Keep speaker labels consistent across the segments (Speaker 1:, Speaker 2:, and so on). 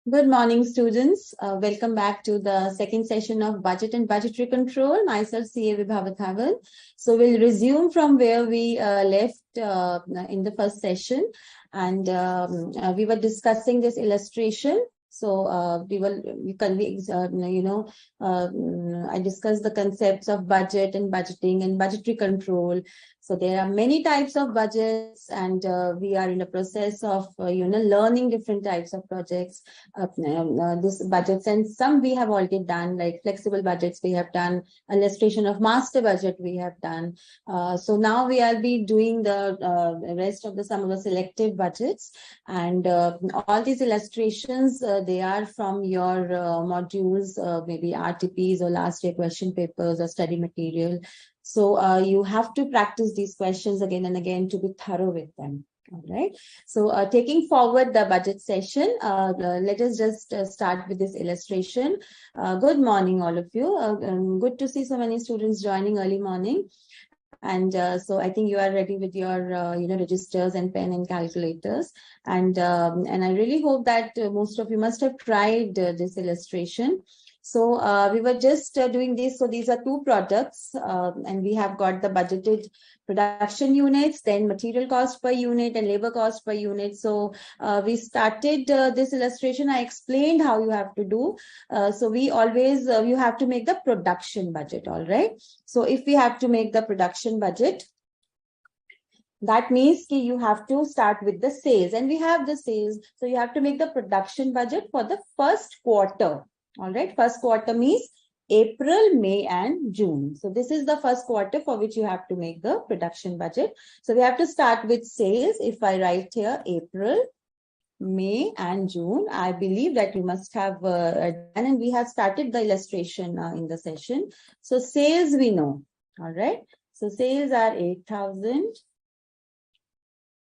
Speaker 1: Good morning, students. Welcome back to the second session of Budget and Budgetary Control. Myself, CA Vibhavathavan. So we'll resume from where we left in the first session. And we were discussing this illustration. So I discussed the concepts of budget and budgeting and budgetary control. So there are many types of budgets, and we are in the process of learning different types of projects. This budgets, and some we have already done, like flexible budgets we have done, illustration of master budget we have done. So now we will be doing the rest of some of the selective budgets, and all these illustrations they are from your modules, maybe RTPs or last year question papers or study material. So you have to practice these questions again and again to be thorough with them. All right. So taking forward the budget session, let us just start with this illustration. Good morning, all of you. Good to see so many students joining early morning. And so I think you are ready with your registers and pen and calculators. And I really hope that most of you must have tried this illustration. So we were just doing this. So these are two products, and we have got the budgeted production units, then material cost per unit and labor cost per unit. So we started this illustration. I explained how you have to do. So we always, you have to make the production budget, all right? So if we have to make the production budget, that means you have to start with the sales, and we have the sales. So you have to make the production budget for the first quarter. All right, first quarter means April, May, and June. So this is the first quarter for which you have to make the production budget. So we have to start with sales. If I write here April, May, and June, I believe that you must have done, and we have started the illustration in the session. So sales we know. All right. So sales are 8,000.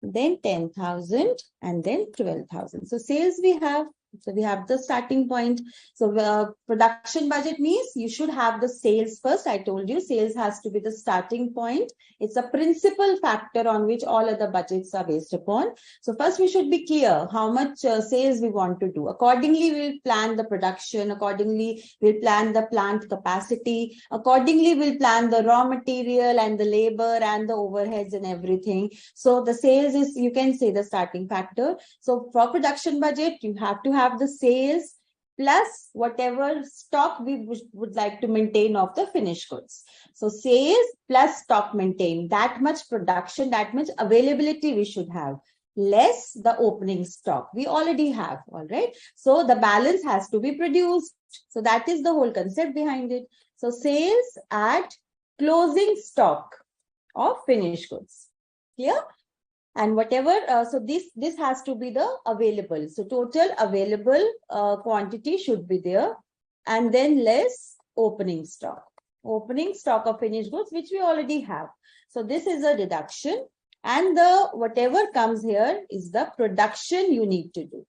Speaker 1: Then 10,000 and then 12,000. So sales we have. So we have the starting point. So production budget means you should have the sales first. I told you sales has to be the starting point. It's a principal factor on which all other budgets are based upon. So first we should be clear how much sales we want to do. Accordingly, we'll plan the production. Accordingly, we'll plan the plant capacity. Accordingly, we'll plan the raw material and the labor and the overheads and everything. So the sales is, you can say, the starting factor. So for production budget, you have to have the sales plus whatever stock we would like to maintain of the finished goods. So sales plus stock maintained, that much production, that much availability we should have, less the opening stock we already have. All right. So the balance has to be produced. So that is the whole concept behind it. So sales at closing stock of finished goods. Clear? And whatever, so this has to be the available. So total available quantity should be there, and then less opening stock. Opening stock of finished goods, which we already have. So this is a deduction, and the whatever comes here is the production you need to do.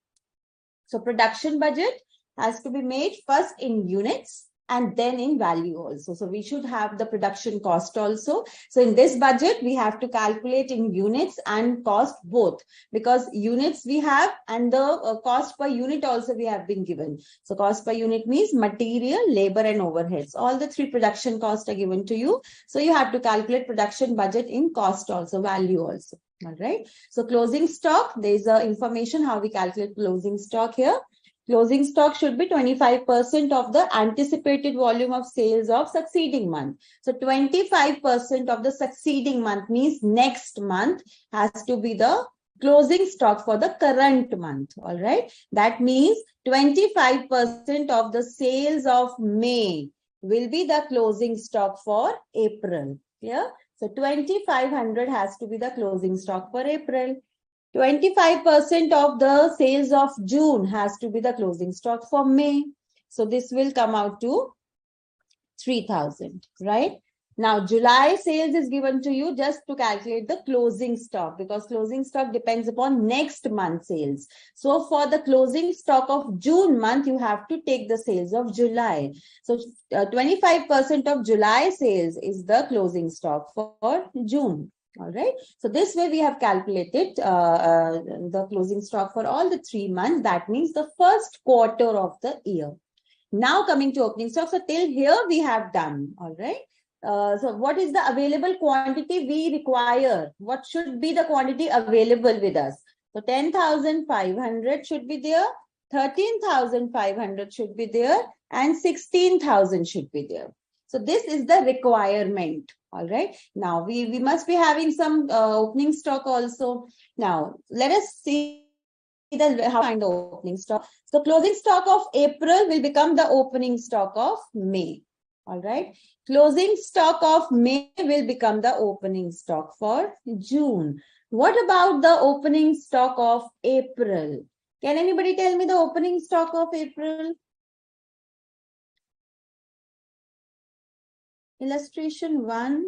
Speaker 1: So production budget has to be made first in units and then in value also. So we should have the production cost also. So in this budget, we have to calculate in units and cost both, because units we have and the cost per unit also we have been given. So cost per unit means material, labor, and overheads. All the three production costs are given to you. So you have to calculate production budget in cost also, value also. All right. So closing stock, there is information how we calculate closing stock here. Closing stock should be 25% of the anticipated volume of sales of succeeding month. So 25% of the succeeding month means next month has to be the closing stock for the current month. All right. That means 25% of the sales of May will be the closing stock for April. Yeah. So 2,500 has to be the closing stock for April. 25% of the sales of June has to be the closing stock for May. So this will come out to 3,000, right? Now, July sales is given to you just to calculate the closing stock, because closing stock depends upon next month sales. So for the closing stock of June month, you have to take the sales of July. So 25% of July sales is the closing stock for June. All right. So this way we have calculated the closing stock for all the 3 months. That means the first quarter of the year. Now coming to opening stock. So till here we have done. All right. So what is the available quantity we require? What should be the quantity available with us? So 10,500 should be there. 13,500 should be there. And 16,000 should be there. So this is the requirement. All right. Now we must be having some opening stock also. Now let us see the how to find the opening stock. So closing stock of April will become the opening stock of May. All right. Closing stock of May will become the opening stock for June. What about the opening stock of April? Can anybody tell me the opening stock of April? Illustration 1.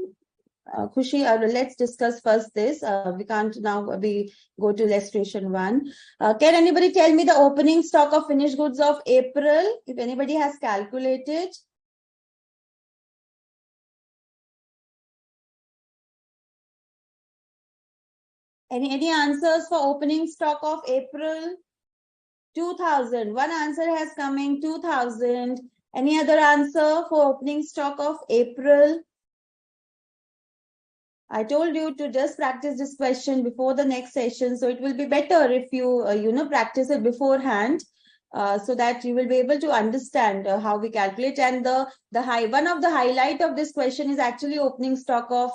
Speaker 1: Khushi, let's discuss first this. We can't now we go to illustration 1. Can anybody tell me the opening stock of finished goods of April? If anybody has calculated. Any answers for opening stock of April? 2,000. One answer has coming, 2,000. Any other answer for opening stock of April? I told you to just practice this question before the next session. So it will be better if you, practice it beforehand so that you will be able to understand how we calculate. And one of the highlight of this question is actually opening stock of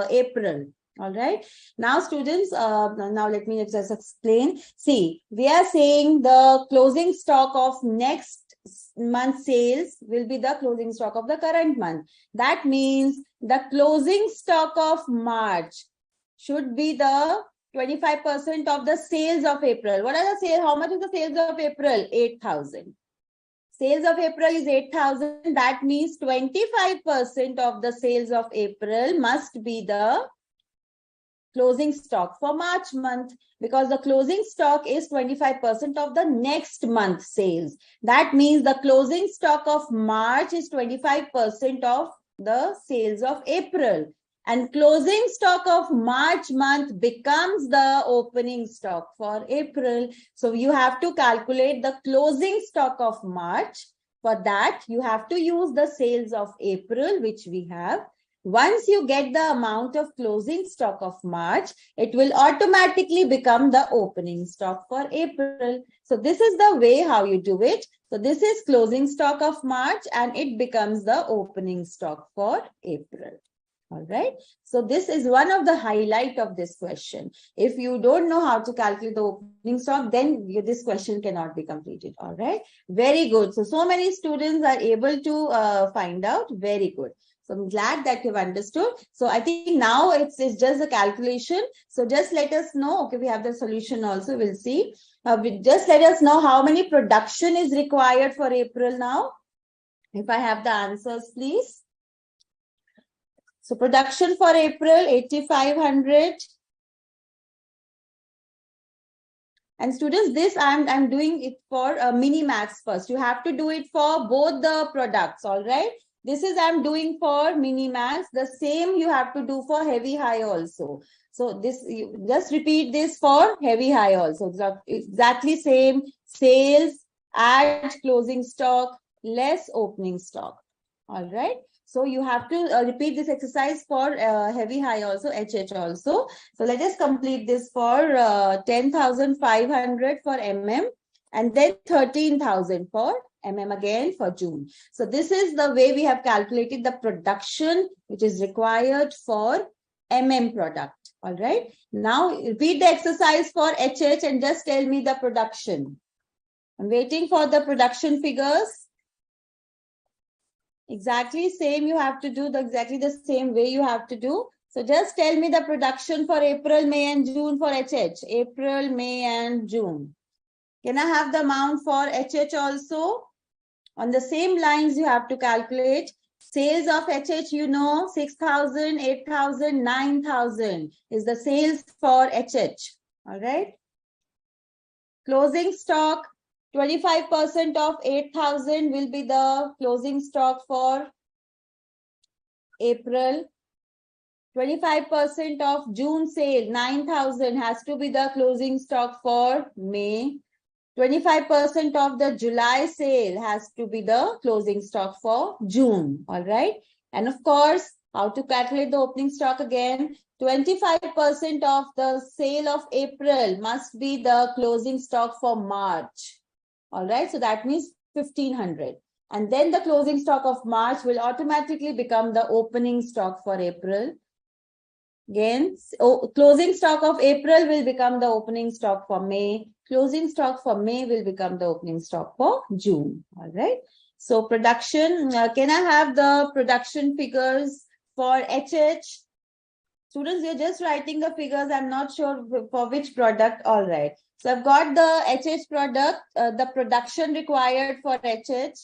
Speaker 1: April. All right. Now, students, now let me just explain. See, we are saying the closing stock of next month sales will be the closing stock of the current month. That means the closing stock of March should be the 25% of the sales of April. What are the sales? How much is the sales of April? 8,000. Sales of April is 8,000. That means 25% of the sales of April must be the closing stock for March month, because the closing stock is 25% of the next month sales. That means the closing stock of March is 25% of the sales of April, and closing stock of March month becomes the opening stock for April. So you have to calculate the closing stock of March. For that, you have to use the sales of April, which we have. Once you get the amount of closing stock of March, it will automatically become the opening stock for April. So this is the way how you do it. So this is closing stock of March and it becomes the opening stock for April. All right. So this is one of the highlight of this question. If you don't know how to calculate the opening stock, then this question cannot be completed. All right. Very good. So many students are able to find out. Very good. So I'm glad that you've understood. So I think now it's just a calculation. So just let us know. Okay, we have the solution also. We'll see. Just let us know how many production is required for April now. If I have the answers, please. So production for April, 8,500. And students, this I'm doing it for mini max first. You have to do it for both the products. All right. This is I'm doing for mini max. The same you have to do for heavy high also. So this you just repeat this for heavy high also. Exactly same. Sales, add closing stock, less opening stock. All right. So you have to repeat this exercise for heavy high also, HH also. So let us complete this for 10,500 for MM and then 13,000 for MM again for June. So this is the way we have calculated the production which is required for MM product. All right. Now repeat the exercise for HH and just tell me the production. I'm waiting for the production figures. Exactly same you have to do, exactly the same way you have to do. So just tell me the production for April, May and June for HH. April, May and June. Can I have the amount for HH also? On the same lines you have to calculate. Sales of HH, 6,000, 8,000, 9,000 is the sales for HH. All right. Closing stock. 25% of 8,000 will be the closing stock for April. 25% of June sale, 9,000 has to be the closing stock for May. 25% of the July sale has to be the closing stock for June. All right. And of course, how to calculate the opening stock again? 25% of the sale of April must be the closing stock for March. All right. So that means 1,500. And then the closing stock of March will automatically become the opening stock for April. Again, closing stock of April will become the opening stock for May. Closing stock for May will become the opening stock for June. All right. So production, can I have the production figures for HH? Students, you're just writing the figures. I'm not sure for which product. All right. So I've got the HH product, the production required for HH.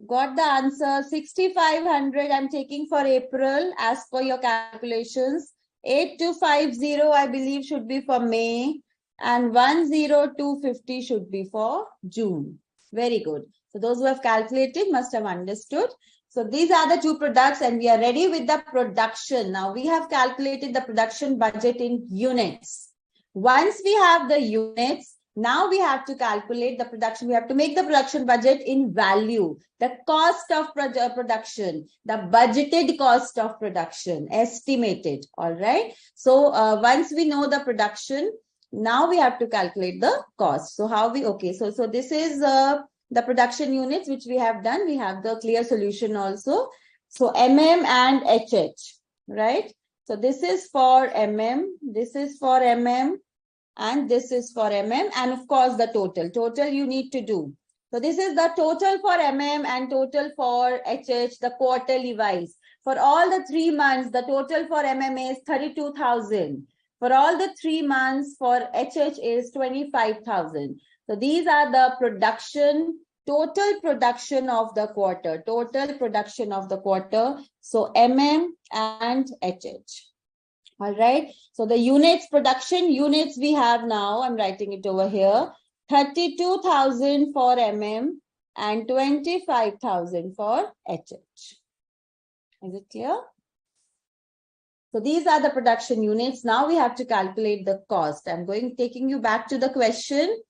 Speaker 1: Got the answer. 6,500 I'm taking for April as per your calculations. 8,250 I believe should be for May, and 1,0250 should be for June. Very good. So those who have calculated must have understood. So these are the two products and we are ready with the production. Now we have calculated the production budget in units. Once we have the units, now we have to calculate the production. We have to make the production budget in value, the cost of production, the budgeted cost of production, estimated. All right. So once we know the production, now we have to calculate the cost. So how we, okay. So this is the production units which we have done. We have the clear solution also. So MM and HH, right? So this is for MM, this is for MM, and this is for MM, and of course the total you need to do. So this is the total for MM and total for HH, the quarterly wise. For all the 3 months, the total for MM is 32,000. For all the 3 months for HH is 25,000. So these are the production, total production of the quarter, total production of the quarter. So MM and HH. All right. So the units, production units we have now, I'm writing it over here, 32,000 for MM and 25,000 for HH. Is it clear? So these are the production units. Now we have to calculate the cost. I'm taking you back to the question.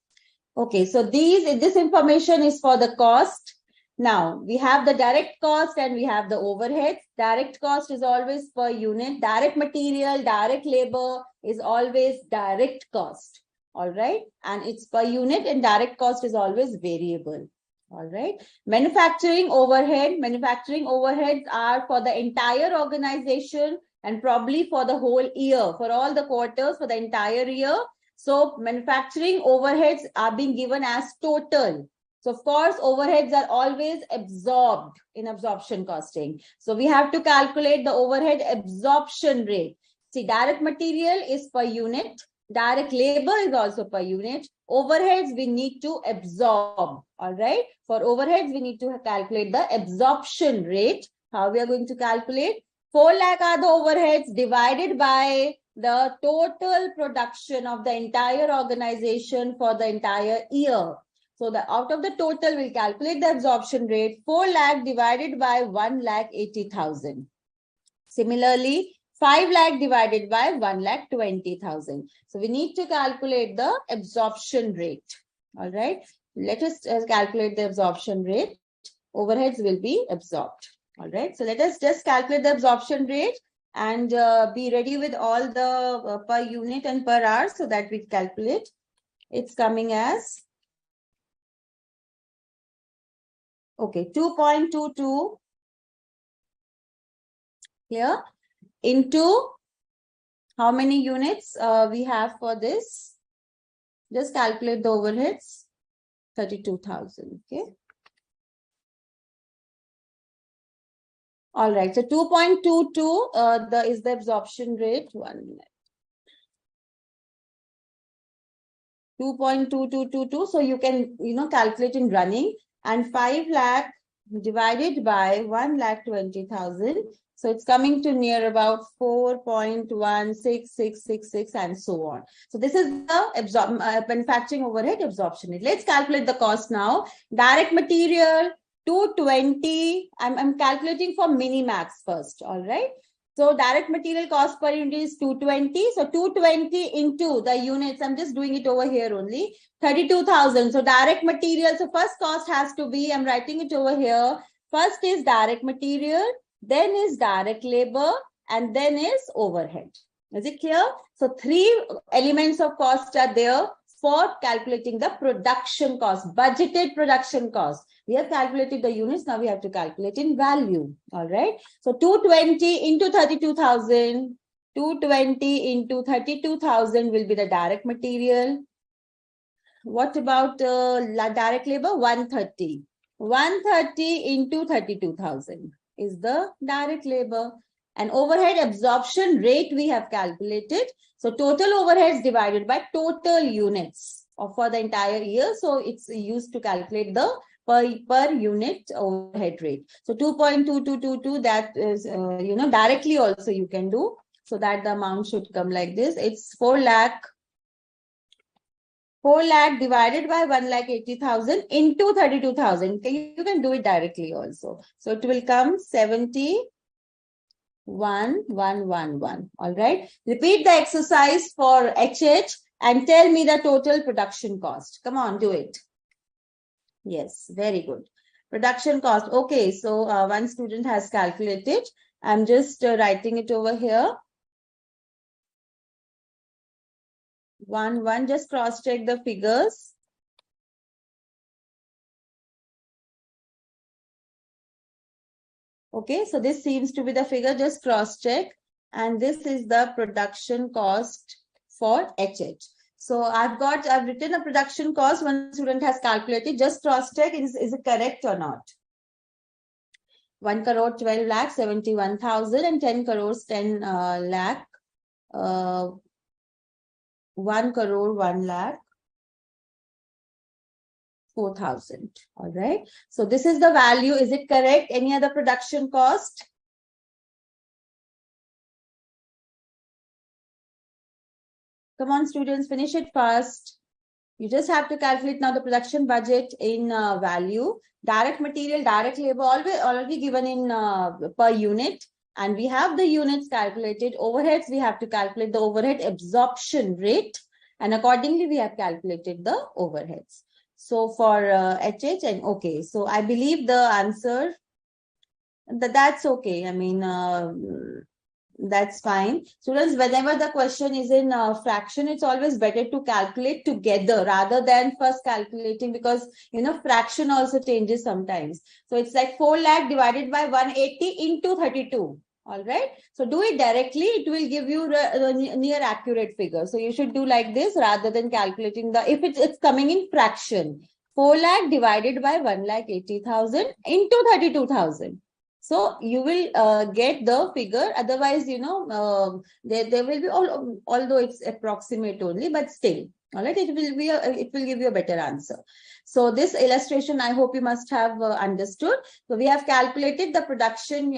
Speaker 1: Okay, so this information is for the cost. Now we have the direct cost and we have the overhead. Direct cost is always per unit. Direct material, direct labor is always direct cost. All right. And it's per unit, and direct cost is always variable. All right. Manufacturing overhead. Manufacturing overheads are for the entire organization and probably for the whole year, for all the quarters, for the entire year. So manufacturing overheads are being given as total. So of course, overheads are always absorbed in absorption costing. So we have to calculate the overhead absorption rate. See, direct material is per unit. Direct labor is also per unit. Overheads we need to absorb. All right. For overheads, we need to calculate the absorption rate. How we are going to calculate? 4 lakh are the overheads divided by the total production of the entire organization for the entire year. So out of the total, we'll calculate the absorption rate. 4 lakh divided by 1,80,000. Similarly, 5 lakh divided by 1,20,000. So we need to calculate the absorption rate. All right. Let us calculate the absorption rate. Overheads will be absorbed. All right. So let us just calculate the absorption rate and be ready with all the per unit and per hour so that we calculate. It's coming as, okay, 2.22 here into how many units we have for this. Just calculate the overheads, 32,000. Okay. All right. So 2.22 is the absorption rate. 1 minute. 2.2222. So you can, calculate in running, and 5 lakh divided by 1,20,000. So it's coming to near about 4.16666 and so on. So this is the manufacturing overhead absorption rate. Let's calculate the cost now. Direct material, 220. I'm calculating for minimax first. All right. So direct material cost per unit is 220. So 220 into the units, I'm just doing it over here only, 32,000. So direct material, so first cost has to be, I'm writing it over here. First is direct material, then is direct labor, and then is overhead. Is it clear? So three elements of cost are there for calculating the production cost, budgeted production cost. We have calculated the units, now we have to calculate in value. All right. So 220 into 32,000, 220 into 32,000 will be the direct material. What about direct labor? 130. 130 into 32,000 is the direct labor. And overhead absorption rate we have calculated. So total overheads divided by total units for the entire year. So it's used to calculate the per unit overhead rate. So 2.2222, that is, directly also you can do. So that the amount should come like this. It's 4 lakh divided by 1,80,000 into 32,000. You can do it directly also. So it will come 71,111. All right. Repeat the exercise for HH and tell me the total production cost. Come on, do it. Yes, very good. Production cost. Okay, so one student has calculated. I'm just writing it over here. Just cross-check the figures. Okay, so this seems to be the figure, just cross-check. And this is the production cost for HH. So I've written a production cost, one student has calculated, just cross-check, is it correct or not? 1 crore 12 lakh 71,000 and 10 crores 10 lakh 1 crore 1 lakh 4,000. All right. So this is the value. Is it correct? Any other production cost? Come on, students, finish it fast. You just have to calculate now the production budget in value. Direct material, direct labor, already given in per unit. And we have the units calculated. Overheads, we have to calculate the overhead absorption rate. And accordingly, we have calculated the overheads. So for HH, and okay. So I believe the answer, that's okay. I mean, that's fine. Students, whenever the question is in fraction, it's always better to calculate together rather than first calculating, because, fraction also changes sometimes. So it's like 4 lakh divided by 180 into 32. All right. So do it directly. It will give you the near accurate figure. So you should do like this rather than calculating if it's coming in fraction. 4 lakh divided by 1,80,000 into 32,000. So you will get the figure. Otherwise, there will be although it's approximate only, but still, all right, it will give you a better answer. So this illustration, I hope you must have understood. So we have calculated the production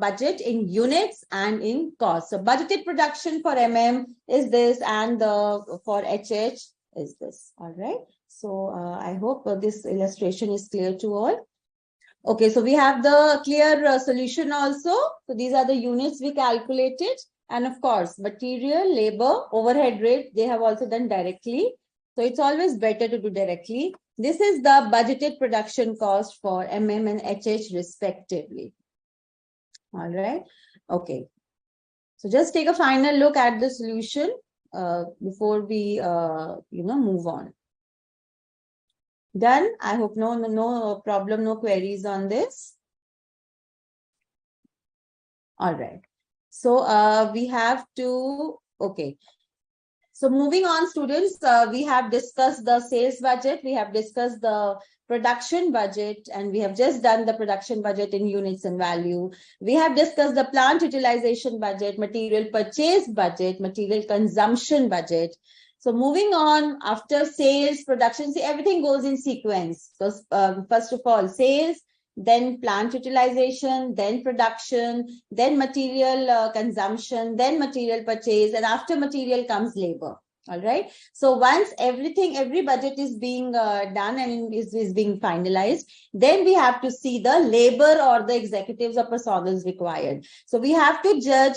Speaker 1: budget in units and in cost. So budgeted production for is this, and for HH is this. All right. So I hope this illustration is clear to all. Okay, so we have the clear solution also. So these are the units we calculated. And of course, material, labor, overhead rate, they have also done directly. So it's always better to do directly. This is the budgeted production cost for and HH respectively. All right. Okay. So just take a final look at the solution before we, move on. Done. I hope no problem, no queries on this. All right. So we have to, okay. So moving on, students, we have discussed the sales budget. We have discussed the production budget, and we have just done the production budget in units and value. We have discussed the plant utilization budget, material purchase budget, material consumption budget. So moving on, after sales, production, see, everything goes in sequence. So first of all, sales, then plant utilization, then production, then material consumption, then material purchase, and after material comes labor. All right. So once every budget is being done and is being finalized, then we have to see the labor or the executives or personals required. So we have to judge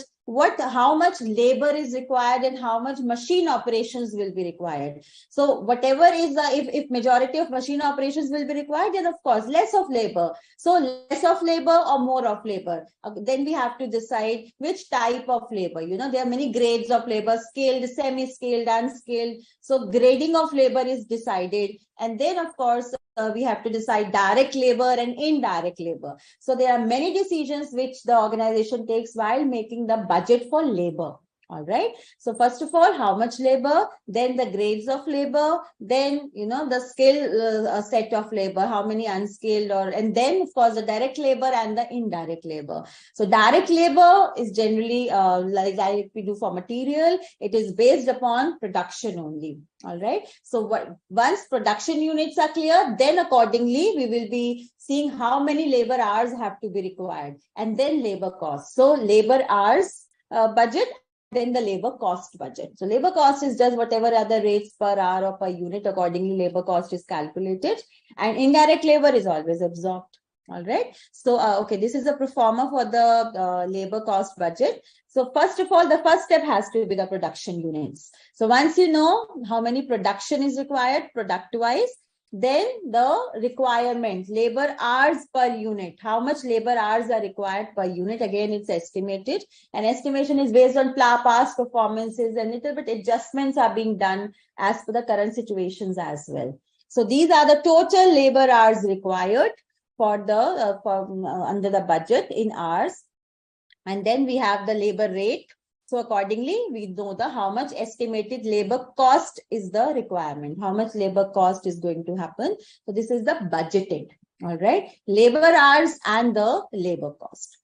Speaker 1: how much labor is required and how much machine operations will be required. So whatever is the, if majority of machine operations will be required, then of course less of labor. So less of labor or more of labor. Then we have to decide which type of labor. You know, there are many grades of labor: skilled, semi-skilled, unskilled. So grading of labor is decided. And then of course, we have to decide direct labor and indirect labor. So there are many decisions which the organization takes while making the budget for labor. All right. So first of all, how much labor, then the grades of labor, then, you know, the skill set of labor, how many unskilled, and then of course the direct labor and the indirect labor. So direct labor is generally like we do for material. It is based upon production only. All right. So once production units are clear, then accordingly we will be seeing how many labor hours have to be required, and then labor costs. So labor hours budget, then the labor cost budget. So labor cost is just whatever are the rates per hour or per unit. Accordingly, labor cost is calculated, and indirect labor is always absorbed. All right. So, okay, this is a pro forma for the labor cost budget. So first of all, the first step has to be the production units. So once you know how many production is required product-wise, then the requirement, labor hours per unit, how much labor hours are required per unit. Again, it's estimated, and estimation is based on past performances, and little bit adjustments are being done as per the current situations as well. So these are the total labor hours required for the under the budget in hours. And then we have the labor rate. So accordingly, we know how much estimated labor cost is the requirement, how much labor cost is going to happen. So this is the budgeted, all right, labor hours and the labor cost.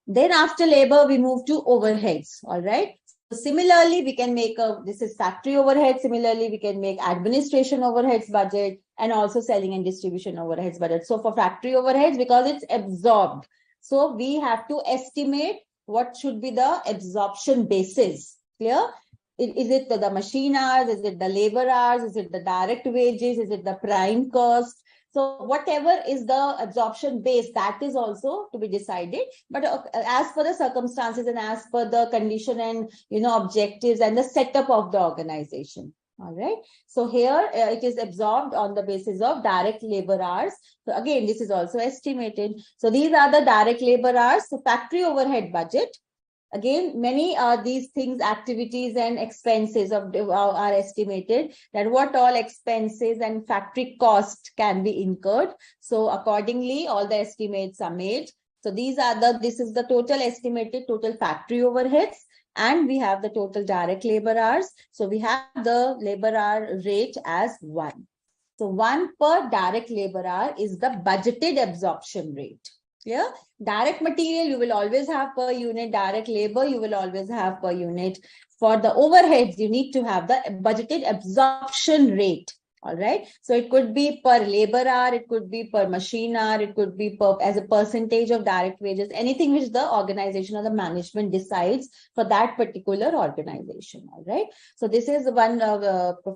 Speaker 1: Then after labor, we move to overheads, all right. So similarly, we can make this is factory overhead. Similarly, we can make administration overheads budget and also selling and distribution overheads budget. So for factory overheads, because it's absorbed, so we have to estimate what should be the absorption basis. Clear? Is it the machine hours? Is it the labor hours? Is it the direct wages? Is it the prime cost? So whatever is the absorption base, that is also to be decided. But as per the circumstances and as per the condition and, you know, objectives and the setup of the organization. All right. So here it is absorbed on the basis of direct labor hours. So again, this is also estimated. So these are the direct labor hours. So factory overhead budget. Again, many these things, activities and expenses are estimated, that what all expenses and factory cost can be incurred. So accordingly, all the estimates are made. So this is the total estimated total factory overheads. And we have the total direct labor hours. So we have the labor hour rate as 1. So 1 per direct labor hour is the budgeted absorption rate. Clear? Direct material you will always have per unit. Direct labor you will always have per unit. For the overheads, you need to have the budgeted absorption rate. All right. So it could be per labor hour, it could be per machine hour, it could be as a percentage of direct wages, anything which the organization or the management decides for that particular organization. All right. So this is one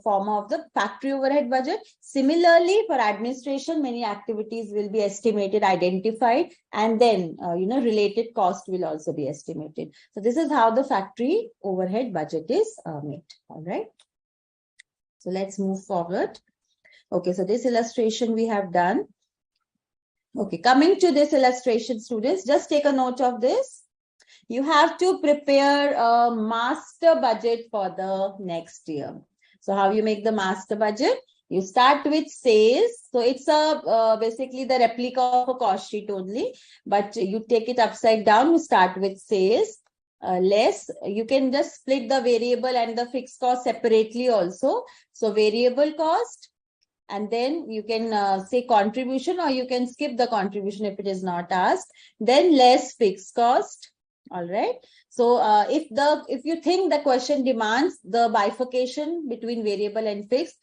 Speaker 1: form of the factory overhead budget. Similarly, for administration, many activities will be estimated, identified, and then related cost will also be estimated. So this is how the factory overhead budget is made. All right. So let's move forward. Okay, so this illustration we have done. Okay, coming to this illustration, students, just take a note of this. You have to prepare a master budget for the next year. So how you make the master budget? You start with sales. So it's basically the replica of a cost sheet only, but you take it upside down. You start with sales. Less, you can just split the variable and the fixed cost separately also. So variable cost, and then you can say contribution, or you can skip the contribution if it is not asked. Then less fixed cost. All right. So if you think the question demands the bifurcation between variable and fixed,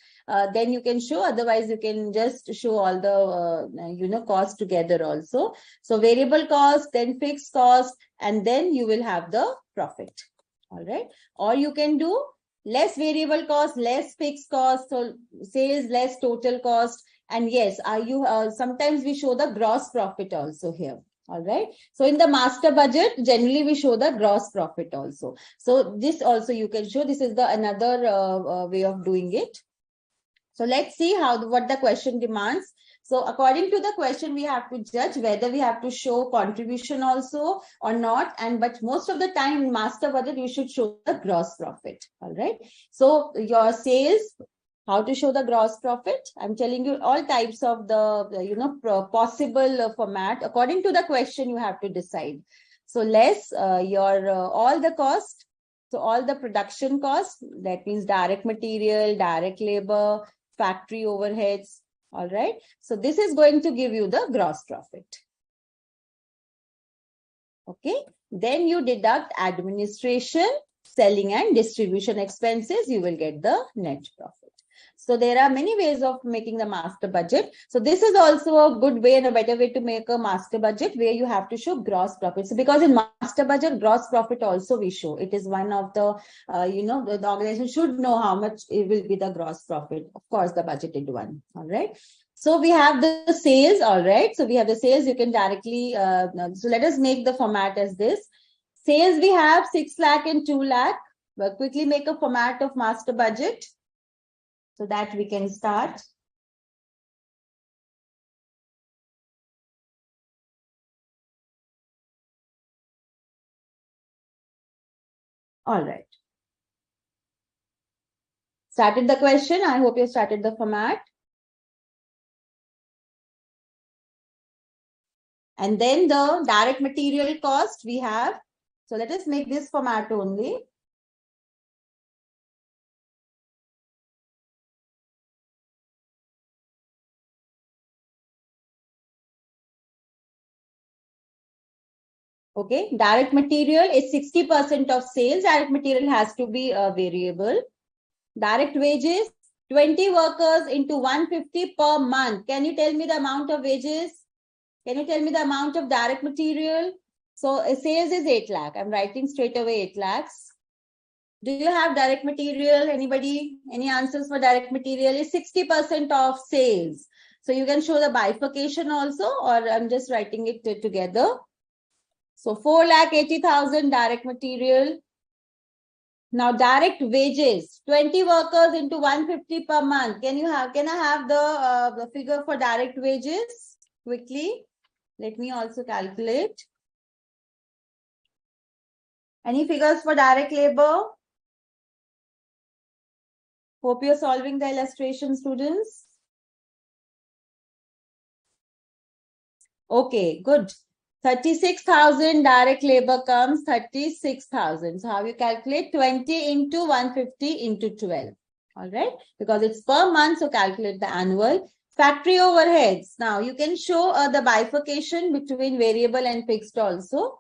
Speaker 1: then you can show. Otherwise, you can just show all the cost together also. So variable cost, then fixed cost, and then you will have the profit. All right. Or you can do less variable cost, less fixed cost, so sales less total cost. And yes, sometimes we show the gross profit also here. All right. So in the master budget, generally we show the gross profit also. So this also you can show. This is the another way of doing it. So let's see what the question demands. So according to the question, we have to judge whether we have to show contribution also or not. But most of the time in master budget, you should show the gross profit. All right. So your sales, how to show the gross profit? I'm telling you all types of the possible format. According to the question, you have to decide. So less all the cost. So all the production costs, that means direct material, direct labor, factory overheads. All right. So this is going to give you the gross profit. Okay. Then you deduct administration, selling and distribution expenses. You will get the net profit. So there are many ways of making the master budget. So this is also a good way and a better way to make a master budget where you have to show gross profit. So because in master budget, gross profit also we show. It is one of the, the organization should know how much it will be the gross profit. Of course, the budgeted one. All right. So we have the sales. All right. So we have the sales. You can directly, so let us make the format as this. Sales we have 6 lakh and 2 lakh. We'll quickly make a format of master budget, so that we can start. All right. Started the question. I hope you started the format. And then the direct material cost we have. So let us make this format only. Okay, direct material is 60% of sales. Direct material has to be a variable. Direct wages, 20 workers into 150 per month. Can you tell me the amount of wages? Can you tell me the amount of direct material? So sales is 8 lakh. I'm writing straight away 8 lakhs. Do you have direct material? Anybody? Any answers for direct material? Is 60% of sales. So you can show the bifurcation also, or I'm just writing it together. So 4,80,000 direct material. Now direct wages, 20 workers into 150 per month. Can I have the figure for direct wages quickly? Let me also calculate. Any figures for direct labor? Hope you're solving the illustration, students. Okay, good. 36,000 direct labor comes 36,000. So how you calculate? 20 into 150 into 12. All right. Because it's per month, so calculate the annual. Factory overheads. Now you can show the bifurcation between variable and fixed also.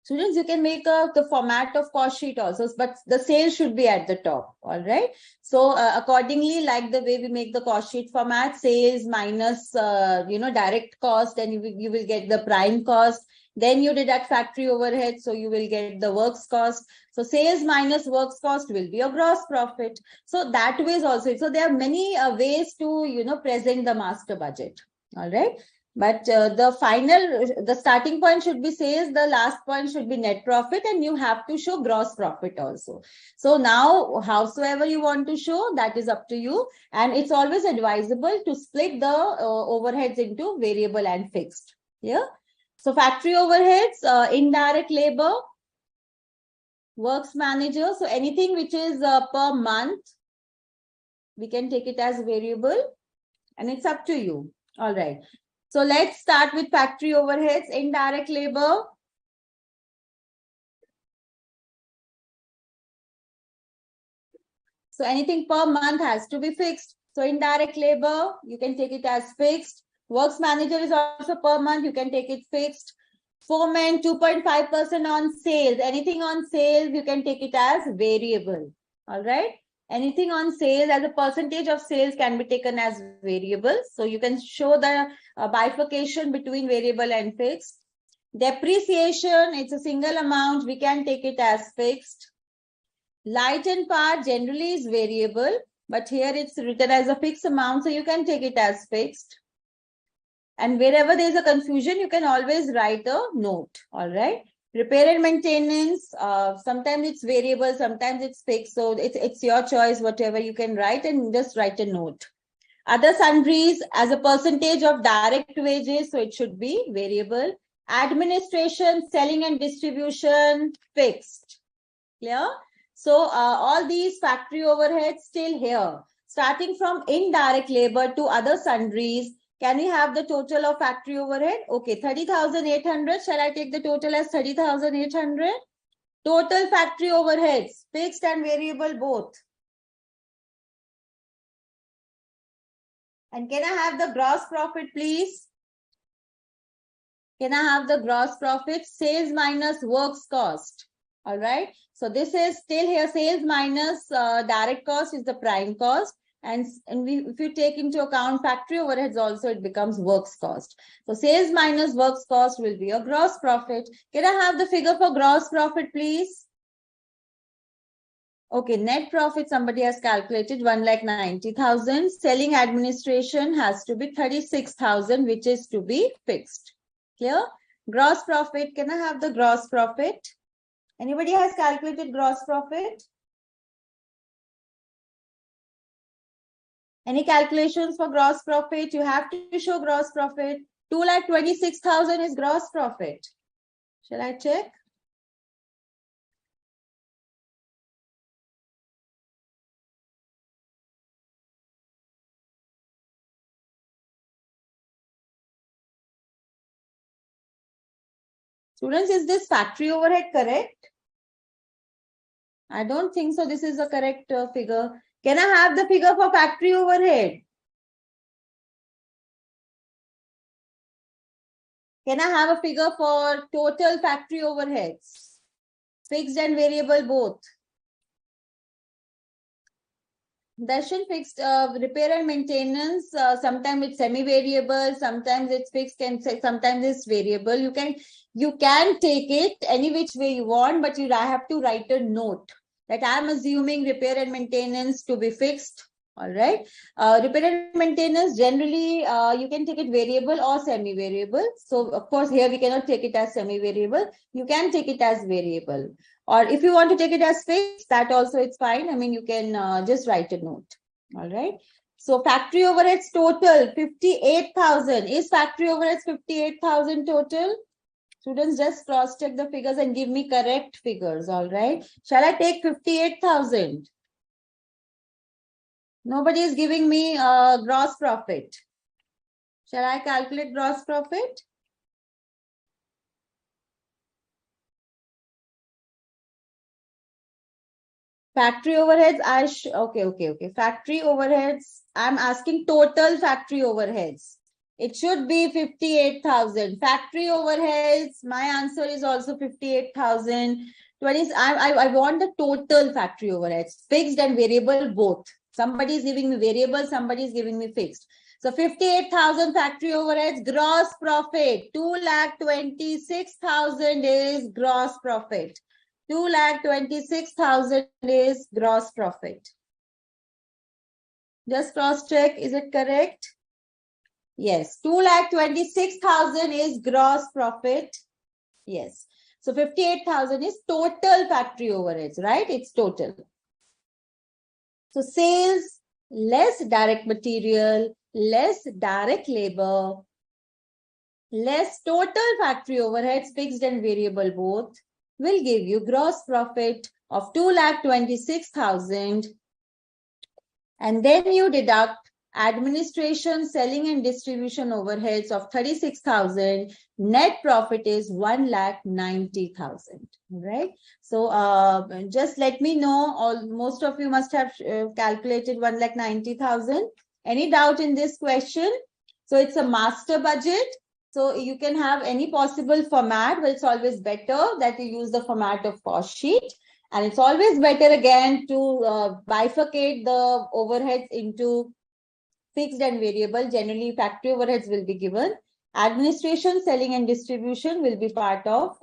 Speaker 1: Students, you can make the format of cost sheet also, but the sales should be at the top. All right. So accordingly, like the way we make the cost sheet format, sales minus, direct cost, and you will get the prime cost. Then you deduct factory overhead, so you will get the works cost. So sales minus works cost will be a gross profit. So that way is also. So there are many ways to, present the master budget. All right. But the starting point should be sales, the last point should be net profit, and you have to show gross profit also. So now, howsoever you want to show, that is up to you. And it's always advisable to split the overheads into variable and fixed. Yeah. So factory overheads, indirect labor, works manager. So anything which is per month, we can take it as variable, and it's up to you. All right. So let's start with factory overheads, indirect labor. So anything per month has to be fixed. So indirect labor, you can take it as fixed. Works manager is also per month, you can take it fixed. Foreman, 2.5% on sales. Anything on sales, you can take it as variable. All right. Anything on sales as a percentage of sales can be taken as variable. So you can show the bifurcation between variable and fixed. Depreciation, it's a single amount. We can take it as fixed. Lighten part generally is variable, but here it's written as a fixed amount, so you can take it as fixed. And wherever there is a confusion, you can always write a note. All right. Repair and maintenance, sometimes it's variable, sometimes it's fixed. So it's your choice, whatever you can write, and just write a note. Other sundries as a percentage of direct wages, so it should be variable. Administration, selling and distribution, fixed. Clear? So all these factory overheads still here. Starting from indirect labor to other sundries, can we have the total of factory overhead? Okay, 30,800. Shall I take the total as 30,800? Total factory overheads, fixed and variable both. And can I have the gross profit, please? Can I have the gross profit? Sales minus works cost. All right. So this is still here, sales minus direct cost is the prime cost. And if you take into account factory overheads also, it becomes works cost. So sales minus works cost will be a gross profit. Can I have the figure for gross profit, please? Okay, net profit somebody has calculated 1,90,000. Selling administration has to be 36,000, which is to be fixed. Clear? Gross profit, can I have the gross profit? Anybody has calculated gross profit? Any calculations for gross profit? You have to show gross profit. 2,26,000 is gross profit. Shall I check? Students, is this factory overhead correct? I don't think so. This is a correct figure. Can I have the figure for factory overhead? Can I have a figure for total factory overheads? Fixed and variable both. Darshan, fixed repair and maintenance, sometimes it's semi-variable, sometimes it's fixed, and sometimes it's variable. You can take it any which way you want, but you have to write a note that I'm assuming repair and maintenance to be fixed. All right. Repair and maintenance, generally, you can take it variable or semi-variable. So, of course, here we cannot take it as semi-variable. You can take it as variable. Or if you want to take it as fixed, that also it's fine. I mean, you can just write a note. All right. So, factory overheads total 58,000. Is factory overheads 58,000 total? Students, just cross-check the figures and give me correct figures. All right. Shall I take 58,000? Nobody is giving me gross profit. Shall I calculate gross profit? Factory overheads, okay. Factory overheads, I'm asking total factory overheads. It should be 58,000. Factory overheads, my answer is also 58,000. I want the total factory overheads, fixed and variable both. Somebody is giving me variable, somebody is giving me fixed. So 58,000 factory overheads, gross profit, 2,26,000 is gross profit. 2,26,000 is gross profit. Just cross check, is it correct? Yes, 2,26,000 is gross profit. Yes. So 58,000 is total factory overheads, right? It's total. So sales, less direct material, less direct labor, less total factory overheads, fixed and variable both, will give you gross profit of 2,26,000. And then you deduct administration, selling and distribution overheads of 36,000. Net profit is 1,90,000. Right? So just let me know. Most of you must have calculated 1,90,000. Any doubt in this question? So it's a master budget. So you can have any possible format, but it's always better that you use the format of cost sheet. And it's always better again to bifurcate the overheads into fixed and variable. Generally, factory overheads will be given. Administration, selling and distribution will be part of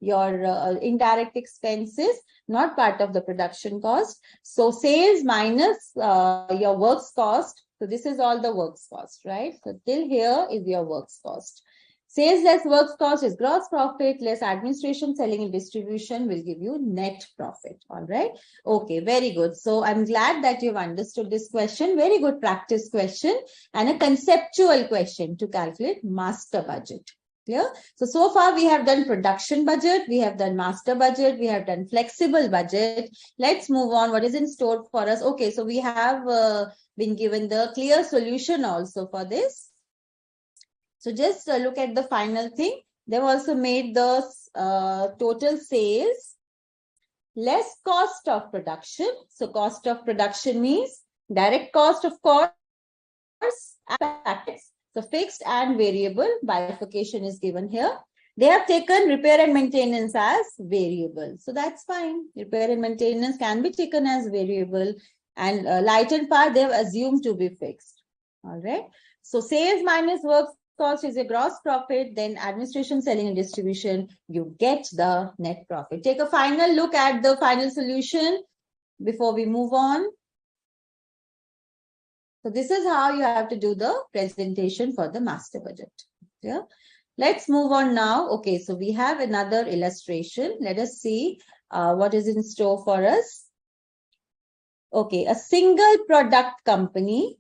Speaker 1: your indirect expenses, not part of the production cost. So sales minus your works cost. So this is all the works cost, right? So till here is your works cost. Sales less works cost is gross profit, less administration, selling and distribution will give you net profit. All right. Okay, very good. So I'm glad that you've understood this question. Very good practice question and a conceptual question to calculate master budget. Clear? So far we have done production budget, we have done master budget, we have done flexible budget. Let's move on. What is in store for us? Okay, so we have been given the clear solution also for this. So just look at the final thing. They've also made the total sales less cost of production. So cost of production means direct cost, of course, and so fixed and variable bifurcation is given here. They have taken repair and maintenance as variable. So that's fine. Repair and maintenance can be taken as variable, and light and power they have assumed to be fixed. All right. So sales minus works cost is a gross profit, then administration, selling and distribution, you get the net profit. Take a final look at the final solution before we move on. So this is how you have to do the presentation for the master budget. Yeah. Let's move on now. Okay, so we have another illustration. Let us see what is in store for us. Okay, a single product company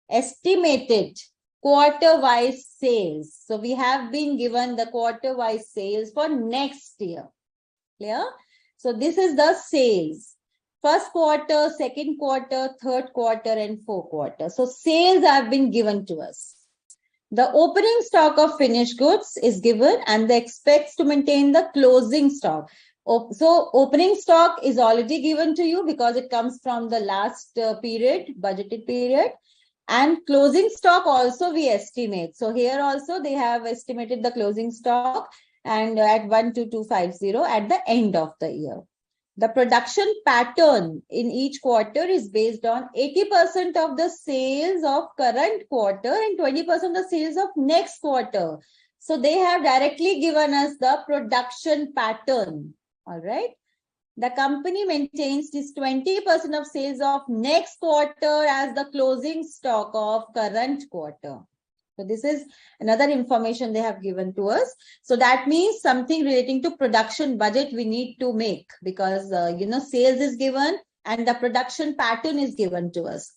Speaker 1: estimated quarter-wise sales. So we have been given the quarter-wise sales for next year. Clear? So this is the sales. First quarter, second quarter, third quarter, and fourth quarter. So sales have been given to us. The opening stock of finished goods is given and they expect to maintain the closing stock. So opening stock is already given to you because it comes from the last period, budgeted period. And closing stock also we estimate. So here also they have estimated the closing stock and at 12250 at the end of the year. The production pattern in each quarter is based on 80% of the sales of current quarter and 20% of the sales of next quarter. So they have directly given us the production pattern. All right. The company maintains this 20% of sales of next quarter as the closing stock of current quarter. So this is another information they have given to us. So that means something relating to production budget we need to make because, sales is given and the production pattern is given to us.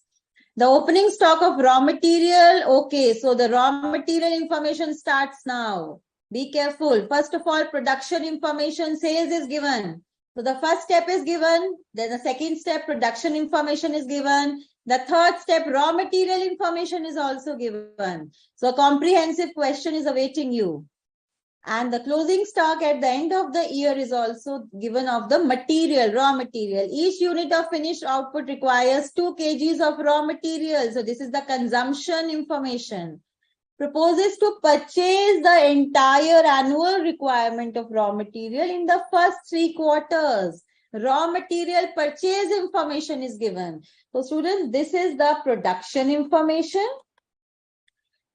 Speaker 1: The opening stock of raw material. Okay, so the raw material information starts now. Be careful. First of all, production information, sales is given. So the first step is given, then the second step, production information is given. The third step, raw material information is also given. So a comprehensive question is awaiting you. And the closing stock at the end of the year is also given of the material, raw material. Each unit of finished output requires 2 kgs of raw material. So this is the consumption information. Proposes to purchase the entire annual requirement of raw material in the first 3 quarters. Raw material purchase information is given. So students, this is the production information.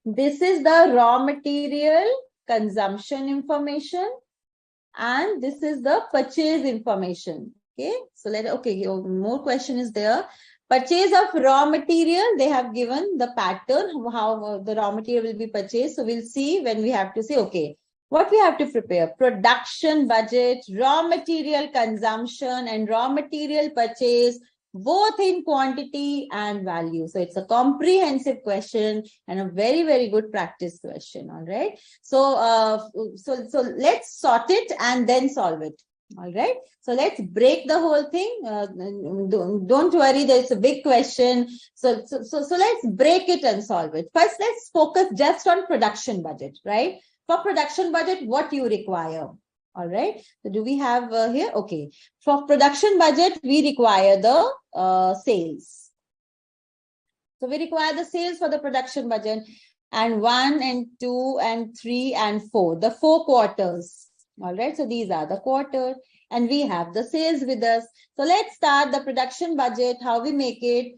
Speaker 1: This is the raw material consumption information. And this is the purchase information. Okay, so more question is there. Purchase of raw material, they have given the pattern, how the raw material will be purchased. So we'll see when we have to say, okay, what we have to prepare? Production budget, raw material consumption and raw material purchase, both in quantity and value. So it's a comprehensive question and a very, very good practice question. All right. So let's sort it and then solve it. All right. So let's break the whole thing. Don't worry, there's a big question. So let's break it and solve it. First, let's focus just on production budget, right? For production budget, what you require. All right. So do we have here? Okay. For production budget, we require the sales. So we require the sales for the production budget and 1 and 2 and 3 and 4, the 4 quarters. All right. So these are the quarter and we have the sales with us. So let's start the production budget, how we make it.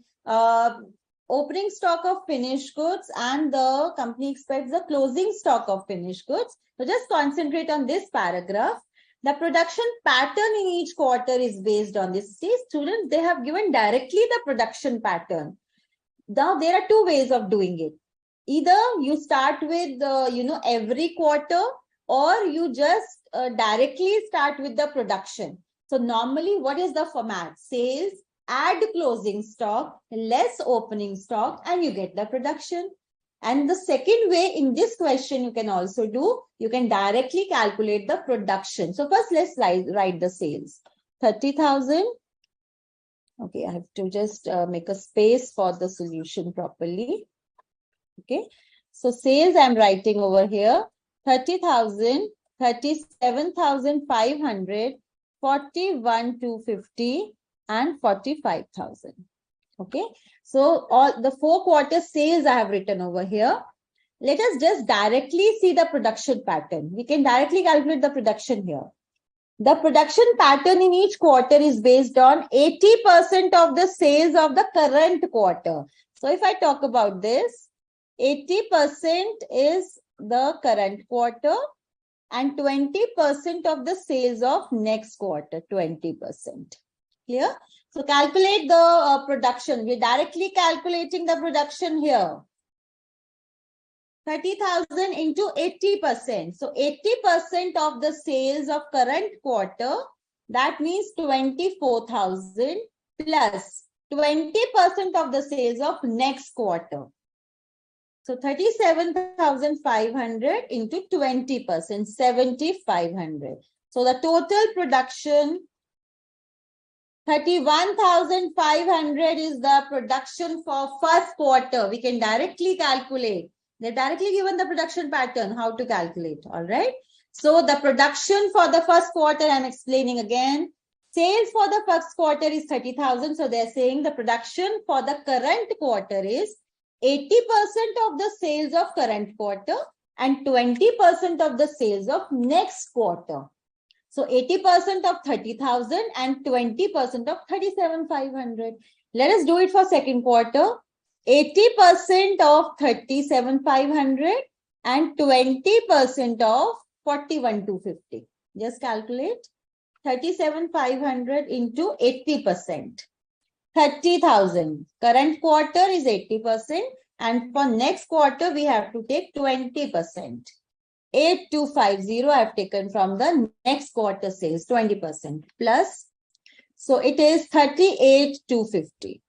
Speaker 1: opening stock of finished goods and the company expects the closing stock of finished goods. So just concentrate on this paragraph. The production pattern in each quarter is based on this. See, students, they have given directly the production pattern. Now, there are two ways of doing it. Either you start with, every quarter, or you just directly start with the production. So normally, what is the format? Sales, add closing stock, less opening stock, and you get the production. And the second way in this question you can also do, you can directly calculate the production. So first let's write the sales. 30,000. Okay, I have to just make a space for the solution properly. Okay, so sales I'm writing over here. 30,000, 37,500, 41,250 and 45,000. Okay, so all the 4 quarter sales I have written over here. Let us just directly see the production pattern. We can directly calculate the production here. The production pattern in each quarter is based on 80% of the sales of the current quarter. So if I talk about this, 80% is the current quarter and 20% of the sales of next quarter, 20%. Clear? So calculate the production. We're directly calculating the production here. 30,000 into 80%. So 80% of the sales of current quarter, that means 24,000 plus 20% of the sales of next quarter. So 37,500 into 20%, 7,500. So the total production, 31,500 is the production for first quarter. We can directly calculate. They're directly given the production pattern, how to calculate. All right. So the production for the first quarter, I'm explaining again. Sales for the first quarter is 30,000. So they're saying the production for the current quarter is 80% of the sales of current quarter and 20% of the sales of next quarter. So 80% of 30,000 and 20% of 37,500. Let us do it for second quarter. 80% of 37,500 and 20% of 41,250. Just calculate. 37,500 into 80%. 30,000. Current quarter is 80% and for next quarter we have to take 20%. 8,250 I have taken from the next quarter sales, 20% plus. So it is 38,250.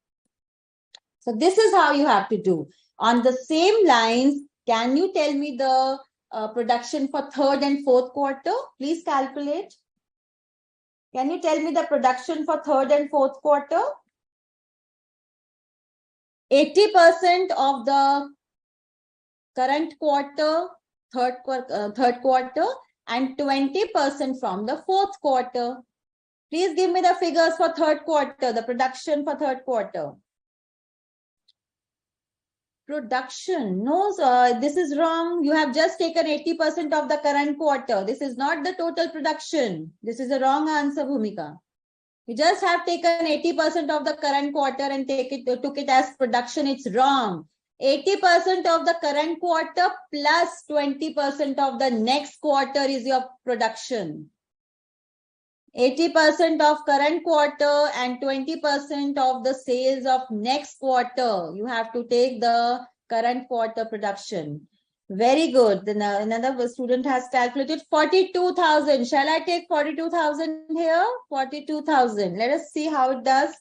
Speaker 1: So this is how you have to do. On the same lines, can you tell me the production for third and fourth quarter? Please calculate. Can you tell me the production for third and fourth quarter? 80% of the current quarter, third quarter, and 20% from the fourth quarter. Please give me the figures for third quarter, the production for third quarter. Production, no, this is wrong. You have just taken 80% of the current quarter. This is not the total production. This is a wrong answer, Bhumika. You just have taken 80% of the current quarter and took it as production. It's wrong. 80% of the current quarter plus 20% of the next quarter is your production. 80% of current quarter and 20% of the sales of next quarter. You have to take the current quarter production. Very good. Then another student has calculated 42,000. Shall I take 42,000 here? 42,000. Let us see how it does.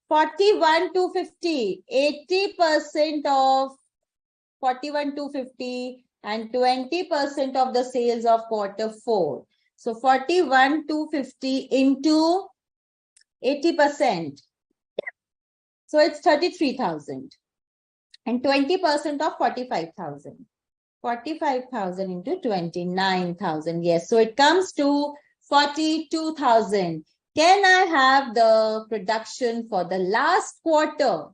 Speaker 1: 41,250. 80% of 41,250 and 20% of the sales of quarter 4. So 41,250 into 80%. So it's 33,000 and 20% of 45,000. 45,000 into 29,000. Yes. So it comes to 42,000. Can I have the production for the last quarter?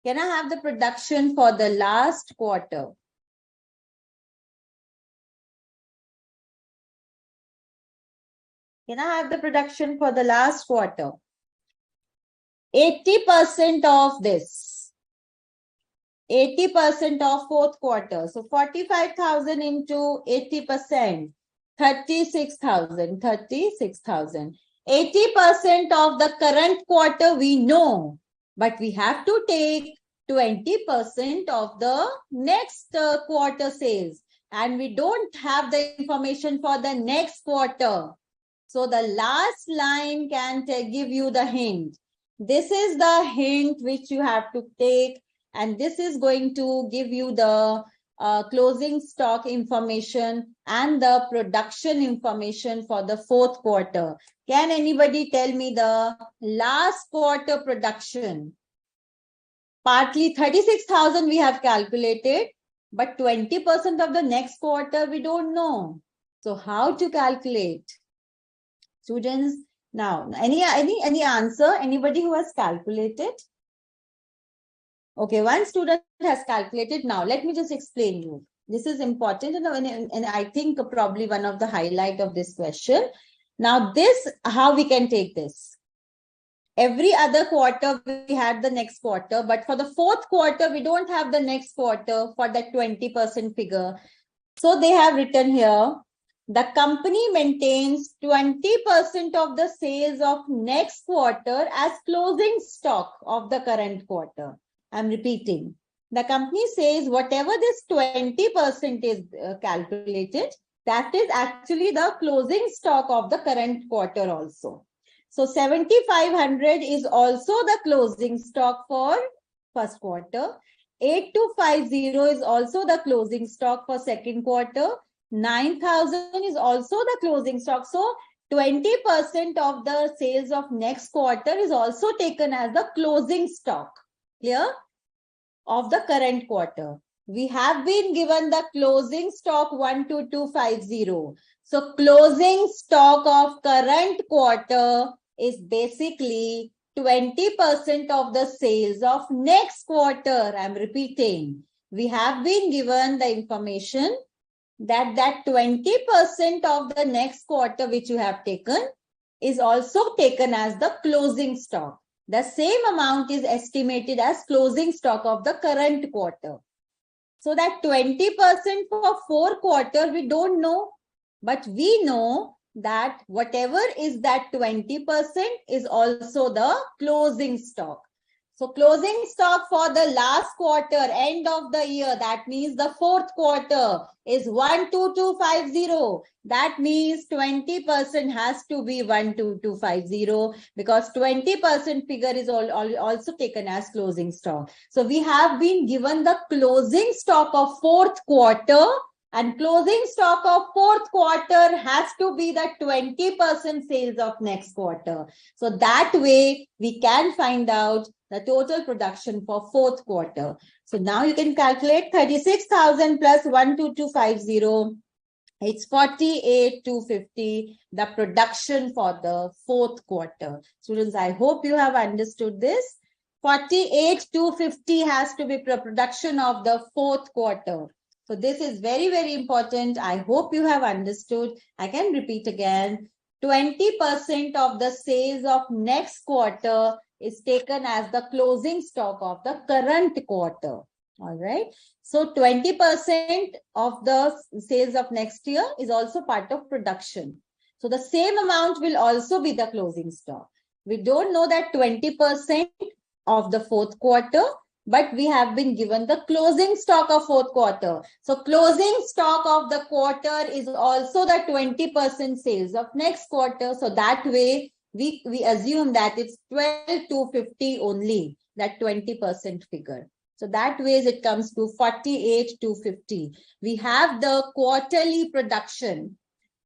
Speaker 1: Can I have the production for the last quarter? Can I have the production for the last quarter? 80% of this. 80% of fourth quarter. So 45,000 into 80%, 36,000, 36,000. 80% of the current quarter we know, but we have to take 20% of the next quarter sales. And we don't have the information for the next quarter. So the last line can give you the hint. This is the hint which you have to take, and this is going to give you the closing stock information and the production information for the fourth quarter. Can anybody tell me the last quarter production? Partly 36,000 we have calculated, but 20% of the next quarter we don't know. So how to calculate? Students, now, any answer? Anybody who has calculated? Okay, one student has calculated. Now, let me just explain you. This is important, and I think probably one of the highlight of this question. Now, this, how we can take this? Every other quarter, we had the next quarter, but for the fourth quarter, we don't have the next quarter for that 20% figure. So they have written here, the company maintains 20% of the sales of next quarter as closing stock of the current quarter. I'm repeating. The company says whatever this 20% is calculated, that is actually the closing stock of the current quarter also. So 7,500 is also the closing stock for first quarter. 8,250 is also the closing stock for second quarter. 9,000 is also the closing stock. So 20% of the sales of next quarter is also taken as the closing stock. Clear? Of the current quarter. We have been given the closing stock 12250. So closing stock of current quarter is basically 20% of the sales of next quarter. I'm repeating. We have been given the information that 20% of the next quarter which you have taken is also taken as the closing stock. The same amount is estimated as closing stock of the current quarter. So that 20% for 4 quarter, we don't know, but we know that whatever is that 20% is also the closing stock. So closing stock for the last quarter, end of the year, that means the fourth quarter is 12250. That means 20% has to be 12250 because 20% figure is also taken as closing stock. So we have been given the closing stock of fourth quarter, and closing stock of fourth quarter has to be the 20% sales of next quarter. So that way we can find out the total production for fourth quarter. So now you can calculate 36,000 plus 12250. It's 48,250, the production for the fourth quarter. Students, I hope you have understood this. 48,250 has to be production of the fourth quarter. So this is very, very important. I hope you have understood. I can repeat again. 20% of the sales of next quarter is taken as the closing stock of the current quarter. All right. So 20% of the sales of next year is also part of production. So the same amount will also be the closing stock. We don't know that 20% of the fourth quarter, but we have been given the closing stock of fourth quarter. So closing stock of the quarter is also the 20% sales of next quarter. So that way we assume that it's 12,250 only, that 20% figure. So that way it comes to 48,250. We have the quarterly production.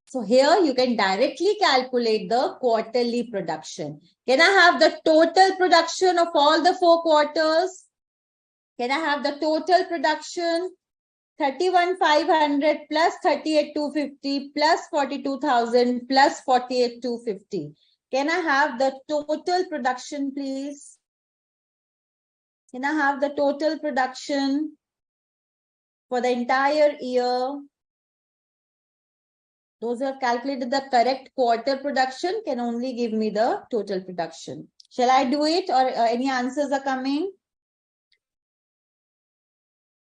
Speaker 1: So here you can directly calculate the quarterly production. Can I have the total production of all the 4 quarters? Can I have the total production? 31,500 plus 38,250 plus 42,000 plus 48,250. Can I have the total production, please? Can I have the total production for the entire year? Those who have calculated the correct quarter production can only give me the total production. Shall I do it, or any answers are coming?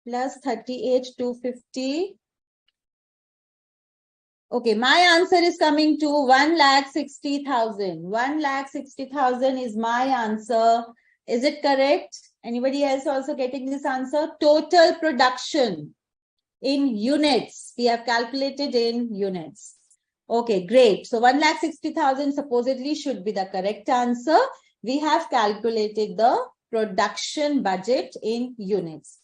Speaker 1: plus 38,250. Okay, my answer is coming to 1,60,000. 1,60,000 is my answer. Is it correct? Anybody else also getting this answer? Total production in units. We have calculated in units. Okay, great. So 1,60,000 supposedly should be the correct answer. We have calculated the production budget in units.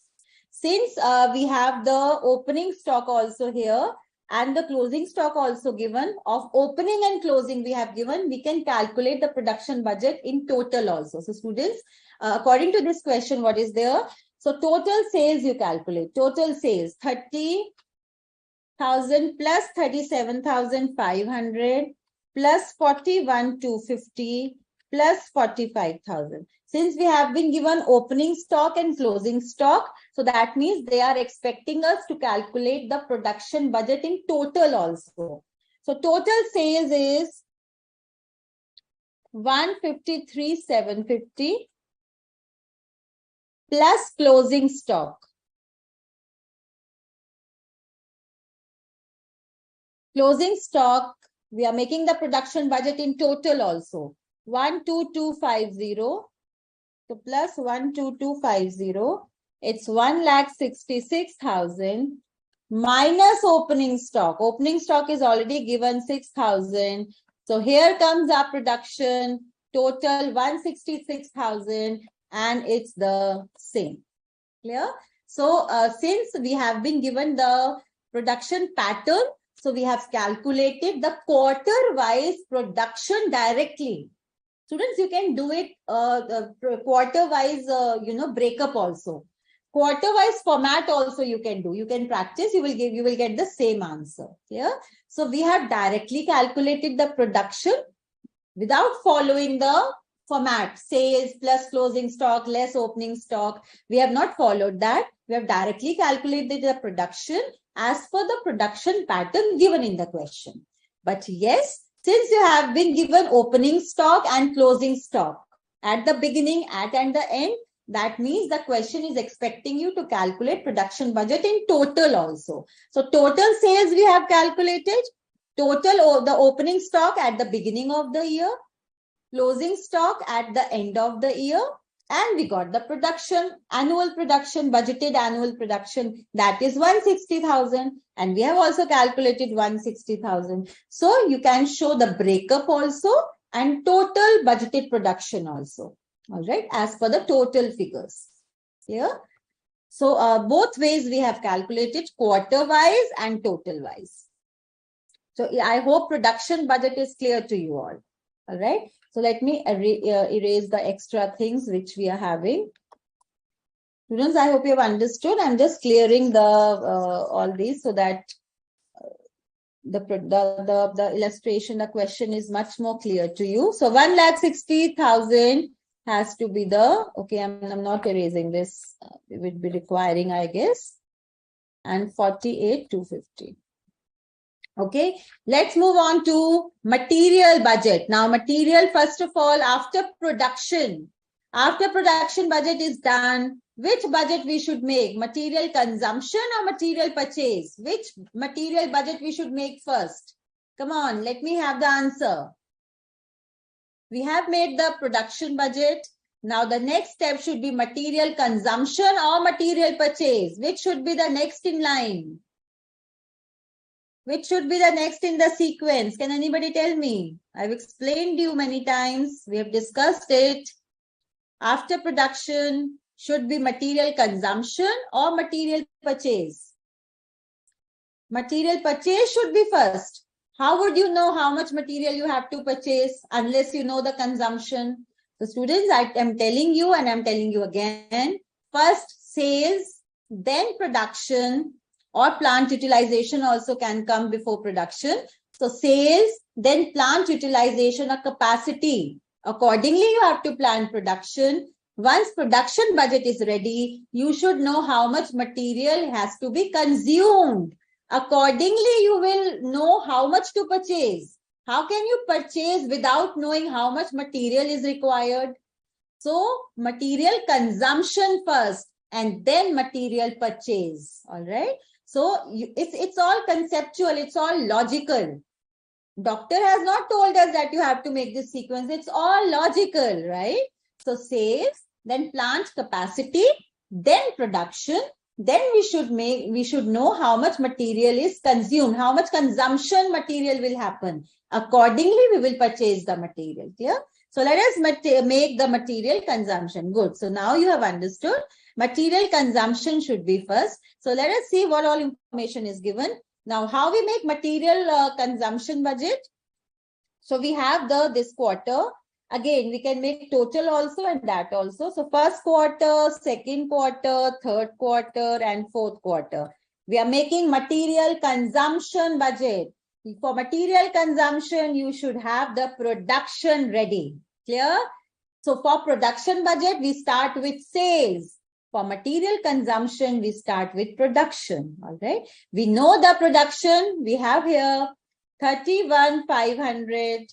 Speaker 1: Since we have the opening stock also here, and the closing stock also given, of opening and closing we have given, we can calculate the production budget in total also. So students, according to this question, what is there? So total sales you calculate. Total sales 30,000 plus 37,500 plus 41,250 plus 45,000. Since we have been given opening stock and closing stock, so that means they are expecting us to calculate the production budget in total also. So total sales is 153,750 plus closing stock. Closing stock, we are making the production budget in total also. 12250. So plus 12250. It's 1,66,000 minus opening stock. Opening stock is already given 6,000. So here comes our production. Total 166,000 and it's the same. Clear? So since we have been given the production pattern, so we have calculated the quarter-wise production directly. Students, you can do it quarter-wise, breakup also. Quarter-wise format also you can do. You can practice. You will get the same answer. Yeah. So we have directly calculated the production without following the format. Sales plus closing stock less opening stock. We have not followed that. We have directly calculated the production as per the production pattern given in the question. But yes, since you have been given opening stock and closing stock at the beginning, at and the end, that means the question is expecting you to calculate production budget in total also. So total sales we have calculated, total the opening stock at the beginning of the year, closing stock at the end of the year, and we got the production, annual production, budgeted annual production, that is 160,000. And we have also calculated 160,000. So you can show the breakup also and total budgeted production also. All right, as per the total figures. Clear? So both ways we have calculated, quarter-wise and total-wise. So I hope production budget is clear to you all. All right. So let me erase the extra things which we are having. Students, I hope you have understood. I'm just clearing the all these so that the illustration, the question is much more clear to you. So 1,60,000 has to be the, okay, I'm not erasing this. It would be requiring, I guess, and 48,250. Okay, let's move on to material budget. Now, material, first of all, after production budget is done, which budget we should make? Material consumption or material purchase? Which material budget we should make first? Come on, let me have the answer. We have made the production budget. Now, the next step should be material consumption or material purchase. Which should be the next in line? Which should be the next in the sequence? Can anybody tell me? I've explained you many times. We have discussed it. After production should be material consumption or material purchase. Material purchase should be first. How would you know how much material you have to purchase unless you know the consumption? So students, I am telling you and I'm telling you again. First sales, then production, or plant utilization also can come before production. So sales, then plant utilization or capacity. Accordingly, you have to plan production. Once production budget is ready, you should know how much material has to be consumed. Accordingly, you will know how much to purchase. How can you purchase without knowing how much material is required? So material consumption first and then material purchase. All right. So it's all conceptual. It's all logical. Doctor has not told us that you have to make this sequence. It's all logical, right? So sales, then plant capacity, then production. Then we should know how much material is consumed, how much consumption material will happen. Accordingly, we will purchase the material. Clear? So let us make the material consumption. Good. So now you have understood. Material consumption should be first. So let us see what all information is given. Now, how we make material consumption budget? So we have this quarter. Again, we can make total also and that also. So first quarter, second quarter, third quarter, and fourth quarter. We are making material consumption budget. For material consumption, you should have the production ready. Clear? So for production budget, we start with sales. For material consumption, we start with production. All right. We know the production. We have here 31,500,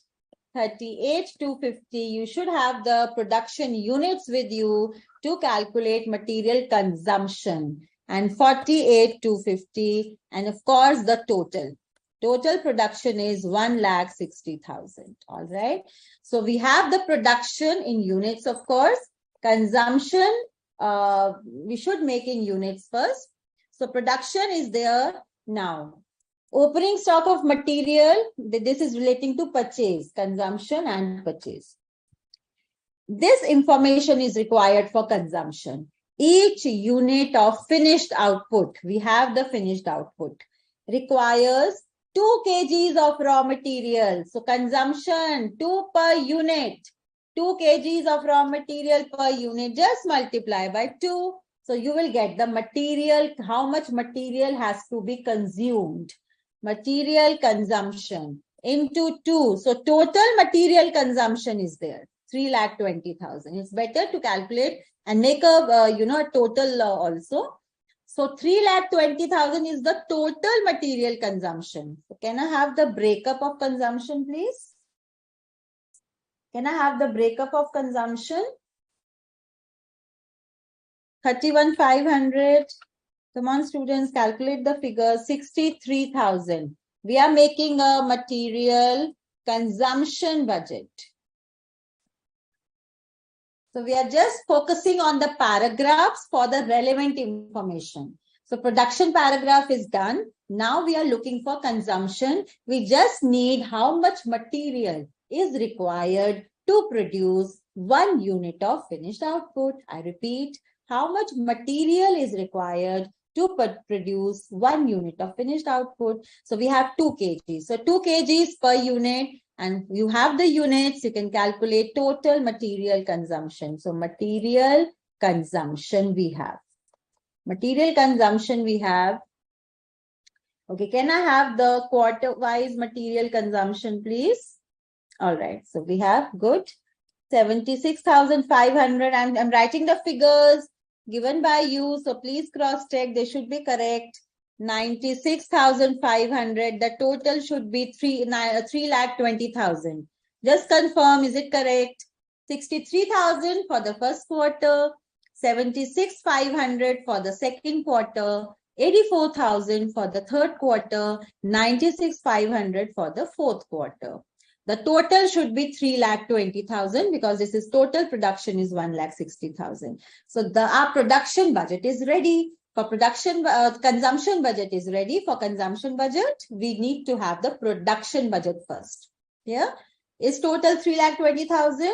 Speaker 1: 38,250. You should have the production units with you to calculate material consumption. And 48,250. And of course, the total. Total production is 1,60,000. All right. So we have the production in units, of course. Consumption, we should make in units first. So production is there now. Opening stock of material, this is relating to purchase, consumption and purchase. This information is required for consumption. Each unit of finished output, we have the finished output, requires 2 kgs of raw material. So consumption, 2 per unit. 2 kgs of raw material per unit, just multiply by 2. So you will get the material, how much material has to be consumed. Material consumption into 2. So total material consumption is there, 3,20,000. It's better to calculate and make a, total also. So 3,20,000 is the total material consumption. So can I have the breakup of consumption, please? Can I have the breakup of consumption? 31,500. Come on, students, calculate the figure. 63,000. We are making a material consumption budget. So we are just focusing on the paragraphs for the relevant information. So production paragraph is done. Now we are looking for consumption. We just need how much material is required to produce 1 unit of finished output. I repeat, how much material is required to produce 1 unit of finished output. So we have 2 kgs. So 2 kgs per unit, and you have the units, you can calculate total material consumption. So material consumption we have. Material consumption we have. Okay, can I have the quarter-wise material consumption, please? All right, so we have good 76,500. I'm writing the figures given by you, so please cross-check. They should be correct. 96,500. The total should be 3,20,000. Just confirm, is it correct? 63,000 for the first quarter, 76,500 for the second quarter, 84,000 for the third quarter, 96,500 for the fourth quarter. The total should be 3,20,000 because this is total production is 1,60,000. So our production budget is ready. For production, consumption budget is ready. For consumption budget, we need to have the production budget first. Yeah, is total 3,20,000.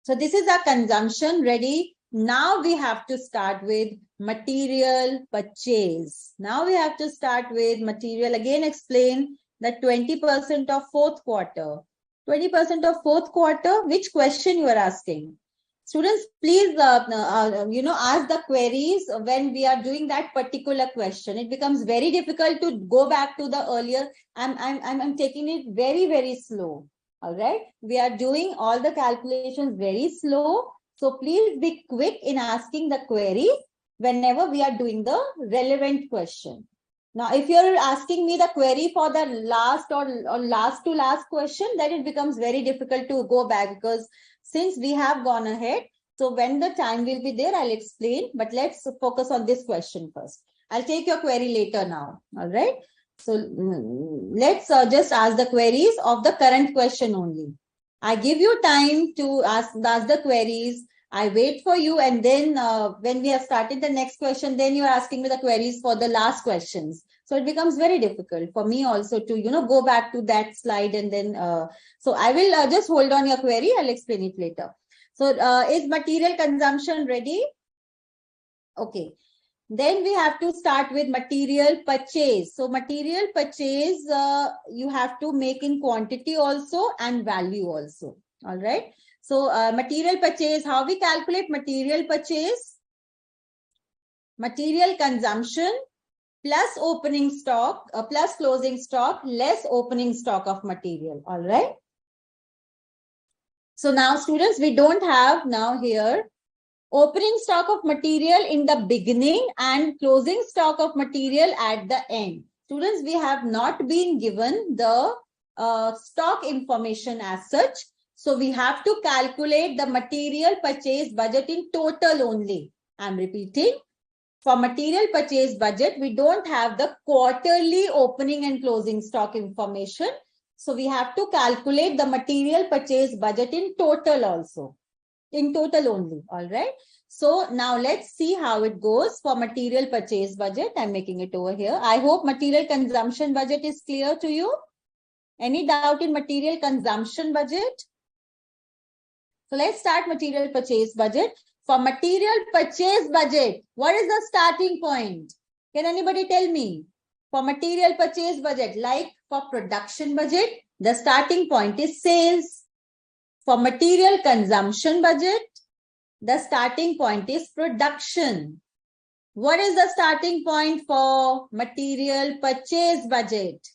Speaker 1: So this is our consumption ready. Now we have to start with material purchase. Now we have to start with material. Again, explain that 20% of fourth quarter. 20% of fourth quarter, which question you are asking? Students, please, ask the queries when we are doing that particular question. It becomes very difficult to go back to the earlier. I'm taking it very, very slow. All right. We are doing all the calculations very slow. So please be quick in asking the query whenever we are doing the relevant question. Now, if you're asking me the query for the last or last to last question, then it becomes very difficult to go back because since we have gone ahead, So when the time will be there, I'll explain, but let's focus on this question first. I'll take your query later now. All right. So let's just ask the queries of the current question only. I give you time to ask the queries. I wait for you, and then when we have started the next question, then you are asking me the queries for the last questions. So it becomes very difficult for me also to, go back to that slide, and then, so I will just hold on your query. I'll explain it later. So is material consumption ready? Okay. Then we have to start with material purchase. So material purchase, you have to make in quantity also and value also. All right. So material purchase, how we calculate material purchase? Material consumption plus opening stock, plus closing stock, less opening stock of material. All right. So now students, we don't have now here opening stock of material in the beginning and closing stock of material at the end. Students, we have not been given the stock information as such. So we have to calculate the material purchase budget in total only. I'm repeating. For material purchase budget, we don't have the quarterly opening and closing stock information. So we have to calculate the material purchase budget in total also. In total only. All right. So now let's see how it goes for material purchase budget. I'm making it over here. I hope material consumption budget is clear to you. Any doubt in material consumption budget? So let's start material purchase budget. For material purchase budget, what is the starting point? Can anybody tell me? For material purchase budget, like for production budget, the starting point is sales. For material consumption budget, the starting point is production. What is the starting point for material purchase budget?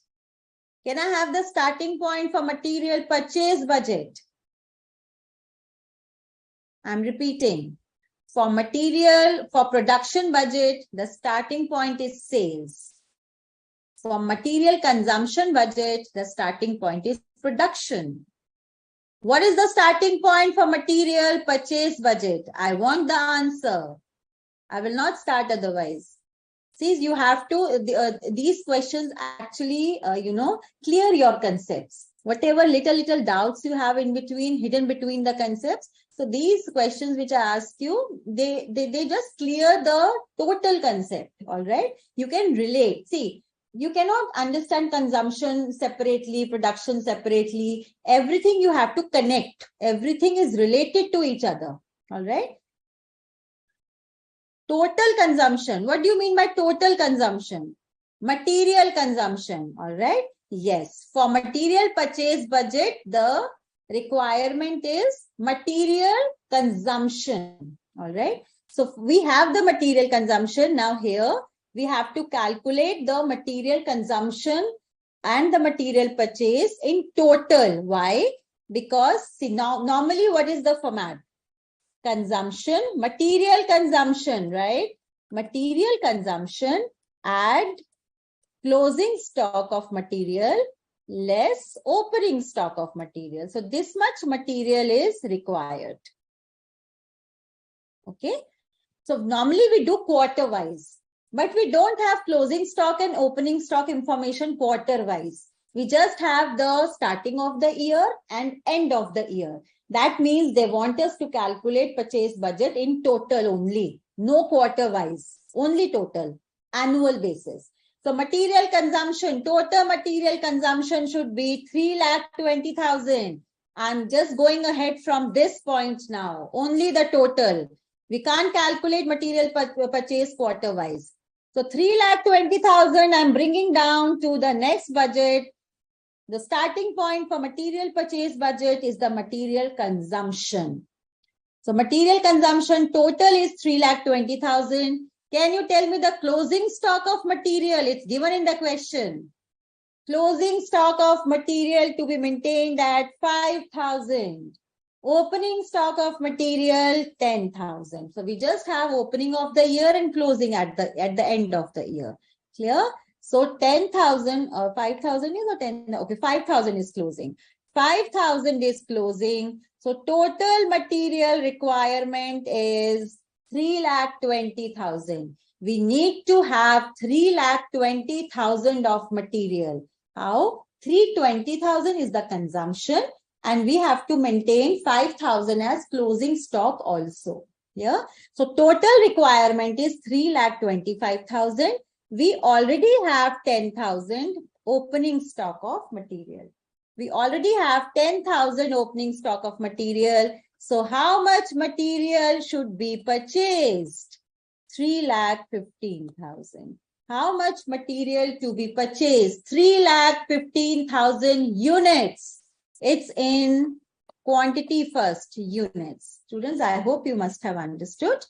Speaker 1: Can I have the starting point for material purchase budget? I'm repeating. For production budget, the starting point is sales. For material consumption budget, the starting point is production. What is the starting point for material purchase budget? I want the answer. I will not start otherwise. See, you have to, these questions actually, clear your concepts. Whatever little doubts you have in between, hidden between the concepts. So these questions which I ask you, they just clear the total concept. All right. You can relate. See, you cannot understand consumption separately, production separately. Everything you have to connect. Everything is related to each other. All right. Total consumption. What do you mean by total consumption? Material consumption. All right. Yes. For material purchase budget, the requirement is material consumption. All right. So we have the material consumption. Now here we have to calculate the material consumption and the material purchase in total. Why? Because see, now normally what is the format? Consumption, material consumption, right? Material consumption, add closing stock of material, less opening stock of material. So this much material is required. Okay. So normally we do quarter wise, but we don't have closing stock and opening stock information quarter wise. We just have the starting of the year and end of the year. That means they want us to calculate purchase budget in total only, no quarter wise, only total, annual basis. So material consumption, total material consumption should be 3,20,000. I'm just going ahead from this point now, only the total. We can't calculate material purchase quarter wise. So 3,20,000, I'm bringing down to the next budget. The starting point for material purchase budget is the material consumption. So material consumption total is 3,20,000. Can you tell me the closing stock of material? It's given in the question. Closing stock of material to be maintained at 5,000. Opening stock of material 10,000. So we just have opening of the year and closing at the end of the year. Clear? So 10,000 or 5,000 is or 10? Okay, 5,000 is closing. 5,000 is closing. So total material requirement is 3,20,000. We need to have 3,20,000 of material. How? 320,000 is the consumption, and we have to maintain 5,000 as closing stock also. Yeah. So total requirement is 3,25,000. We already have 10,000 opening stock of material. We already have 10,000 opening stock of material. So how much material should be purchased? 3,15,000. How much material to be purchased? 3,15,000 units. It's in quantity first, units. Students, I hope you must have understood.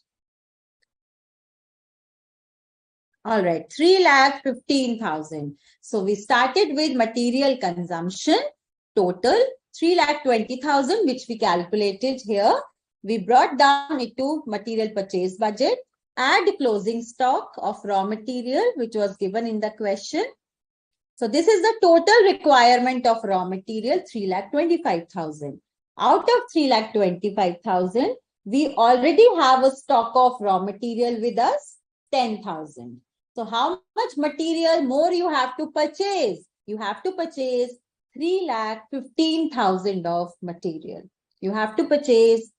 Speaker 1: All right, 3,15,000. So we started with material consumption, total 3,20,000, which we calculated here. We brought down it to material purchase budget, add closing stock of raw material, which was given in the question. So this is the total requirement of raw material, 3,25,000. Out of 3,25,000, we already have a stock of raw material with us, 10,000. So how much material more you have to purchase? You have to purchase 3,15,000 of material. You have to purchase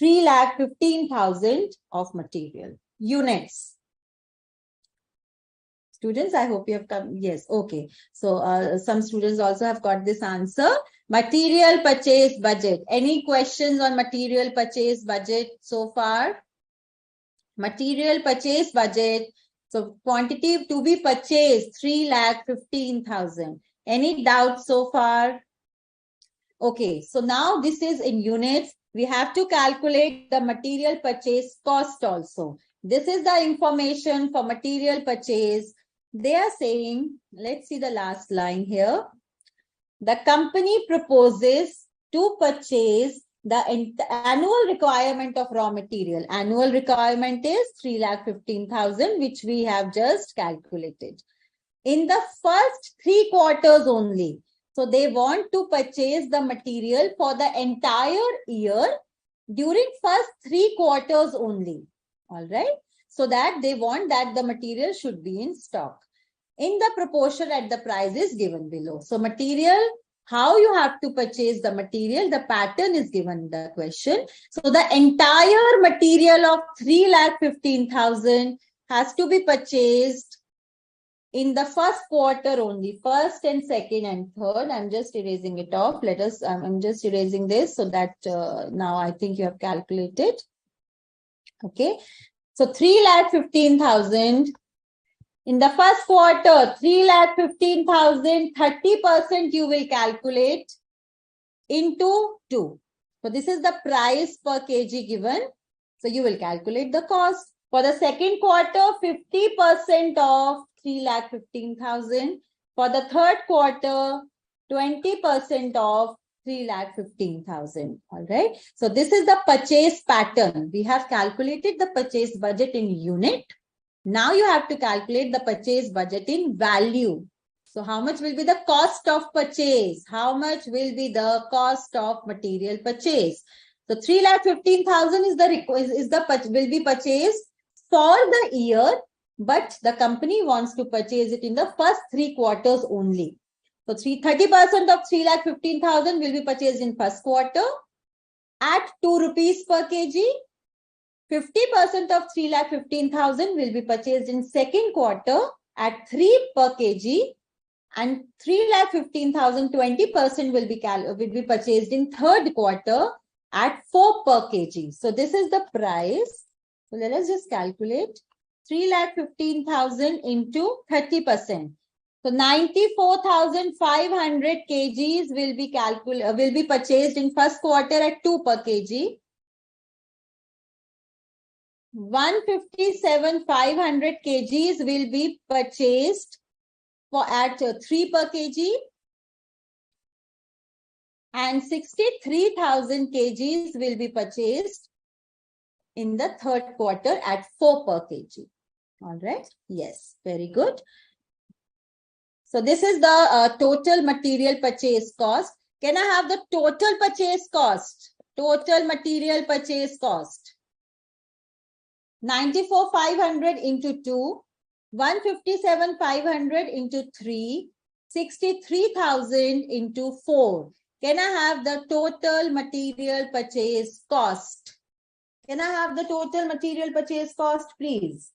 Speaker 1: 3,15,000 of material units. Students, I hope you have come. Yes, okay. So some students also have got this answer. Material purchase budget. Any questions on material purchase budget so far? Material purchase budget. So quantity to be purchased, 3,15,000. Any doubts so far? Okay, so now this is in units. We have to calculate the material purchase cost also. This is the information for material purchase. They are saying, let's see the last line here. The company proposes to purchase the annual requirement of raw material. Annual requirement is 3,15,000, which we have just calculated. In the first 3 quarters only. So they want to purchase the material for the entire year during first 3 quarters only. All right. So that they want that the material should be in stock in the proportion at the price is given below. So material, how you have to purchase the material, the pattern is given in the question. So the entire material of 3,15,000 has to be purchased in the first quarter only, first and second and third. I'm just erasing it off. I'm just erasing this so that now I think you have calculated. Okay. So 3,15,000 in the first quarter, 3,15,000, 30% you will calculate into 2. So this is the price per kg given. So you will calculate the cost. For the second quarter, 50% of 3,15,000. For the third quarter, 20% of 3,15,000. All right. So this is the purchase pattern. We have calculated the purchase budget in unit. Now you have to calculate the purchase budget in value. So how much will be the cost of purchase? How much will be the cost of material purchase? So 3,15,000 will be purchased for the year, but the company wants to purchase it in the first 3 quarters only. So 30% of 3,15,000 will be purchased in first quarter at 2 rupees per kg. 50% of 3,15,000 will be purchased in second quarter at 3 per kg, and 3,15,000, 20% will be purchased in third quarter at 4 per kg. So this is the price. So let us just calculate 3,15,000 into 30%. So 94,500 kgs will be purchased in first quarter at 2 per kg. 157,500 kgs will be purchased at 3 per kg, and 63,000 kgs will be purchased in the third quarter at 4 per kg. All right. Yes, very good. So this is the total material purchase cost. Can I have the total purchase cost? Total material purchase cost. 94,500 into 2, 157,500 into 3, 63,000 into 4. Can I have the total material purchase cost? Can I have the total material purchase cost, please?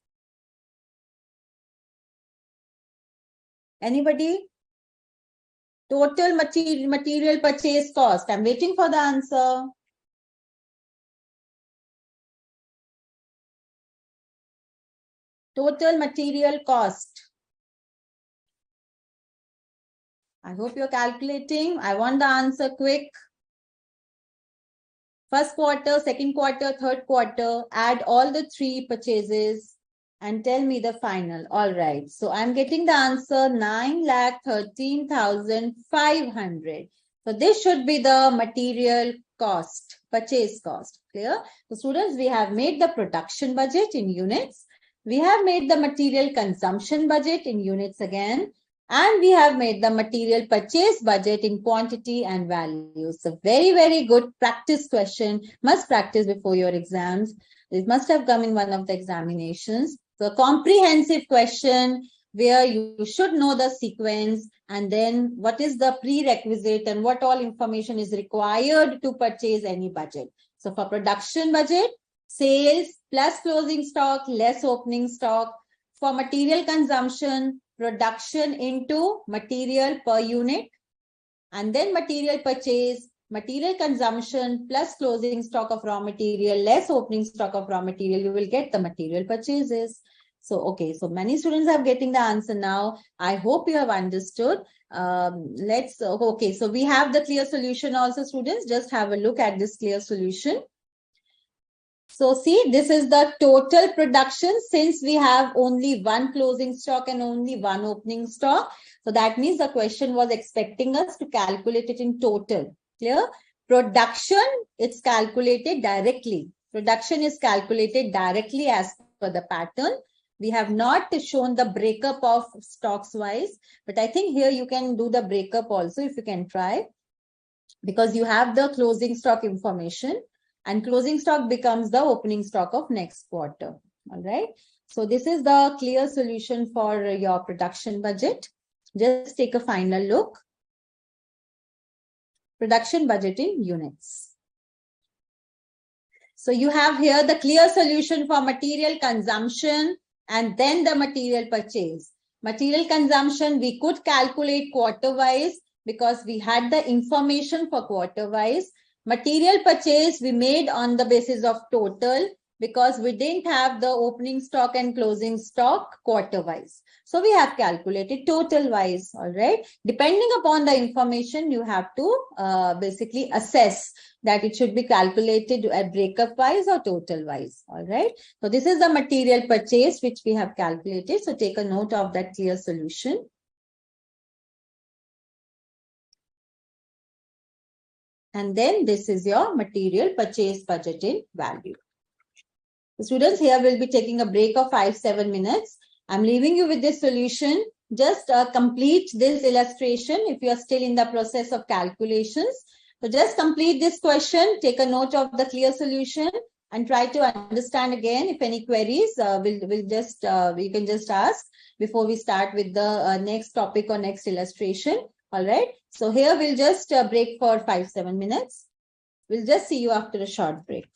Speaker 1: Anybody? Total material purchase cost. I'm waiting for the answer. Total material cost. I hope you're calculating. I want the answer quick. First quarter, second quarter, third quarter, add all the three purchases and tell me the final. All right. So I'm getting the answer 9,13,500. So this should be the material cost, purchase cost. Clear? So students, we have made the production budget in units. We have made the material consumption budget in units again. And we have made the material purchase budget in quantity and value. So very, very good practice question. Must practice before your exams. It must have come in one of the examinations. So a comprehensive question where you should know the sequence and then what is the prerequisite and what all information is required to purchase any budget. So for production budget, sales plus closing stock, less opening stock. For material consumption, production into material per unit, and then material purchase, material consumption plus closing stock of raw material, less opening stock of raw material, you will get the material purchases. So, okay, so many students are getting the answer now. I hope you have understood. Okay, so we have the clear solution also, students. Just have a look at this clear solution. So see, this is the total production since we have only one closing stock and only one opening stock. So that means the question was expecting us to calculate it in total. Clear? Production, it's calculated directly. Production is calculated directly as per the pattern. We have not shown the breakup of stocks wise, but I think here you can do the breakup also if you can try, because you have the closing stock information. And closing stock becomes the opening stock of next quarter. All right. So this is the clear solution for your production budget. Just take a final look. Production budget in units. So you have here the clear solution for material consumption and then the material purchase. Material consumption, we could calculate quarter wise because we had the information for quarter wise. Material purchase we made on the basis of total because we didn't have the opening stock and closing stock quarter wise. So we have calculated total wise. All right. Depending upon the information, you have to basically assess that it should be calculated at breakup wise or total wise. All right. So this is the material purchase which we have calculated. So take a note of that clear solution. And then this is your material purchase budget in value. The students, here will be taking a break of 5-7 minutes. I'm leaving you with this solution. Just complete this illustration if you are still in the process of calculations. So just complete this question, take a note of the clear solution and try to understand again. If any queries, you can just ask before we start with the next topic or next illustration. All right. So here we'll just break for 5-7 minutes. We'll just see you after a short break.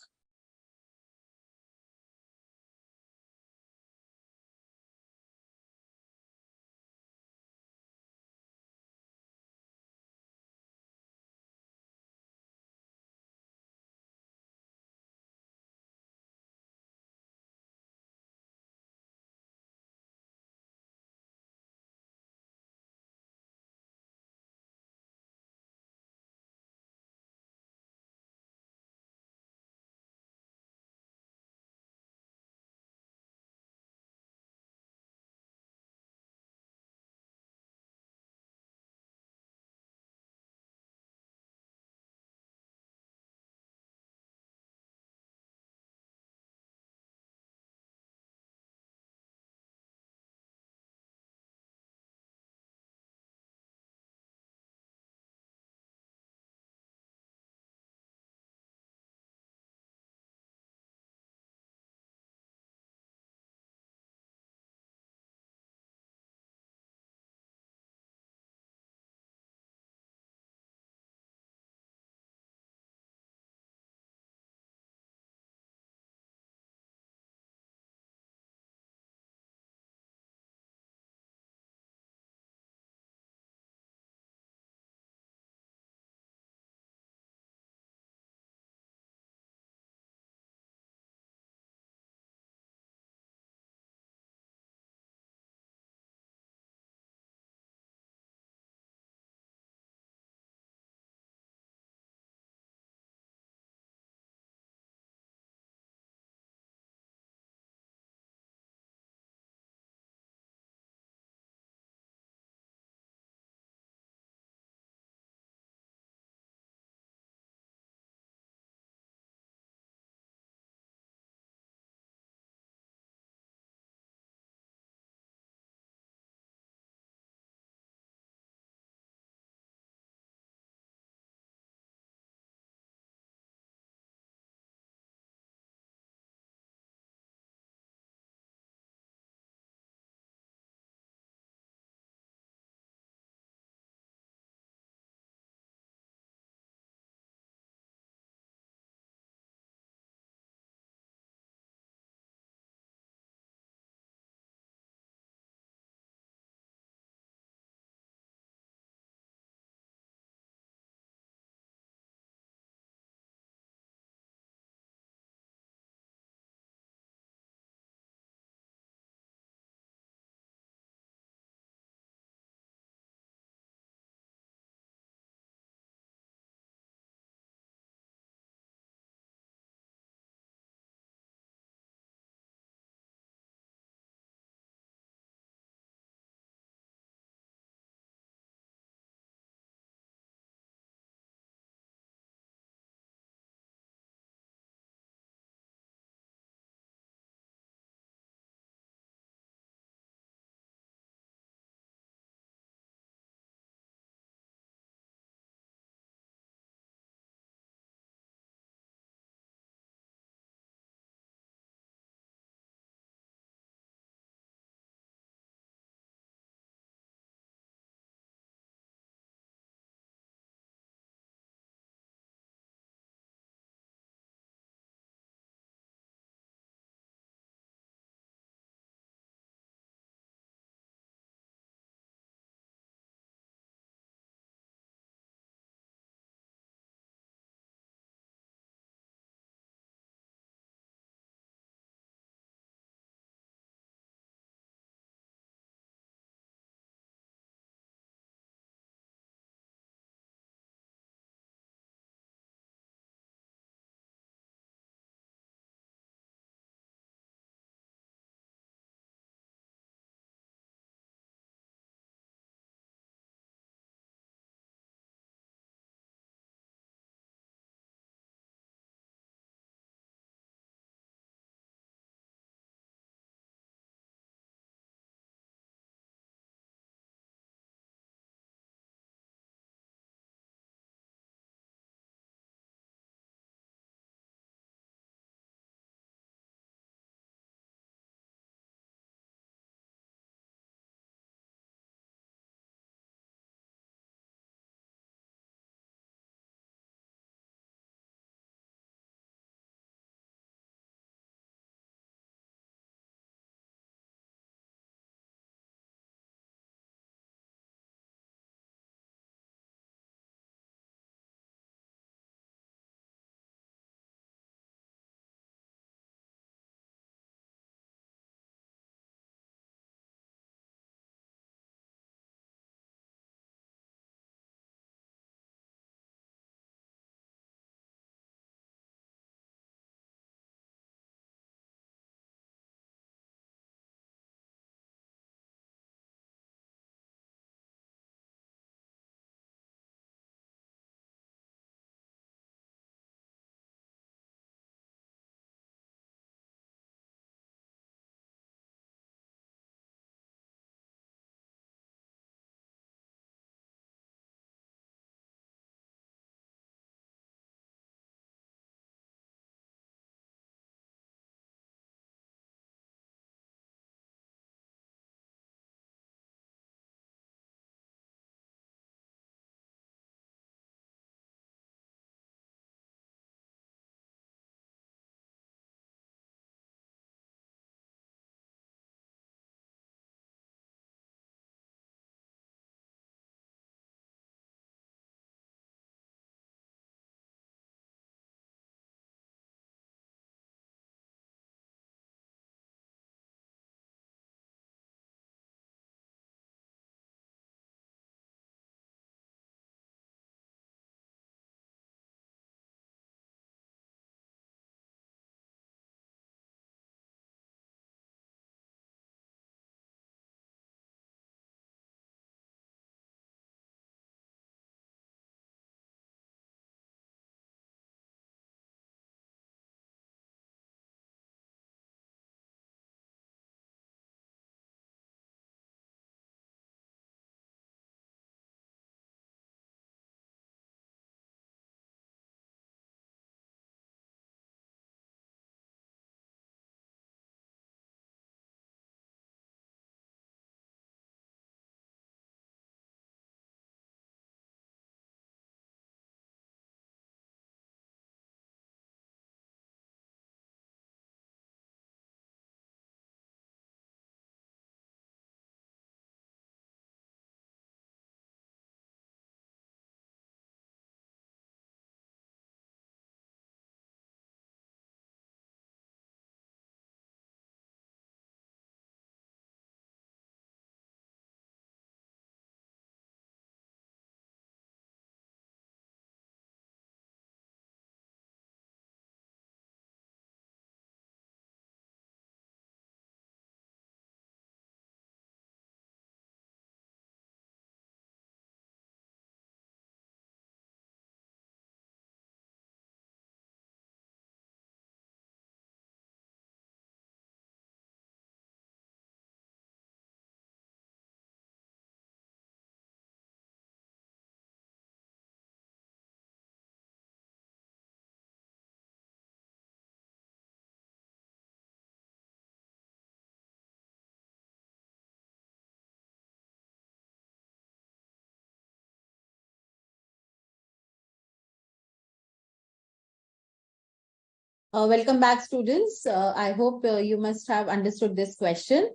Speaker 1: Welcome back, students. I hope you must have understood this question.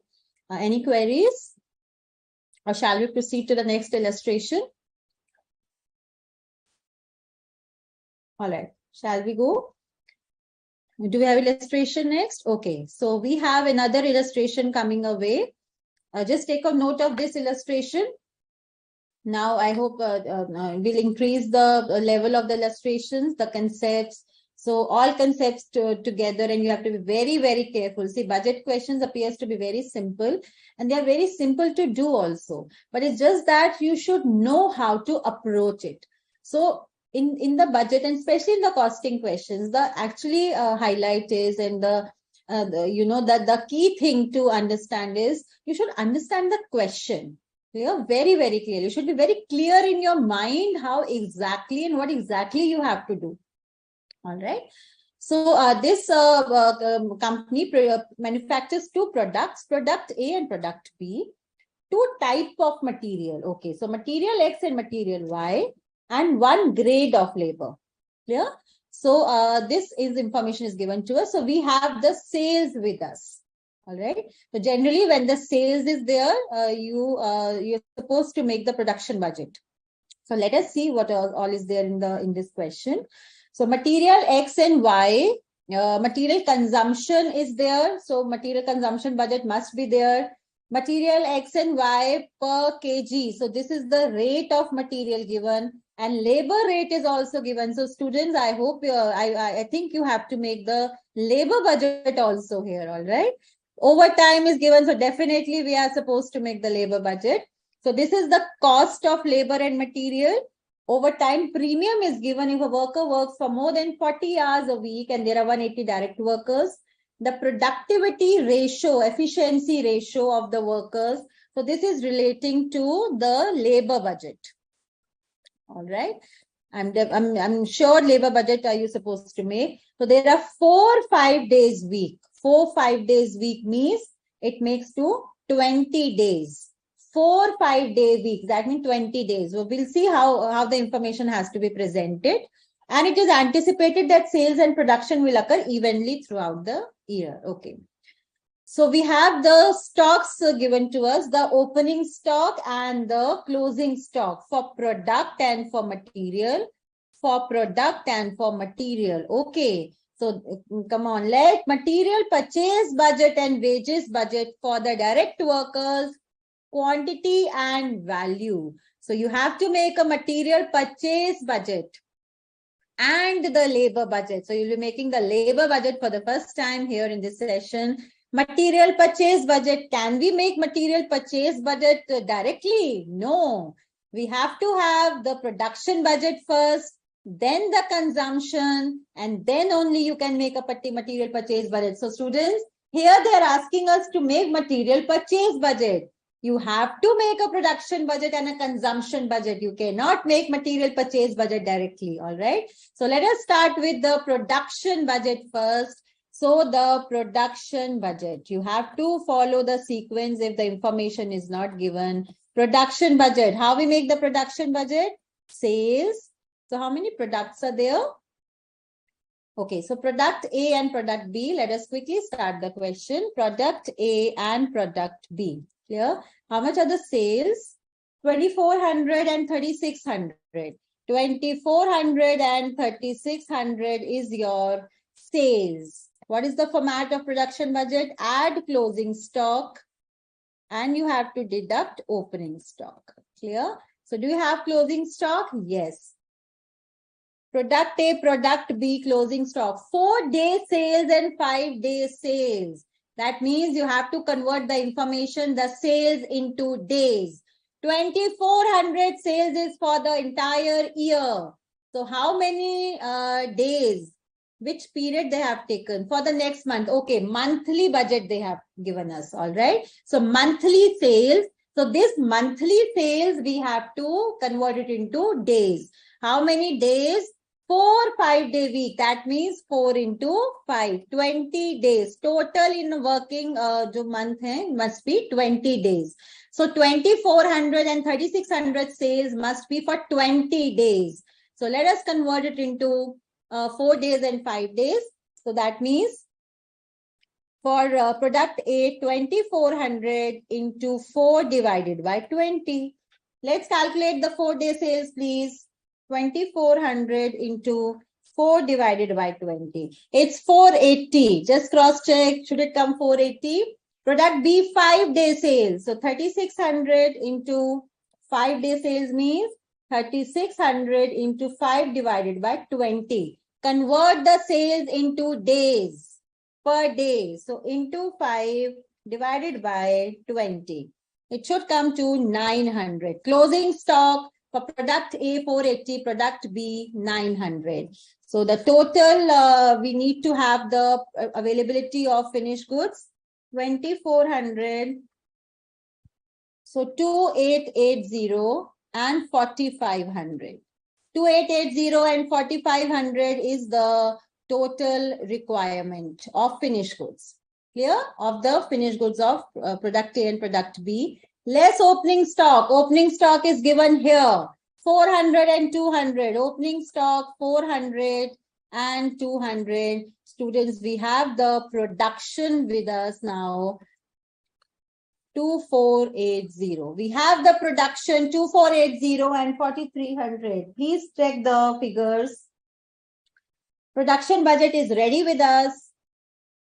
Speaker 1: Any queries? Or shall we proceed to the next illustration? All right. Shall we go? Do we have illustration next? Okay. So we have another illustration coming away. Just take a note of this illustration. Now, I hope we'll increase the level of the illustrations, the concepts. So all concepts together, and you have to be very, very careful. See, budget questions appears to be very simple, and they are very simple to do also. But it's just that you should know how to approach it. So in the budget, and especially in the costing questions, the actually highlight is, and the key thing to understand is you should understand the question. Clear? Very, very clear. You should be very clear in your mind how exactly and what exactly you have to do. All right. So this company manufactures two products, product A and product B, two type of material. Okay. So material X and material Y, and one grade of labor. Clear? So this is information is given to us. So we have the sales with us. All right. So generally, when the sales is there, you're supposed to make the production budget. So let us see what all is there in this question. So material X and Y, material consumption is there. So material consumption budget must be there. Material X and Y per kg. So this is the rate of material given, and labor rate is also given. So students, I hope I think you have to make the labor budget also here. All right. Overtime is given. So definitely we are supposed to make the labor budget. So this is the cost of labor and material. Overtime premium is given if a worker works for more than 40 hours a week and there are 180 direct workers. The productivity ratio, efficiency ratio of the workers. So this is relating to the labor budget. All right. I'm sure labor budget are you supposed to make. So there are 4 5 days week. 4 5 days week means it makes to 20 days. 4 5 day weeks, that means 20 days. So we'll see how the information has to be presented. And it is anticipated that sales and production will occur evenly throughout the year. Okay. So we have the stocks given to us, the opening stock and the closing stock for product and for material. For product and for material. Okay. So come on, let material purchase budget and wages budget for the direct workers, quantity and value. So you have to make a material purchase budget and the labor budget. So you'll be making the labor budget for the first time here in this session. Material purchase budget. Can we make material purchase budget directly? No. We have to have the production budget first, then the consumption, and then only you can make a material purchase budget. So students, here they are asking us to make material purchase budget. You have to make a production budget and a consumption budget. You cannot make material purchase budget directly. All right. So let us start with the production budget first. So the production budget, you have to follow the sequence if the information is not given. Production budget. How we make the production budget? Sales. So how many products are there? Okay, so product A and product B. Let us quickly start the question. Product A and product B. Clear? How much are the sales? 2,400 and 3,600. 2,400 and 3,600 is your sales. What is the format of production budget? Add closing stock and you have to deduct opening stock. Clear? So do you have closing stock? Yes. Product A, product B, closing stock. 4 day sales and 5 day sales. That means you have to convert the information, the sales into days. 2,400 sales is for the entire year. So how many days? Which period they have taken for the next month? Okay, monthly budget they have given us. All right. So monthly sales. So this monthly sales, we have to convert it into days. How many days? 4 5 day week. That means 4 into 5. 20 days. Total in working month must be 20 days. So 2,400 and 3,600 sales must be for 20 days. So let us convert it into 4 days and 5 days. So that means for product A, 2400 into 4 divided by 20. Let's calculate the 4-day sales, please. 2400 into 4 divided by 20. It's 480. Just cross check. Should it come 480? Product B, 5-day sales. So 3600 into 5-day sales means 3600 into 5 divided by 20. Convert the sales into days per day. So into 5 divided by 20. It should come to 900. Closing stock for product A 480, product B 900. So the total we need to have the availability of finished goods 2400. So 2880 and 4500. 2880 and 4500 is the total requirement of finished goods. Clear? Of the finished goods of product A and product B. Less opening stock. Opening stock is given here. 400 and 200. Opening stock 400 and 200. Students, we have the production with us now. 2480. We have the production 2480 and 4300. Please check the figures. Production budget is ready with us.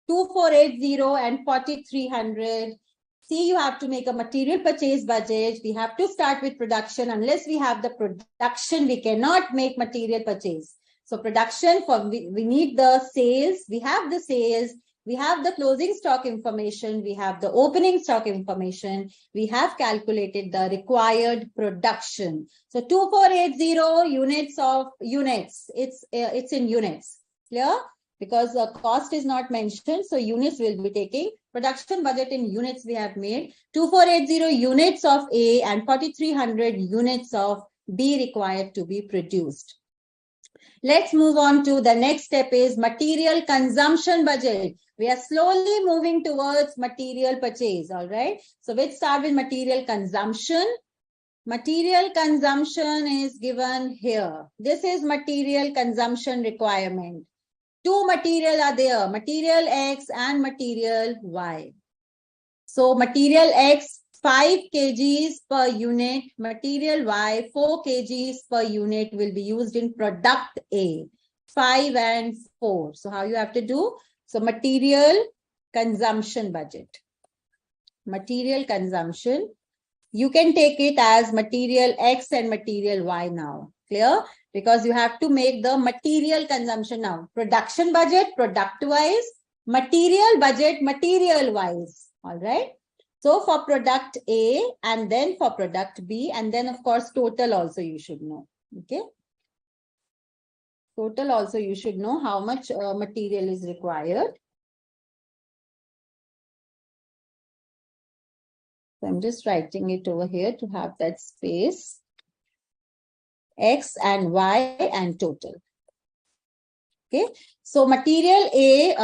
Speaker 1: 2480 and 4300. See, you have to make a material purchase budget. We have to start with production. Unless we have the production, we cannot make material purchase. So production, we need the sales. We have the sales. We have the closing stock information. We have the opening stock information. We have calculated the required production. So 2480 units of units. It's in units. Clear? Because the cost is not mentioned. So units will be taking. Production budget in units we have made. 2480 units of A and 4300 units of B required to be produced. Let's move on to the next step is material consumption budget. We are slowly moving towards material purchase, all right? So let's start with material consumption. Material consumption is given here. This is material consumption requirement. Two material are there, material X and material Y. So material X, 5 kgs per unit, material Y, 4 kgs per unit will be used in product A, 5 and 4. So how you have to do? So material consumption budget. Material consumption. You can take it as material X and material Y now. Clear? Because you have to make the material consumption now. Production budget, product-wise. Material budget, material-wise. All right? So for product A and then for product B and then of course total also you should know. Okay? Total also you should know how much material is required. So I'm just writing it over here to have that space. X and Y and total. Okay, so material A,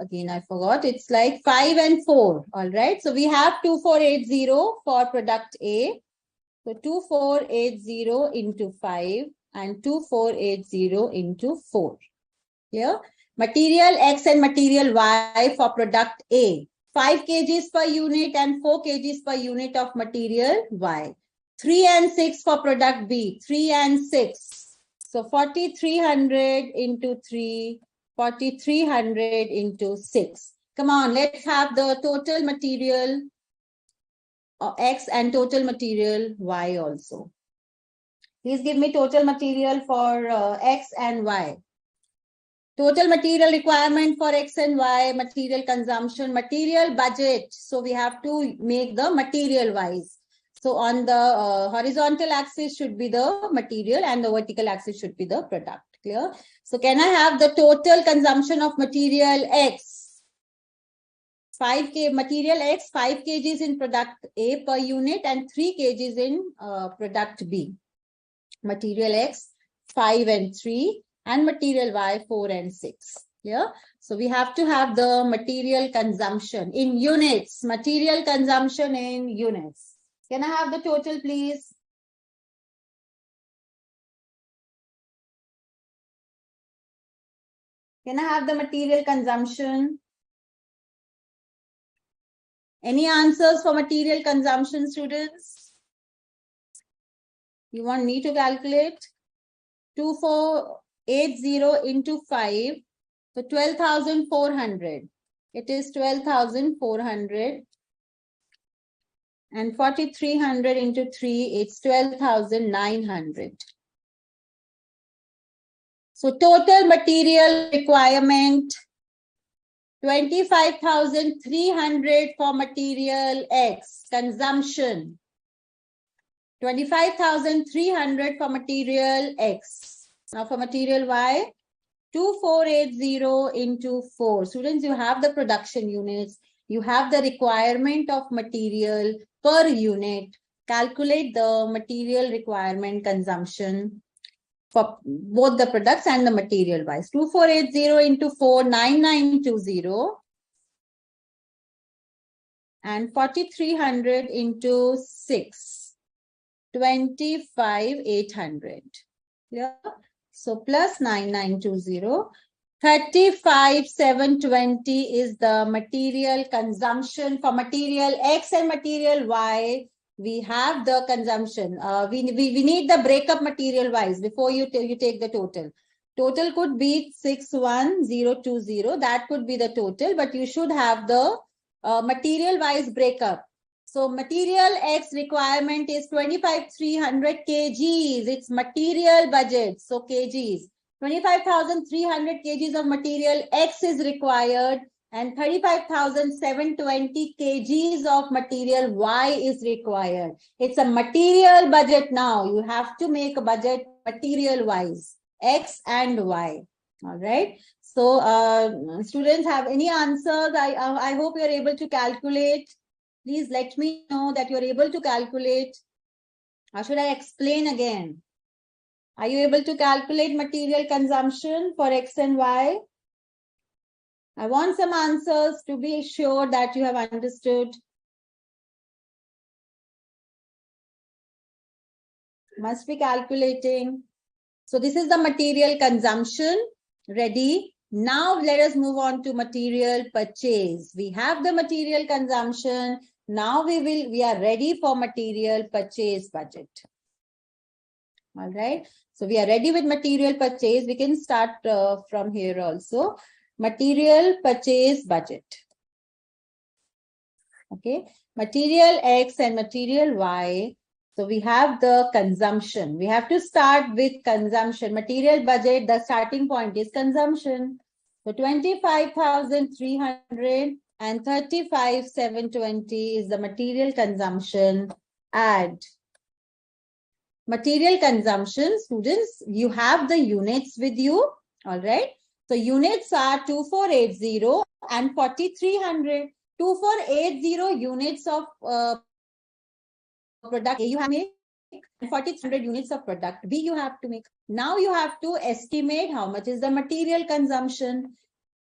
Speaker 1: again I forgot, it's like 5 and 4, all right? So we have 2480 for product A. So 2480 into 5 and 2480 into 4. Here, material X and material Y for product A. 5 kgs per unit and 4 kgs per unit of material Y. 3 and 6 for product B, 3 and 6. So 4300 into 3, 4300 into 6. Come on, let's have the total material X and total material Y also. Please give me total material for X and Y. Total material requirement for X and Y, material consumption, material budget. So we have to make the material wise. So on the horizontal axis should be the material and the vertical axis should be the product. Clear? So can I have the total consumption of material X? 5 material X, 5 kgs in product A per unit and 3 kgs in product B. Material X, 5 and 3 and material Y, 4 and 6. Yeah. So we have to have the material consumption in units, material consumption in units. Can I have the total, please? Can I have the material consumption? Any answers for material consumption, students? You want me to calculate? 2480 into 5. So 12,400. It is 12,400. And 4,300 into 3, it's 12,900. So total material requirement, 25,300 for material X, consumption. 25,300 for material X. Now for material Y, 2480 into 4. Students, you have the production units. You have the requirement of material per unit. Calculate the material requirement consumption for both the products and the material wise. 2480 into 4, 9920. And 4,300 into 6, 25,800. Yeah. So plus 9920. 35,720 is the material consumption for material X and material Y. We have the consumption. We need the breakup material wise before you take the total. Total could be 61020. That could be the total, but you should have the material wise breakup. So material X requirement is 25,300 kgs. It's material budget. So kgs. 25,300 kgs of material X is required and 35,720 kgs of material Y is required. It's a material budget now. You have to make a budget material wise, X and Y. All right. So students have any answers? I hope you're able to calculate. Please let me know that you're able to calculate. Or should I explain again? Are you able to calculate material consumption for X and Y? I want some answers to be sure that you have understood. Must be calculating. So this is the material consumption. Ready? Now let us move on to material purchase. We have the material consumption. Now we are ready for material purchase budget. All right. So we are ready with material purchase. We can start from here also. Material purchase budget. Okay. Material X and material Y. So we have the consumption. We have to start with consumption. Material budget, the starting point is consumption. So 25,300 and 35,720 is the material consumption. Add. Material consumption, students, you have the units with you. All right. So units are 2480 and 4,300. 2480 units of product A you have to make, and 4,300 units of product B you have to make. Now you have to estimate how much is the material consumption.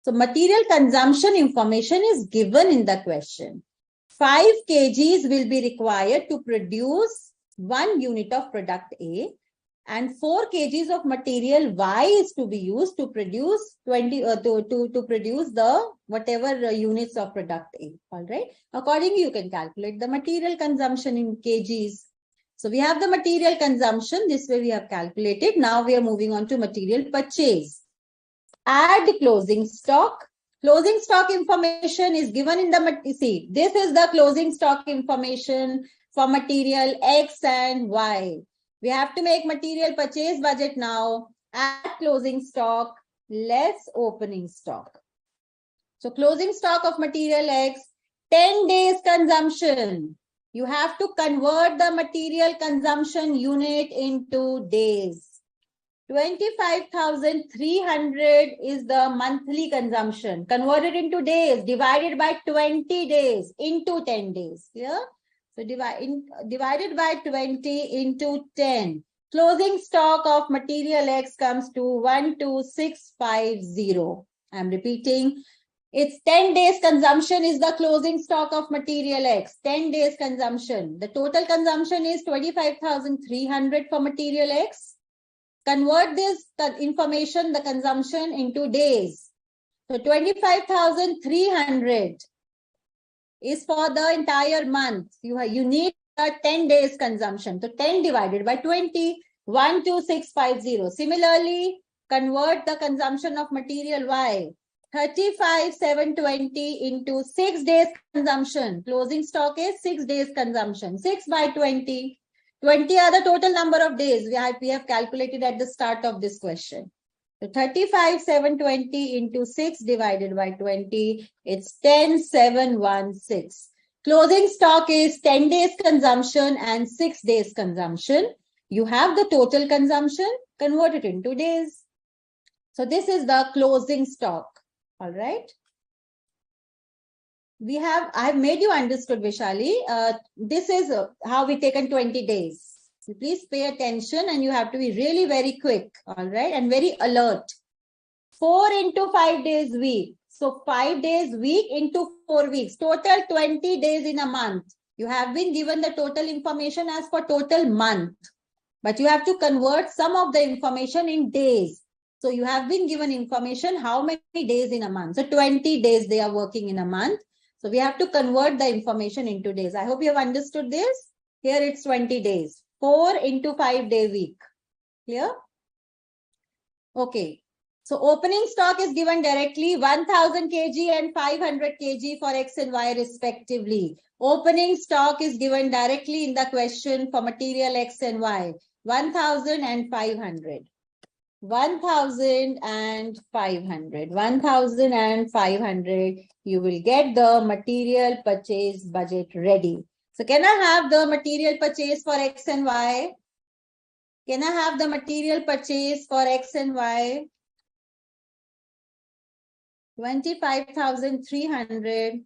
Speaker 1: So material consumption information is given in the question. 5 kgs will be required to produce 1 unit of product A, and 4 kgs of material Y is to be used to produce to produce the whatever units of product A. All right. Accordingly, you can calculate the material consumption in kgs. So we have the material consumption. This way we have calculated. Now we are moving on to material purchase. Add closing stock. Closing stock information is given in the, see, this is the closing stock information for material X and Y. We have to make material purchase budget now. Add closing stock, less opening stock. So closing stock of material X, 10 days consumption. You have to convert the material consumption unit into days. 25,300 is the monthly consumption. Converted into days, divided by 20 days into 10 days. Yeah? So divided by 20 into 10. Closing stock of material X comes to 12650. I'm repeating. It's 10 days consumption is the closing stock of material X. 10 days consumption. The total consumption is 25,300 for material X. Convert this information, the consumption, into days. So 25,300 is for the entire month. You need a 10 days consumption. So 10 divided by 20, 12650. Similarly, convert the consumption of material Y. 35,720 into 6 days consumption. Closing stock is 6 days consumption. 6 by 20. 20 are the total number of days we have calculated at the start of this question. So 35,720 into 6 divided by 20, it's 10,716. Closing stock is 10 days consumption and 6 days consumption. You have the total consumption, convert it into days. So this is the closing stock. All right. I have made you understood, Vishali. This is how we taken 20 days. So please pay attention and you have to be really very quick. All right. And very alert. 4 into 5 days week. So 5 days week into 4 weeks. Total 20 days in a month. You have been given the total information as for total month. But you have to convert some of the information in days. So you have been given information how many days in a month. So 20 days they are working in a month. So we have to convert the information into days. I hope you have understood this. Here it's 20 days. 4 into 5 day week. Clear? Okay. So opening stock is given directly 1000 kg and 500 kg for X and Y respectively. Opening stock is given directly in the question for material X and Y. 1000 and 500. 1,500. 1,500. You will get the material purchase budget ready. So can I have the material purchase for X and Y? Can I have the material purchase for X and Y? 25,300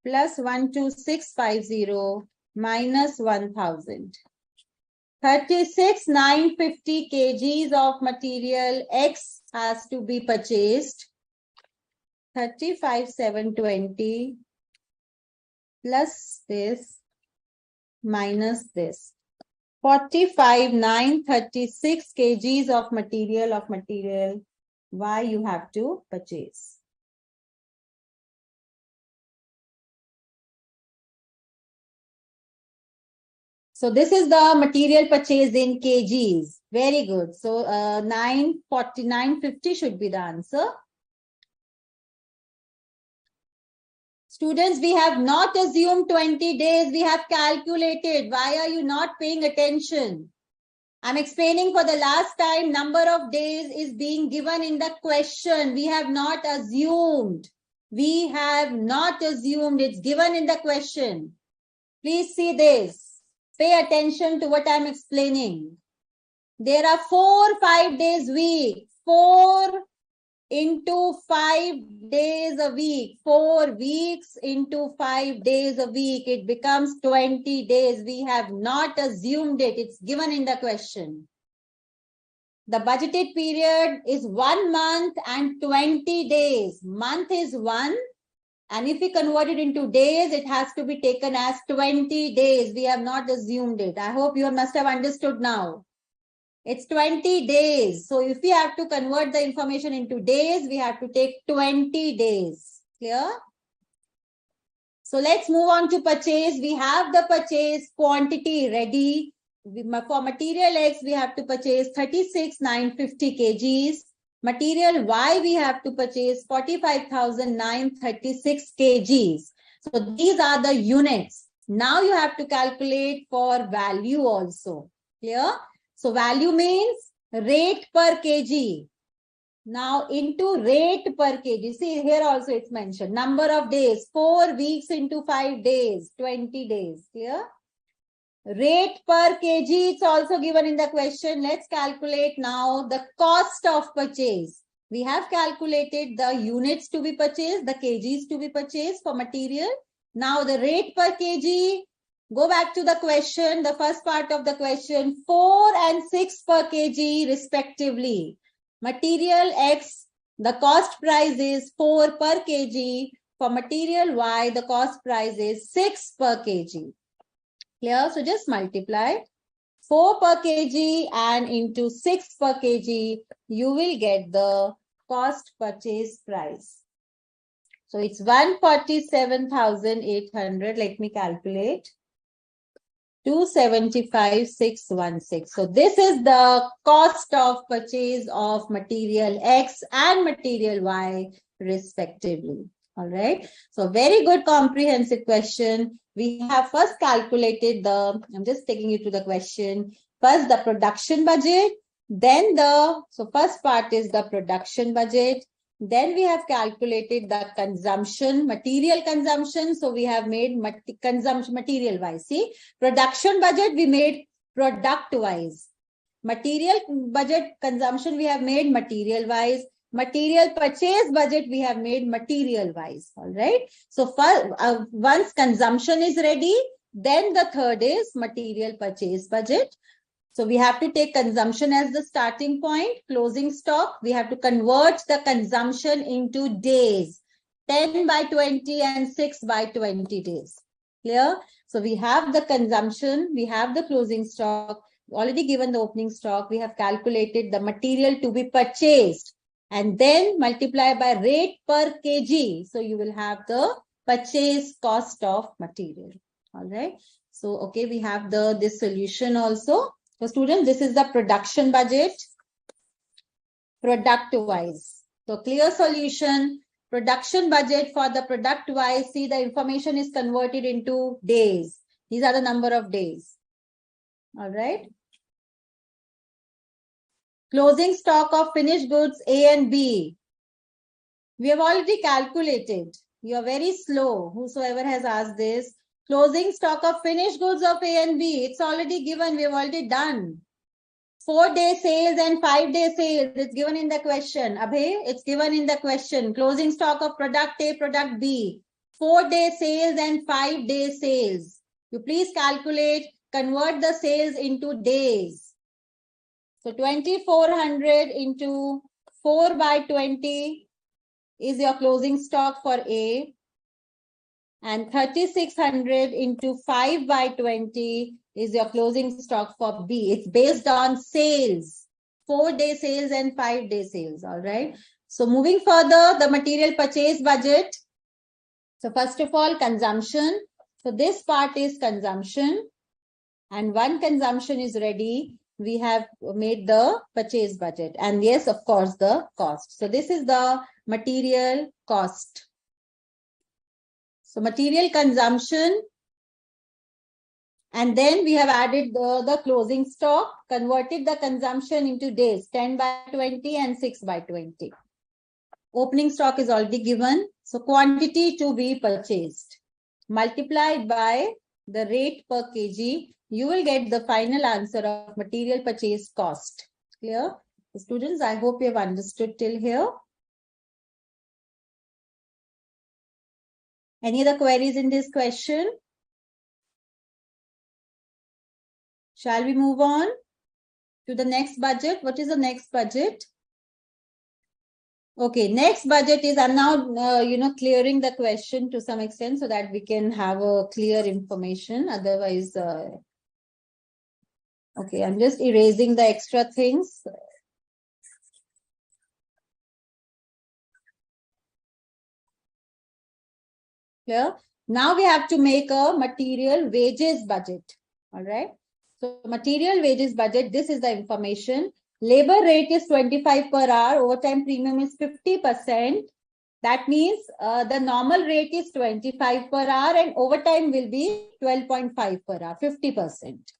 Speaker 1: plus 12650 minus 1,000. 36,950 kgs of material X has to be purchased. 35,720 plus this minus this. 45,936 kgs of material Y you have to purchase. So this is the material purchase in kgs. Very good. So 949.50 should be the answer. Students, we have not assumed 20 days. We have calculated. Why are you not paying attention? I'm explaining for the last time. Number of days is being given in the question. We have not assumed. We have not assumed. It's given in the question. Please see this. Pay attention to what I'm explaining. There are 5 days week. 4 into 5 days a week. 4 weeks into 5 days a week. It becomes 20 days. We have not assumed it. It's given in the question. The budgeted period is 1 month and 20 days. Month is 1. And if we convert it into days, it has to be taken as 20 days. We have not assumed it. I hope you must have understood now. It's 20 days. So if we have to convert the information into days, we have to take 20 days. Clear? So let's move on to purchase. We have the purchase quantity ready. For material X, we have to purchase 36,950 kgs. Material Y, we have to purchase 45,936 kgs. So these are the units. Now you have to calculate for value also. Clear? So value means rate per kg. Now into rate per kg. See here also it's mentioned. Number of days. 4 weeks into 5 days. 20 days. Clear? Rate per kg, it's also given in the question. Let's calculate now the cost of purchase. We have calculated the units to be purchased, the kgs to be purchased for material. Now the rate per kg, go back to the question, the first part of the question, 4 and 6 per kg respectively. Material X, the cost price is 4 per kg. For material Y, the cost price is 6 per kg. Clear? So just multiply 4 per kg and into 6 per kg, you will get the cost purchase price. So it's 147,800. Let me calculate. 275,616. So this is the cost of purchase of material X and material Y respectively. All right. So very good comprehensive question. We have first calculated I'm just taking you to the question. First the production budget. Then so first part is the production budget. Then we have calculated the consumption, material consumption. So we have made consumption material wise. See, production budget we made product wise. Material budget consumption we have made material wise. Material purchase budget we have made material wise. All right. So once consumption is ready, then the third is material purchase budget. So we have to take consumption as the starting point, closing stock. We have to convert the consumption into days, 10 by 20 and 6 by 20 days. Clear? So we have the consumption, we have the closing stock, already given the opening stock. We have calculated the material to be purchased and then multiply by rate per kg. So you will have the purchase cost of material. All right. So, okay, we have this solution also. So students, this is the production budget, product wise. So clear solution, production budget for the product wise. See, the information is converted into days. These are the number of days. All right. Closing stock of finished goods A and B. We have already calculated. You are very slow. Whosoever has asked this. Closing stock of finished goods of A and B. It's already given. We have already done. 4-day sales and 5-day sales. It's given in the question. Abhay, it's given in the question. Closing stock of product A, product B. 4-day sales and 5-day sales. You please calculate, convert the sales into days. So 2,400 into 4 by 20 is your closing stock for A. And 3,600 into 5 by 20 is your closing stock for B. It's based on sales, 4-day sales and 5-day sales. All right. So moving further, the material purchase budget. So first of all, consumption. So this part is consumption. And one consumption is ready. We have made the purchase budget. And yes, of course, the cost. So this is the material cost. So material consumption, and then we have added the closing stock, converted the consumption into days, 10 by 20 and 6 by 20. Opening stock is already given. So quantity to be purchased, multiplied by the rate per kg, you will get the final answer of material purchase cost. Clear? So students, I hope you have understood till here. Any other queries in this question? Shall we move on to the next budget? What is the next budget? Okay, next budget is, I'm now, clearing the question to some extent so that we can have a clear information. Otherwise, okay, I'm just erasing the extra things. Here, now we have to make a material wages budget. All right. So material wages budget, this is the information. Labor rate is 25 per hour. Overtime premium is 50%. That means the normal rate is 25 per hour and overtime will be 12.5 per hour, 50%.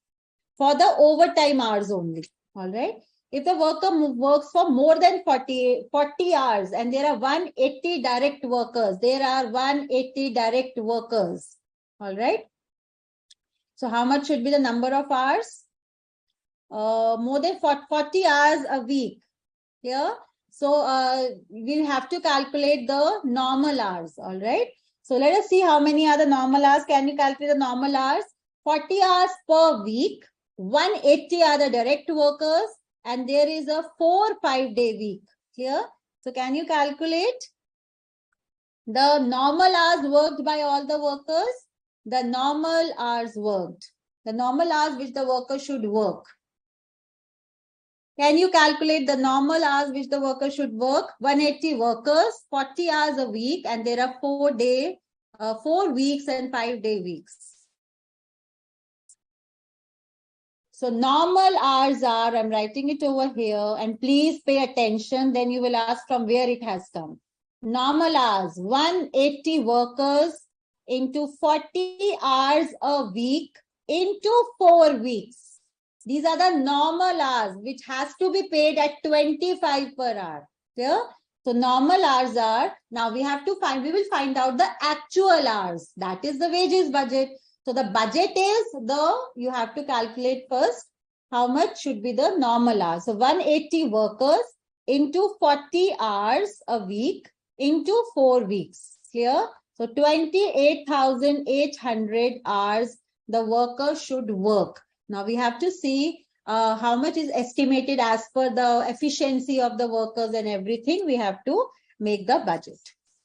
Speaker 1: For the overtime hours only. All right. If the worker works for more than 40 hours and there are 180 direct workers, all right. So how much should be the number of hours? More than 40 hours a week. Here. So we'll have to calculate the normal hours. All right. So let us see how many are the normal hours. Can you calculate the normal hours? 40 hours per week. 180 are the direct workers. And there is a 4-5-day week here. So can you calculate the normal hours worked by all the workers? The normal hours worked. The normal hours which the worker should work. Can you calculate the normal hours which the worker should work? 180 workers, 40 hours a week, and there are 4 weeks and 5-day weeks. So normal hours are, I'm writing it over here, and please pay attention, then you will ask from where it has come. Normal hours, 180 workers into 40 hours a week into 4 weeks. These are the normal hours which has to be paid at 25 per hour. Clear? So normal hours are, now we will find out the actual hours. That is the wages budget. So the budget is you have to calculate first how much should be the normal hours. So 180 workers into 40 hours a week into 4 weeks. Clear? So 28,800 hours the worker should work. Now we have to see how much is estimated as per the efficiency of the workers and everything. We have to make the budget.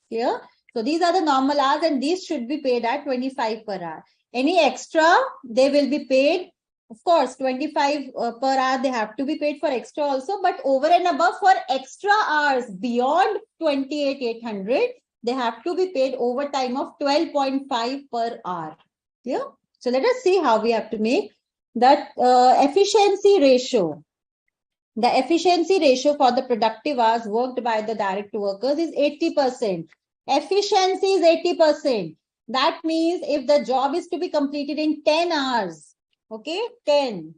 Speaker 1: Clear? So these are the normal hours and these should be paid at 25 per hour. Any extra, they will be paid. Of course, 25 per hour, they have to be paid for extra also. But over and above for extra hours beyond 28,800, they have to be paid overtime of 12.5 per hour. Yeah. So let us see how we have to make that efficiency ratio. The efficiency ratio for the productive hours worked by the direct workers is 80%. Efficiency is 80%. That means if the job is to be completed in 10 hours, okay, 10,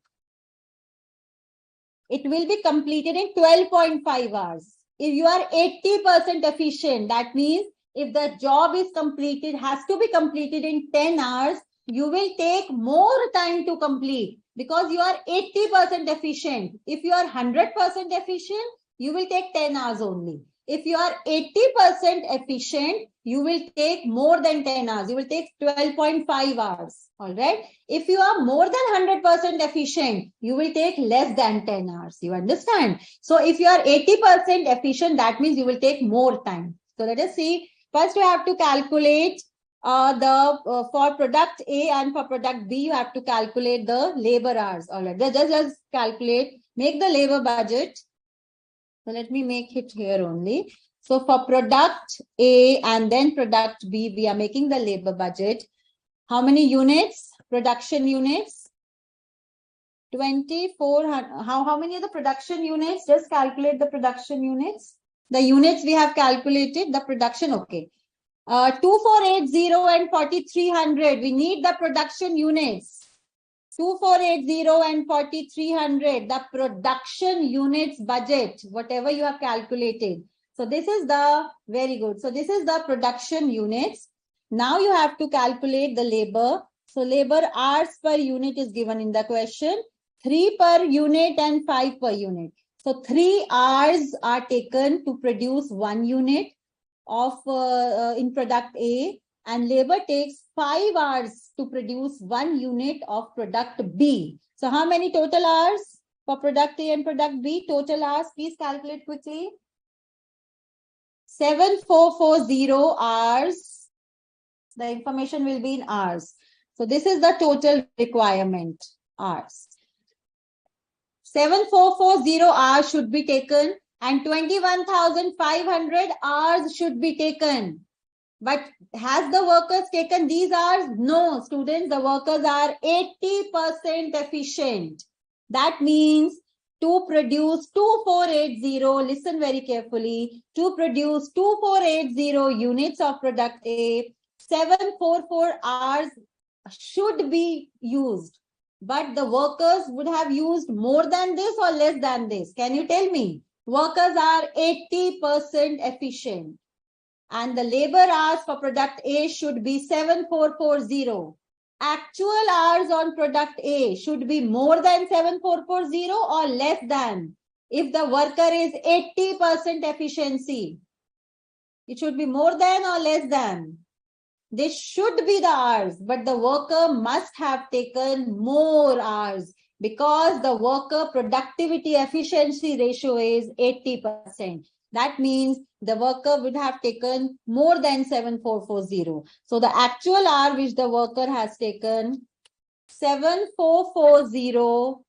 Speaker 1: it will be completed in 12.5 hours. If you are 80% efficient, that means if the job is completed, has to be completed in 10 hours, you will take more time to complete because you are 80% efficient. If you are 100% efficient, you will take 10 hours only. If you are 80% efficient, you will take more than 10 hours. You will take 12.5 hours. All right. If you are more than 100% efficient, you will take less than 10 hours. You understand? So if you are 80% efficient, that means you will take more time. So let us see. First, you have to calculate for product A and for product B, you have to calculate the labor hours. All right. Just calculate, make the labor budget. So let me make it here only. So for product A and then product B, we are making the labor budget. How many units? Production units? 2400. How many are the production units? Just calculate the production units. The units we have calculated, the production, okay. 2480 and 4300. We need the production units. 2480 and 4300, the production units budget, whatever you have calculated. So this is the, very good. So this is the production units. Now you have to calculate the labor. So labor hours per unit is given in the question. 3 per unit and 5 per unit. So 3 hours are taken to produce 1 unit of in product A. And labor takes 5 hours to produce 1 unit of product B. So how many total hours for product A and product B? Total hours, please calculate quickly. 7440 hours. The information will be in hours. So this is the total requirement, hours. 7440 hours should be taken and 21,500 hours should be taken. But has the workers taken these hours? No, students, the workers are 80% efficient. That means to produce 2480, listen very carefully, to produce 2480 units of product A, 744 hours should be used. But the workers would have used more than this or less than this. Can you tell me? Workers are 80% efficient. And the labor hours for product A should be 7440. Actual hours on product A should be more than 7440 or less than. If the worker is 80% efficiency, it should be more than or less than. This should be the hours, but the worker must have taken more hours because the worker productivity efficiency ratio is 80%. That means the worker would have taken more than 7440. So the actual hour which the worker has taken 7440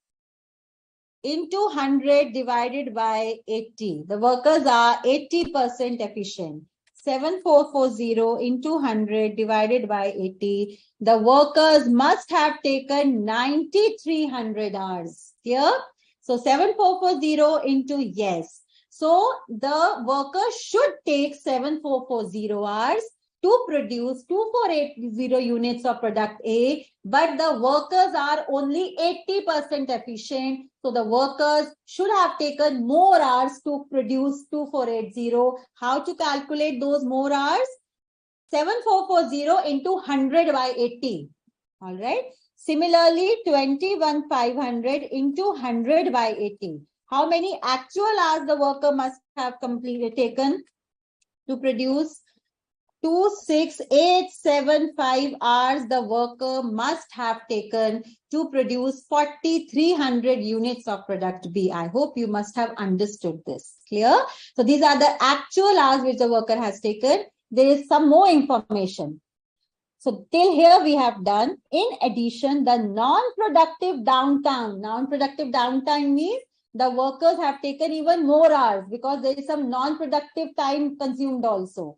Speaker 1: into 100 divided by 80. The workers are 80% efficient. 7440 into 100 divided by 80. The workers must have taken 9300 hours. Here, so 7440 into yes. So the workers should take 7440 hours to produce 2480 units of product A, but the workers are only 80% efficient. So the workers should have taken more hours to produce 2480. How to calculate those more hours? 7440 into 100 by 80. All right. Similarly, 21500 into 100 by 80. How many actual hours the worker must have completed taken to produce 26875 hours the worker must have taken to produce 4300 units of product B. I hope you must have understood this. Clear? So these are the actual hours which the worker has taken. There is some more information. So till here we have done. In addition, the non-productive downtime. Non-productive downtime means the workers have taken even more hours because there is some non-productive time consumed also.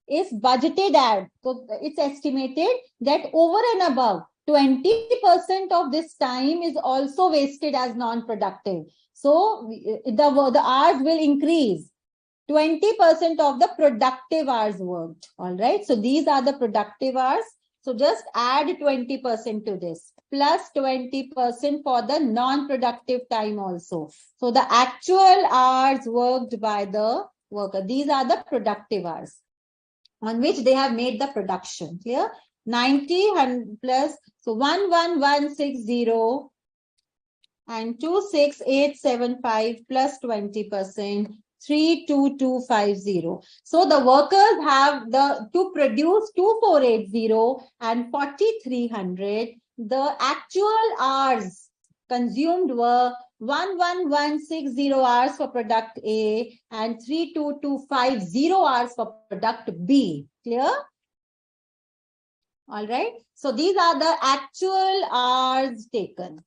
Speaker 1: Is budgeted at. So it's estimated that over and above 20% of this time is also wasted as non-productive. So the hours will increase. 20% of the productive hours worked. All right. So these are the productive hours. So just add 20% to this. Plus 20% for the non-productive time also. So the actual hours worked by the worker. These are the productive hours on which they have made the production. Clear? 90 plus, so 11160 and 26875 plus 20%, 32250. So the workers have to produce 2480 and 4300. The actual hours consumed were 11160 hours for product A and 32250 hours for product B. Clear? All right. So these are the actual hours taken.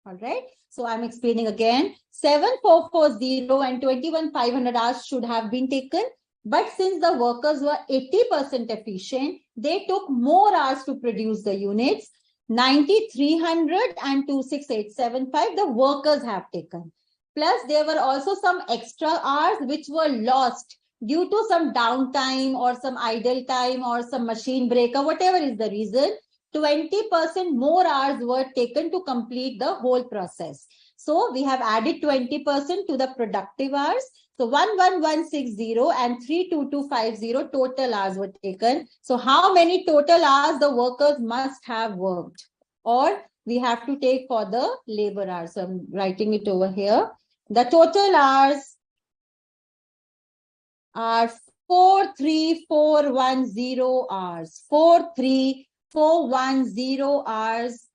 Speaker 1: All right. So I'm explaining again. 7440 and 21500 hours should have been taken. But since the workers were 80% efficient, they took more hours to produce the units. 9300 and 26875 the workers have taken. Plus there were also some extra hours which were lost due to some downtime or some idle time or some machine break or whatever is the reason. 20% more hours were taken to complete the whole process. So we have added 20% to the productive hours. So 11160 and 32250 total hours were taken. So how many total hours the workers must have worked? Or we have to take for the labor hours. So I'm writing it over here. The total hours are 43410 hours. 43410 hours.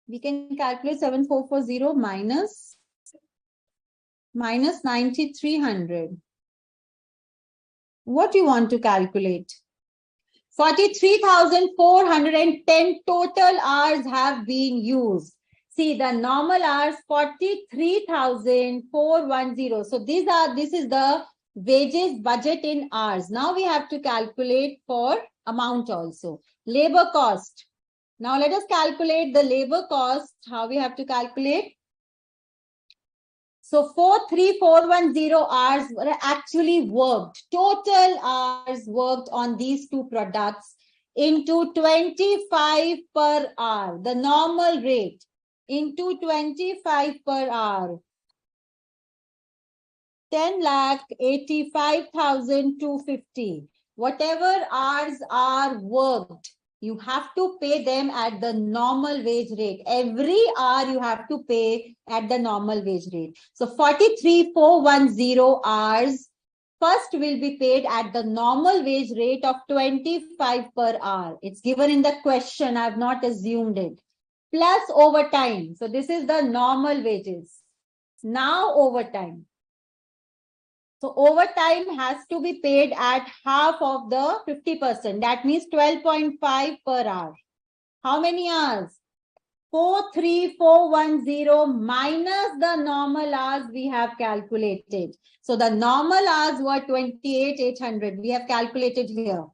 Speaker 1: We can calculate 7440 minus 9300. What do you want to calculate? 43,410 total hours have been used. See, the normal hours 43,410. So this is the wages budget in hours. Now we have to calculate for amount also. Labor cost. Now let us calculate the labor cost. How we have to calculate? So 43410 hours were actually worked. Total hours worked on these two products into 25 per hour. The normal rate into 25 per hour. 10,85,250. Whatever hours are worked, you have to pay them at the normal wage rate. Every hour you have to pay at the normal wage rate. So 43,410 hours first will be paid at the normal wage rate of 25 per hour. It's given in the question. I have not assumed it. Plus overtime. So this is the normal wages. Now overtime. So overtime has to be paid at half of the 50%. That means 12.5 per hour. How many hours? 43410 minus the normal hours we have calculated. So the normal hours were 28,800. We have calculated here.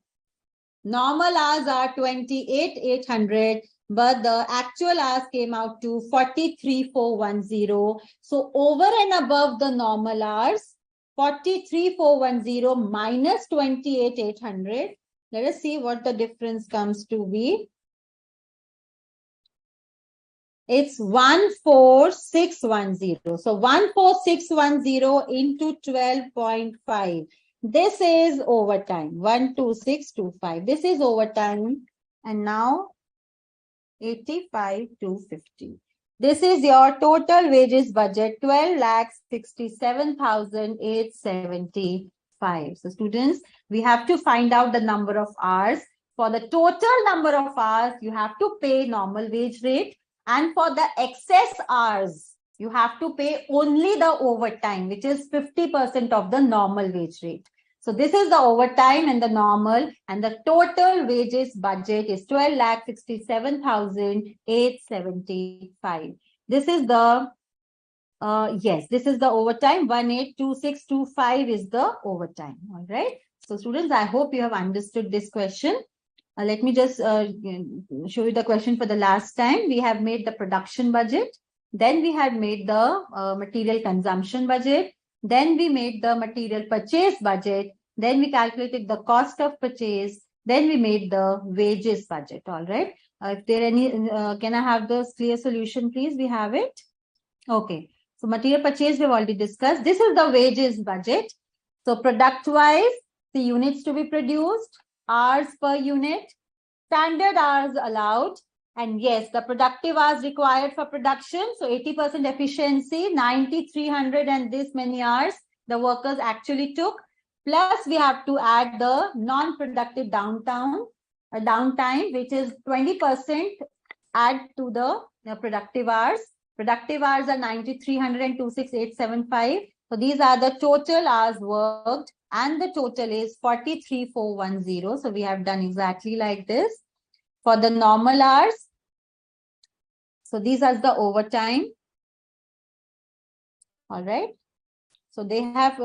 Speaker 1: Normal hours are 28,800, but the actual hours came out to 43,410. So over and above the normal hours, 43,410 minus 28,800. Let us see what the difference comes to be. It's 14610. So 14610 into 12.5. This is overtime. 12625. This is overtime. And now 85,250. This is your total wages budget, 12,67,875. So students, we have to find out the number of hours. For the total number of hours, you have to pay normal wage rate. And for the excess hours, you have to pay only the overtime, which is 50% of the normal wage rate. So this is the overtime and the normal, and the total wages budget is 12,67,875. This is the, this is the overtime. 182625 is the overtime. All right. So students, I hope you have understood this question. Let me just show you the question for the last time. We have made the production budget. Then we had made the material consumption budget. Then we made the material purchase budget. Then we calculated the cost of purchase. Then we made the wages budget. All right. If there are any, can I have the clear solution, please? We have it. Okay. So material purchase we've already discussed. This is the wages budget. So product wise, the units to be produced, hours per unit, standard hours allowed, and yes, the productive hours required for production. So 80% efficiency, 9,300 and this many hours the workers actually took. Plus we have to add the non-productive downtime, which is 20% add to the productive hours. Productive hours are 9,300 and 26,875. So these are the total hours worked. And the total is 43,410. So we have done exactly like this. For the normal hours, so these are the overtime. All right. So they have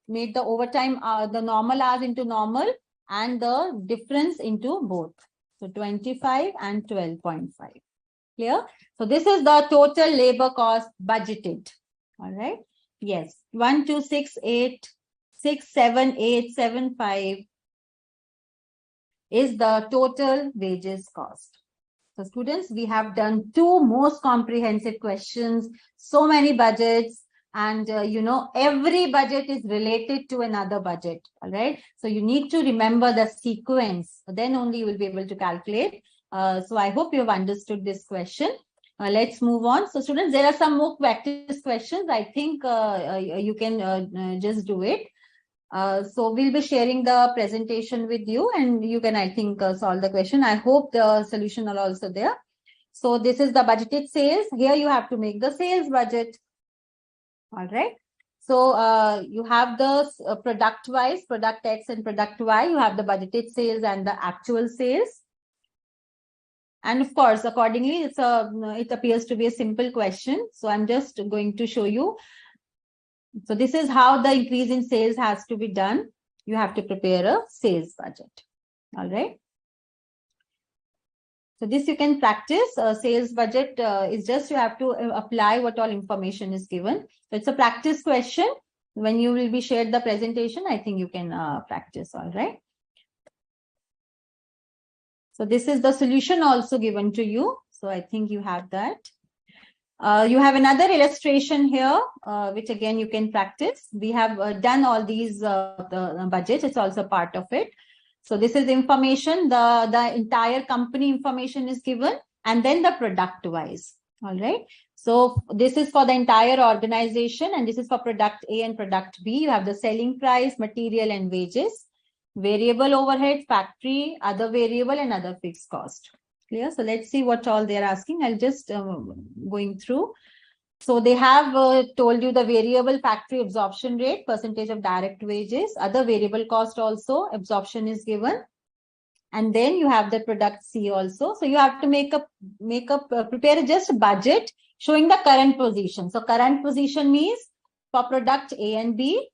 Speaker 1: made the overtime, the normal hours into normal and the difference into both. So 25 and 12.5. Clear? So this is the total labor cost budgeted. All right. Yes. 1,268,67875 is the total wages cost. So students, we have done two most comprehensive questions, so many budgets, and you know, every budget is related to another budget. All right. So you need to remember the sequence. Then only you will be able to calculate. So I hope you have understood this question. Let's move on. So students, there are some more practice questions. I think you can just do it. So we'll be sharing the presentation with you and you can, I think, solve the question. I hope the solution are also there. So this is the budgeted sales. Here you have to make the sales budget. All right. So you have the product wise, product X and product Y. You have the budgeted sales and the actual sales. And of course, accordingly, it appears to be a simple question. So I'm just going to show you. So this is how the increase in sales has to be done. You have to prepare a sales budget. All right. So this you can practice. Sales budget is just you have to apply what all information is given. So it's a practice question. When you will be shared the presentation, I think you can practice. All right. So this is the solution also given to you. So I think you have that. You have another illustration here, which again you can practice. We have done all these the budgets. It's also part of it. So this is information. The entire company information is given, and then the product wise. All right. So this is for the entire organization, and this is for product A and product B. You have the selling price, material, and wages. Variable overhead, factory, other variable, and other fixed cost. Clear? So let's see what all they're asking. I'll just going through. So they have told you the variable factory absorption rate, percentage of direct wages, other variable cost also, absorption is given. And then you have the product C also. So you have to prepare just a budget showing the current position. So current position means for product A and B,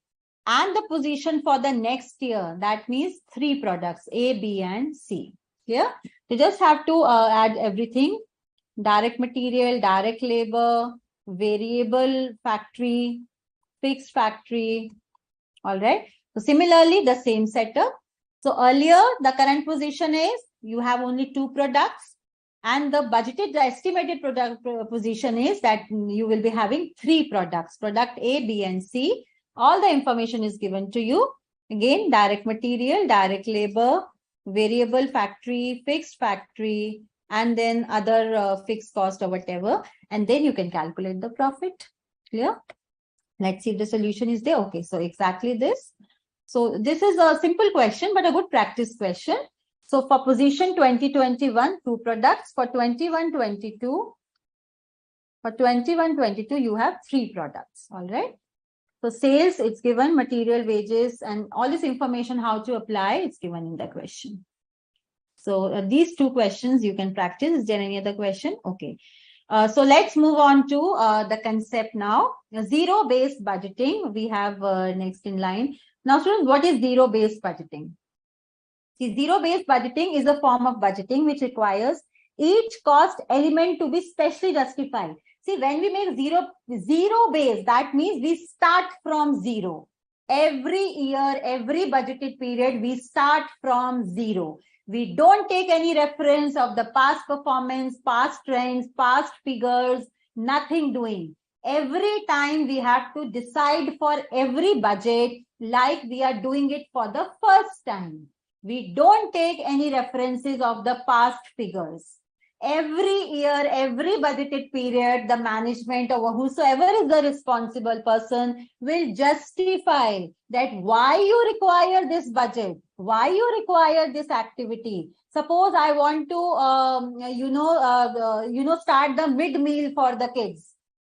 Speaker 1: and the position for the next year. That means 3 products, A, B, and C. Clear? You just have to add everything. Direct material, direct labor, variable factory, fixed factory. All right. So similarly, the same setup. So earlier, the current position is you have only 2 products, and the estimated product position is that you will be having 3 products, product A, B, and C. All the information is given to you. Again, direct material, direct labor, variable factory, fixed factory, and then other fixed cost or whatever. And then you can calculate the profit. Clear? Let's see if the solution is there. Okay, so exactly this. So this is a simple question, but a good practice question. So for position 2021, 2 products. For 21-22, you have 3 products. All right. So sales, it's given, material, wages, and all this information, how to apply, it's given in the question. So these 2 questions you can practice. Is there any other question? Okay. So let's move on to the concept now. Zero-based budgeting. We have next in line. Now, students, what is zero-based budgeting? See, zero-based budgeting is a form of budgeting which requires each cost element to be specially justified. See, when we make zero-based, that means we start from zero. Every year, every budgeted period, we start from zero. We don't take any reference of the past performance, past trends, past figures, nothing doing. Every time we have to decide for every budget like we are doing it for the first time. We don't take any references of the past figures. Every year, every budgeted period, the management or whosoever is the responsible person will justify that why you require this budget, why you require this activity. Suppose I want to, start the mid-meal for the kids.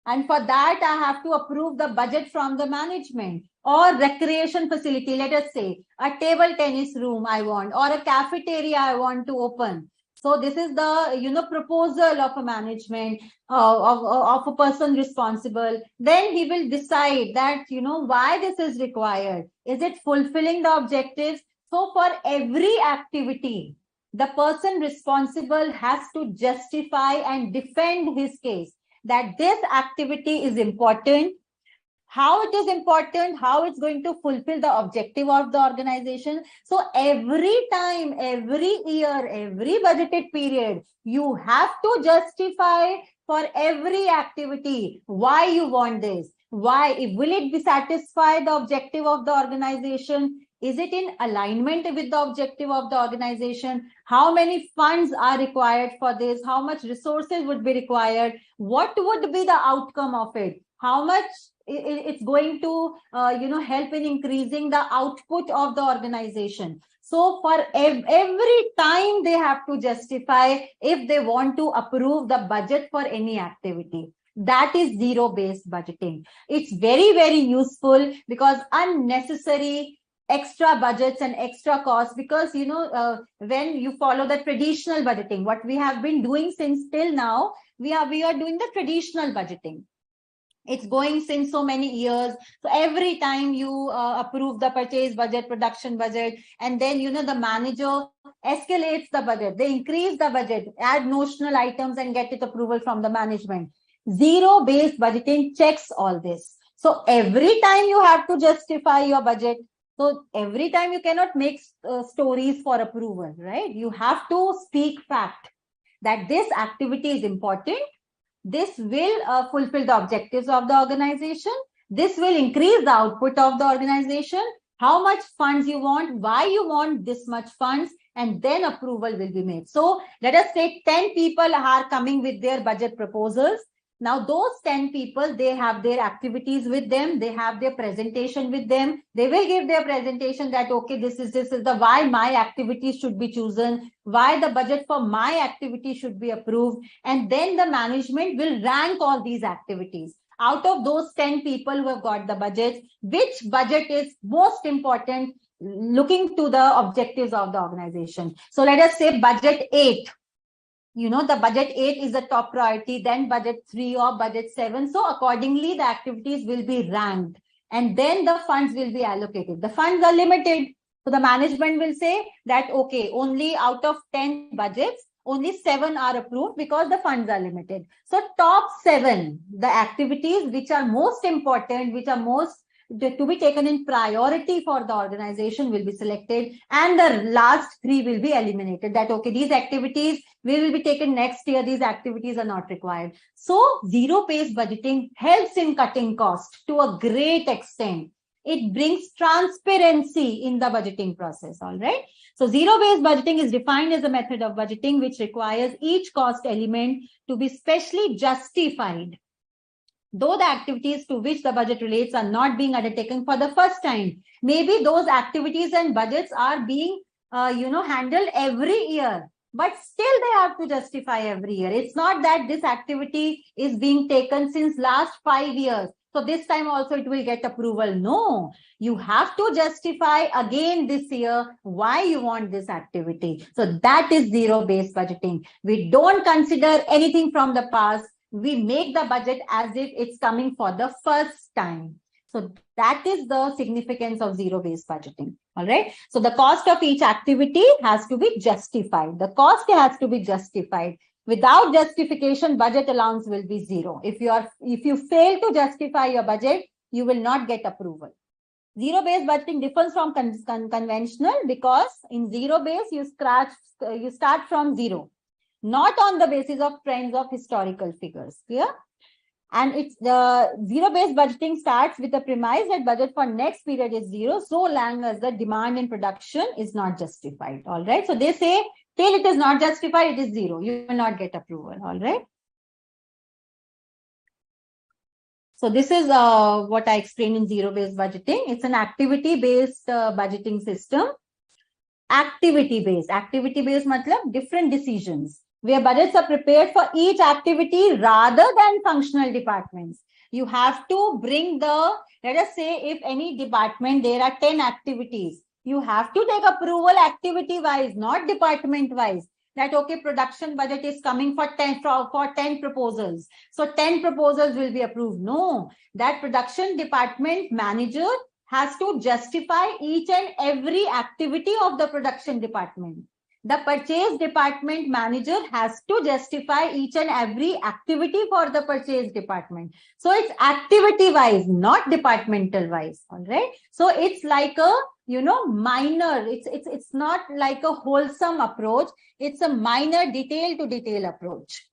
Speaker 1: And for that, I have to approve the budget from the management. Or recreation facility, let us say, a table tennis room I want, or a cafeteria I want to open. So this is the, proposal of a management, of a person responsible. Then he will decide that, why this is required. Is it fulfilling the objectives? So for every activity, the person responsible has to justify and defend his case that this activity is important, how it is important, how it's going to fulfill the objective of the organization. So every time, every year, every budgeted period, you have to justify for every activity why you want this. Why? Will it be satisfy the objective of the organization? Is it in alignment with the objective of the organization? How many funds are required for this? How much resources would be required? What would be the outcome of it? How much it's going to, help in increasing the output of the organization. So for every time they have to justify if they want to approve the budget for any activity. That is zero-based budgeting. It's very, very useful because unnecessary extra budgets and extra costs, because when you follow the traditional budgeting, what we have been doing since till now, we are doing the traditional budgeting. It's going since so many years. So every time you approve the purchase budget, production budget, and then the manager escalates the budget, they increase the budget, add notional items and get it approval from the management. Zero-based budgeting checks all this. So every time you have to justify your budget. So every time you cannot make stories for approval, right? You have to speak fact that this activity is important. This will fulfill the objectives of the organization. This will increase the output of the organization. How much funds you want, why you want this much funds, and then approval will be made. So let us say 10 people are coming with their budget proposals. Now, those 10 people, they have their activities with them. They have their presentation with them. They will give their presentation that, okay, this is the why my activity should be chosen, why the budget for my activity should be approved. And then the management will rank all these activities. Out of those 10 people who have got the budget, which budget is most important? looking to the objectives of the organization. So let us say budget 8. The budget 8 is the top priority, then budget 3 or budget 7. So accordingly, the activities will be ranked and then the funds will be allocated. The funds are limited. So the management will say that, okay, only out of 10 budgets, only 7 are approved because the funds are limited. So top 7, the activities which are most important, which are most to be taken in priority for the organization will be selected, and the last 3 will be eliminated. That, okay, these activities will be taken next year, these activities are not required. So zero-based budgeting helps in cutting cost to a great extent. It brings transparency in the budgeting process. All right. So zero-based budgeting is defined as a method of budgeting which requires each cost element to be specially justified, though the activities to which the budget relates are not being undertaken for the first time. Maybe those activities and budgets are being handled every year, but still they have to justify every year. It's not that this activity is being taken since last 5 years, so this time also it will get approval. No, you have to justify again this year why you want this activity. So that is zero-based budgeting. We don't consider anything from the past. We make the budget as if it's coming for the first time. So that is the significance of zero-based budgeting. All right. So the cost of each activity has to be justified. The cost has to be justified. Without justification, budget allowance will be zero. If you fail to justify your budget, you will not get approval. Zero-based budgeting differs from conventional because in zero-based you start from zero, not on the basis of trends of historical figures. Clear? And it's the zero-based budgeting starts with the premise that budget for next period is zero, so long as the demand in production is not justified. All right. So they say till it is not justified, it is zero. You will not get approval. All right. So this is what I explained in zero-based budgeting. It's an activity-based budgeting system. Activity-based matlab different decisions, where budgets are prepared for each activity rather than functional departments. You have to bring let us say if any department, there are 10 activities, you have to take approval activity-wise, not department-wise. That, okay, production budget is coming for 10 proposals. So 10 proposals will be approved. No, that production department manager has to justify each and every activity of the production department. The purchase department manager has to justify each and every activity for the purchase department. So it's activity wise, not departmental wise. All right. So it's like a, minor, it's not like a wholesome approach. It's a minor detail to detail approach.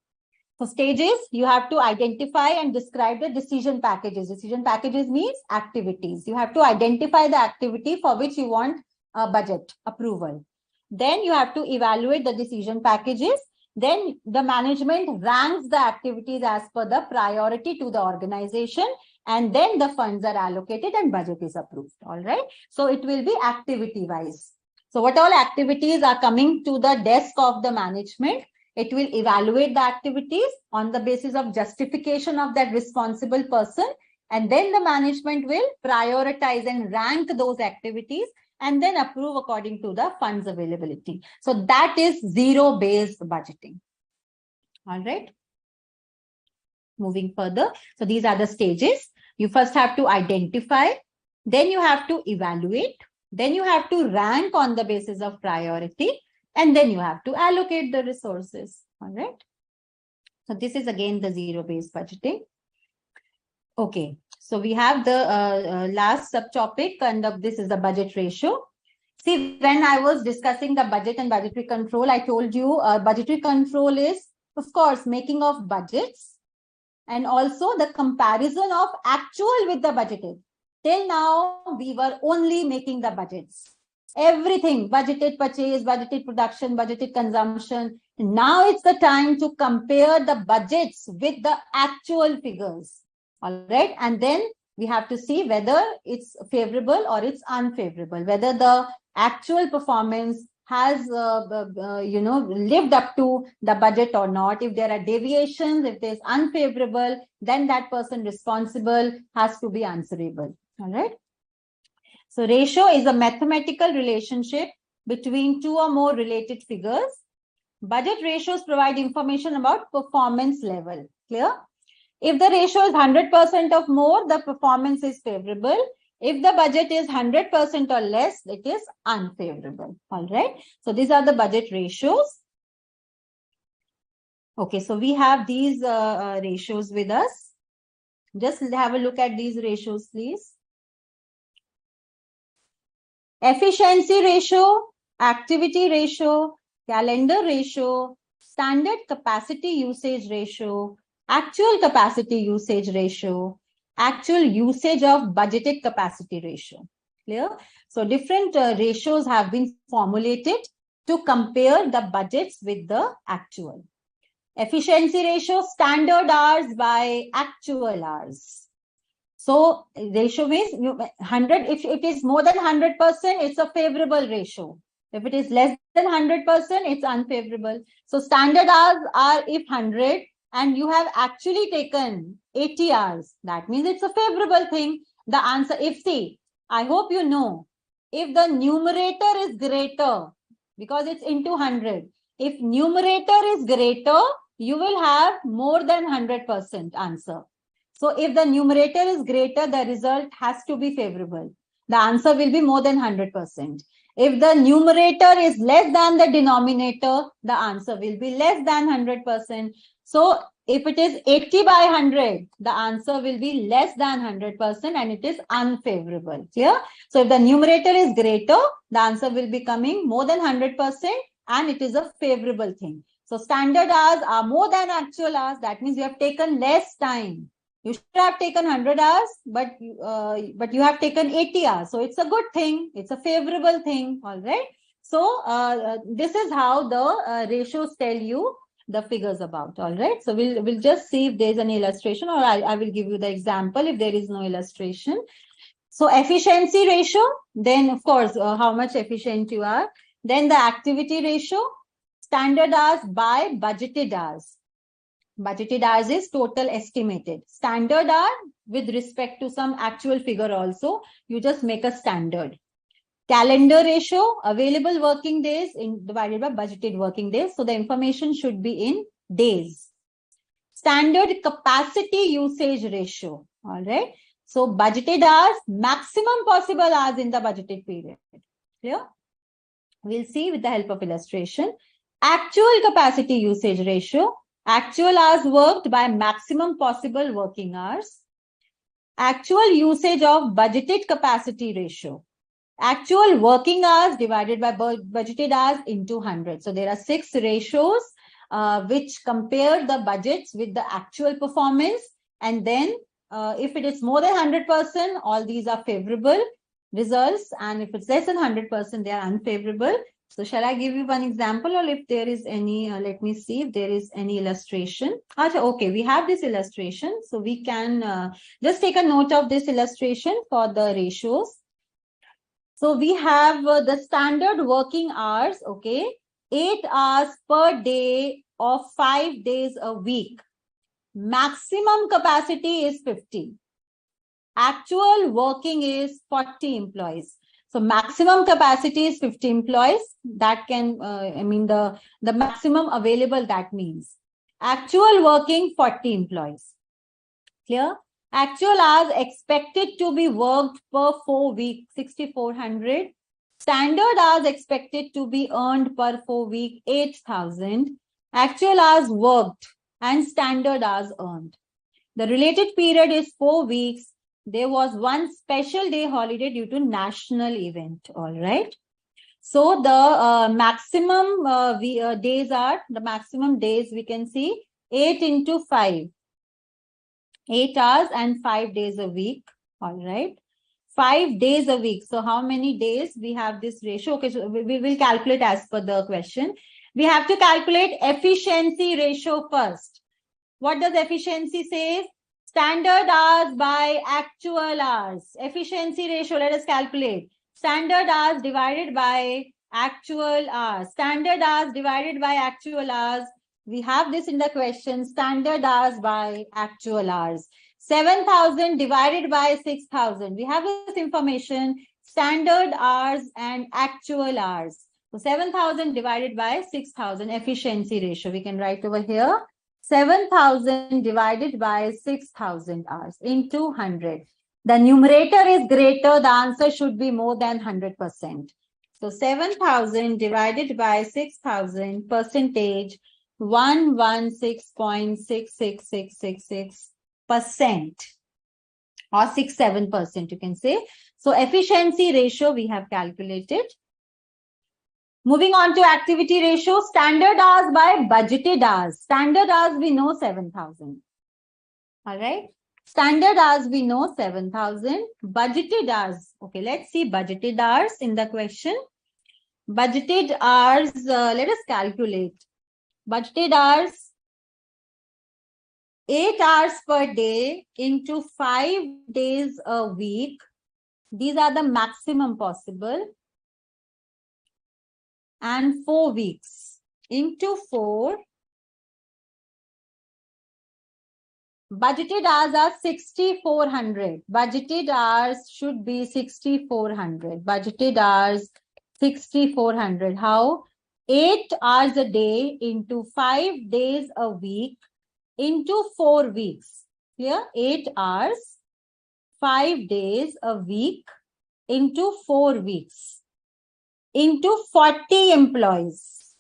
Speaker 1: So stages, you have to identify and describe the decision packages. Decision packages means activities. You have to identify the activity for which you want a budget approval. Then you have to evaluate the decision packages. Then the management ranks the activities as per the priority to the organization. And then the funds are allocated and budget is approved. All right. So it will be activity wise. So what all activities are coming to the desk of the management? It will evaluate the activities on the basis of justification of that responsible person. And then the management will prioritize and rank those activities and then approve according to the funds availability. So that is zero-based budgeting. All right. Moving further. So these are the stages. You first have to identify, then you have to evaluate, then you have to rank on the basis of priority, and then you have to allocate the resources. All right. So this is again the zero-based budgeting. Okay. So we have the last subtopic, and this is the budget ratio. See, when I was discussing the budget and budgetary control, I told you budgetary control is, of course, making of budgets and also the comparison of actual with the budgeted. Till now, we were only making the budgets. Everything, budgeted purchase, budgeted production, budgeted consumption. Now it's the time to compare the budgets with the actual figures. All right. And then we have to see whether it's favorable or it's unfavorable, whether the actual performance has, lived up to the budget or not. If there are deviations, if there's unfavorable, then that person responsible has to be answerable. All right. So ratio is a mathematical relationship between two or more related figures. Budget ratios provide information about performance level. Clear? If the ratio is 100% or more, the performance is favorable. If the budget is 100% or less, it is unfavorable. All right. So these are the budget ratios. Okay, so we have these ratios with us. Just have a look at these ratios, please. Efficiency ratio, activity ratio, calendar ratio, standard capacity usage ratio, actual capacity usage ratio, actual usage of budgeted capacity ratio. Clear? So different ratios have been formulated to compare the budgets with the actual. Efficiency ratio, standard hours by actual hours. So ratio means 100. If it is more than 100%, it's a favorable ratio. If it is less than 100%, it's unfavorable. So standard hours are if 100 and you have actually taken 80 hours, that means it's a favorable thing. The answer, if see, I hope you know, if the numerator is greater, because it's into 100, if numerator is greater, you will have more than 100% answer. So if the numerator is greater, the result has to be favorable. The answer will be more than 100%. If the numerator is less than the denominator, the answer will be less than 100%. So if it is 80 by 100, the answer will be less than 100% and it is unfavorable. Clear? So if the numerator is greater, the answer will be coming more than 100% and it is a favorable thing. So standard hours are more than actual hours. That means you have taken less time. You should have taken 100 hours, but you have taken 80 hours. So it's a good thing. It's a favorable thing. All right. So this is how the ratios tell you the figures about. All right. So we'll just see if there's an illustration, or I will give you the example if there is no illustration. So efficiency ratio, then of course, how much efficient you are. Then the activity ratio, standard hours by budgeted hours. Budgeted hours is total estimated. Standard hour with respect to some actual figure also, you just make a standard. Calendar ratio, available working days divided by budgeted working days. So the information should be in days. Standard capacity usage ratio. All right. So budgeted hours, maximum possible hours in the budgeted period. Clear? We'll see with the help of illustration. Actual capacity usage ratio. Actual hours worked by maximum possible working hours. Actual usage of budgeted capacity ratio. Actual working hours divided by budgeted hours into 100. So there are 6 ratios which compare the budgets with the actual performance. And then if it is more than 100%, all these are favorable results. And if it's less than 100%, they are unfavorable. So shall I give you one example, or if there is any, let me see if there is any illustration. Okay, we have this illustration. So we can just take a note of this illustration for the ratios. So we have the standard working hours, okay, 8 hours per day of 5 days a week. Maximum capacity is 50. Actual working is 40 employees. So maximum capacity is 50 employees. That can, the maximum available, that means. Actual working, 40 employees. Clear? Actual hours expected to be worked per 4 weeks, 6,400. Standard hours expected to be earned per 4 weeks, 8,000. Actual hours worked and standard hours earned. The related period is 4 weeks. There was one special day holiday due to national event. All right. So the maximum days are, the maximum days we can see 8 into 5. 8 hours and 5 days a week. All right. 5 days a week. So how many days we have this ratio? Okay, so we will calculate as per the question. We have to calculate efficiency ratio first. What does efficiency say? Standard hours by actual hours. Efficiency ratio, let us calculate. Standard hours divided by actual hours. Standard hours divided by actual hours. We have this in the question. Standard hours by actual hours. 7,000 divided by 6,000. We have this information. standard hours and actual hours. So 7,000 divided by 6,000 efficiency ratio. We can write over here 7,000 divided by 6,000 hours into 100. The numerator is greater. The answer should be more than 100%. So 7,000 divided by 6,000 percentage 116.66666% or 67% you can say. So efficiency ratio we have calculated. Moving on to activity ratio, standard hours by budgeted hours. Standard hours we know 7,000. All right. Standard hours we know 7,000. Budgeted hours. Okay, let's see budgeted hours in the question. Budgeted hours, let us calculate. Budgeted hours, 8 hours per day into 5 days a week. These are the maximum possible. And 4 weeks into 4. Budgeted hours are 6,400. Budgeted hours should be 6,400. Budgeted hours 6,400. How? 8 hours a day into 5 days a week into 4 weeks. Here, 8 hours, 5 days a week into 4 weeks into 40 employees.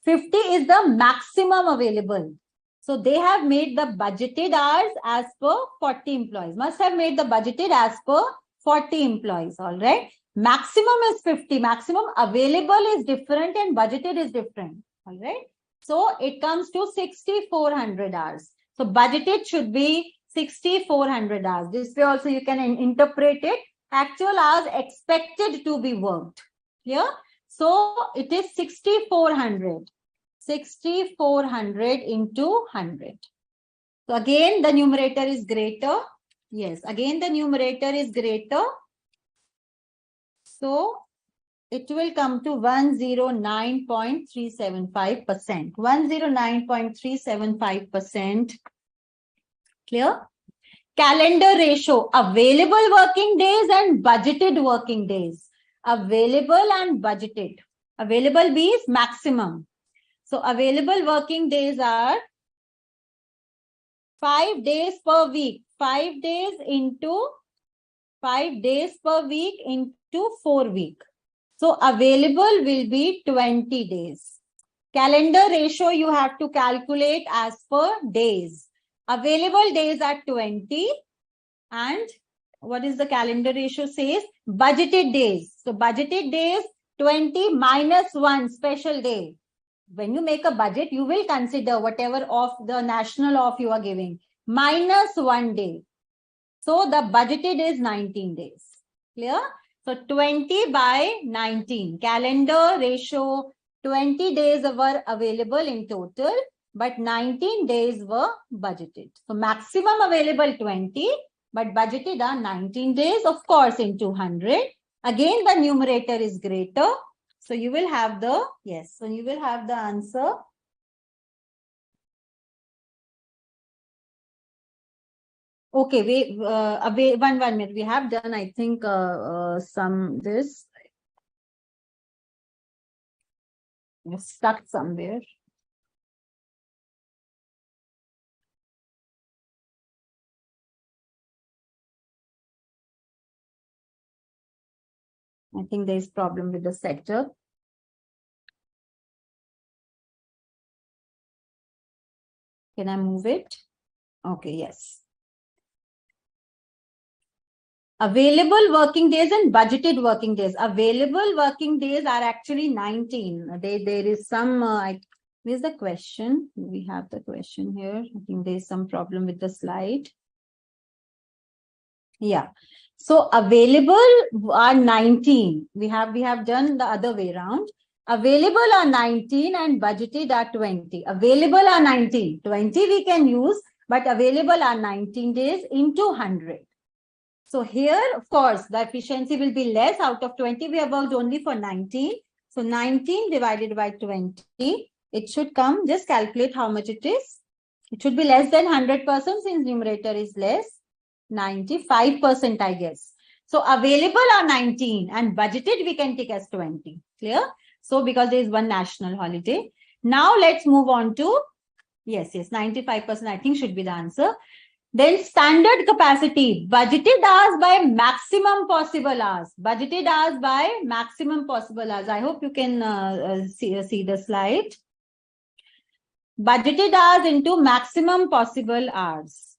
Speaker 1: 50 is the maximum available. So they have made the budgeted hours as per 40 employees. Must have made the budgeted as per 40 employees. All right. Maximum is 50. Maximum available is different and budgeted is different. All right. So it comes to 6,400 hours. So budgeted should be 6,400 hours. This way also you can interpret it. Actual hours expected to be worked. Clear? So it is 6,400. 6,400 into 100. So again the numerator is greater. Yes, again the numerator is greater. So it will come to 109.375%. 109.375%. Clear? Calendar ratio, available working days and budgeted working days. Available and budgeted. Available means maximum. So available working days are 5 days per week. 5 days into 5 days per week into 4 weeks. So available will be 20 days. Calendar ratio you have to calculate as per days. Available days are 20 and what is the calendar ratio says? Budgeted days. So budgeted days 20 minus 1 special day. When you make a budget, you will consider whatever of the national off you are giving minus 1 day. So the budgeted is 19 days. Clear? So 20 by 19. Calendar ratio 20 days were available in total, but 19 days were budgeted. So maximum available 20, but budgeted are 19 days, of course, into 100. Again, the numerator is greater. So you will have the, yes, so you will have the answer. Okay, wait, one minute. We have done, I think, this. You're stuck somewhere. I think there is problem with the sector. Can I move it? Okay, yes. Available working days and budgeted working days. Available working days are actually 19. There is some, where's the question? We have the question here. I think there is some problem with the slide. Yeah. So available are 19. We have done the other way around. Available are 19 and budgeted are 20. Available are 19. 20 we can use, but available are 19 days into 100. So here, of course, the efficiency will be less. Out of 20, we have worked only for 19. So 19 divided by 20, it should come, just calculate how much it is. It should be less than 100% since numerator is less. 95%, I guess. So available are 19 and budgeted we can take as 20. Clear? So because there is one national holiday. Now let's move on to, yes, 95% I think should be the answer. Then standard capacity, budgeted hours by maximum possible hours. Budgeted hours by maximum possible hours. I hope you can see the slide. Budgeted hours into maximum possible hours.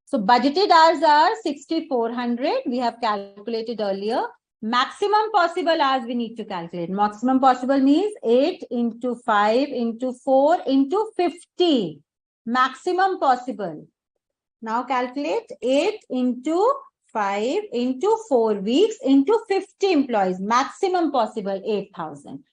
Speaker 1: So budgeted hours are 6,400. We have calculated earlier. Maximum possible hours we need to calculate. Maximum possible means 8 into 5 into 4 into 50. Maximum possible. Now calculate 8 into 5 into 4 weeks into 50 employees. Maximum possible 8,000.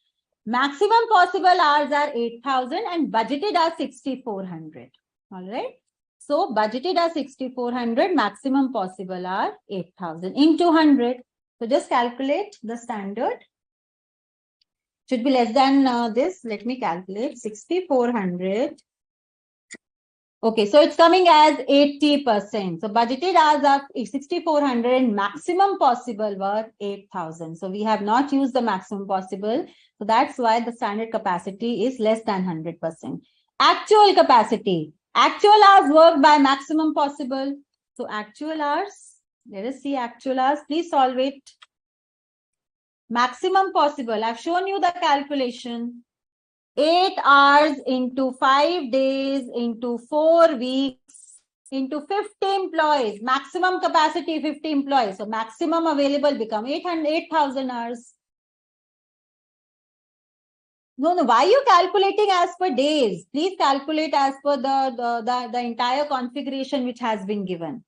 Speaker 1: Maximum possible hours are 8,000 and budgeted are 6,400. All right. So budgeted are 6,400. Maximum possible are 8,000 into 100. So just calculate the standard. Should be less than this. Let me calculate 6,400. Okay, so it's coming as 80%. So budgeted hours are 6,400 and maximum possible were 8,000. So we have not used the maximum possible. So that's why the standard capacity is less than 100%. Actual capacity. Actual hours worked by maximum possible. So actual hours. Let us see actual hours. Please solve it. Maximum possible. I've shown you the calculation. 8 hours into 5 days into 4 weeks into 50 employees. Maximum capacity 50 employees. So maximum available become 8,000 hours. No. Why are you calculating as per days? Please calculate as per the entire configuration which has been given.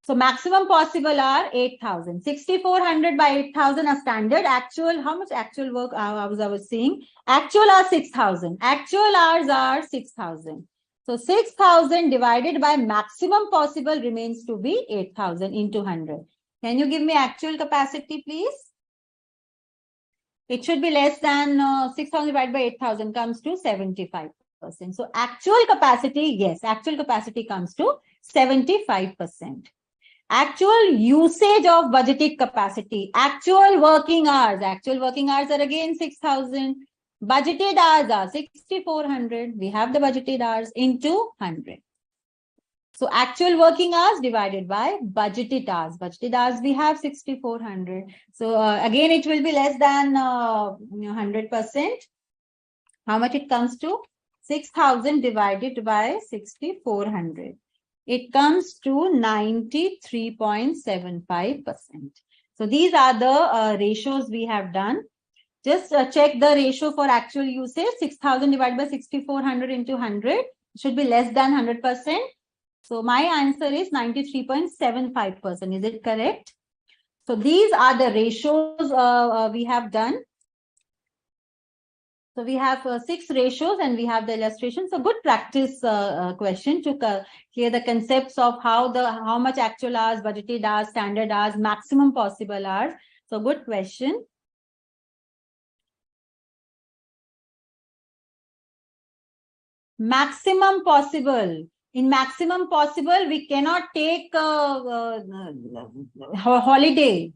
Speaker 1: So maximum possible are 8,000. 6,400 by 8,000 are standard. Actual, how much actual work hours I was seeing? Actual are 6,000. Actual hours are 6,000. So 6,000 divided by maximum possible remains to be 8,000 into 100. Can you give me actual capacity, please? It should be less than 6,000 divided by 8,000 comes to 75%. So actual capacity, yes, actual capacity comes to 75%. Actual usage of budgeted capacity, actual working hours. Actual working hours are again 6,000. Budgeted hours are 6,400. We have the budgeted hours into 100. So actual working hours divided by budgeted hours. Budgeted hours we have 6,400. So again it will be less than 100%. How much it comes to? 6,000 divided by 6,400. It comes to 93.75%. So these are the ratios we have done. Just check the ratio for actual usage. 6,000 divided by 6,400 into 100 should be less than 100%. So my answer is 93.75%. Is it correct? So these are the ratios we have done. So we have 6 ratios and we have the illustration. So good practice question to clear the concepts of how much actual hours, budgeted hours, standard hours, maximum possible hours. So good question. Maximum possible. In maximum possible, we cannot take holiday.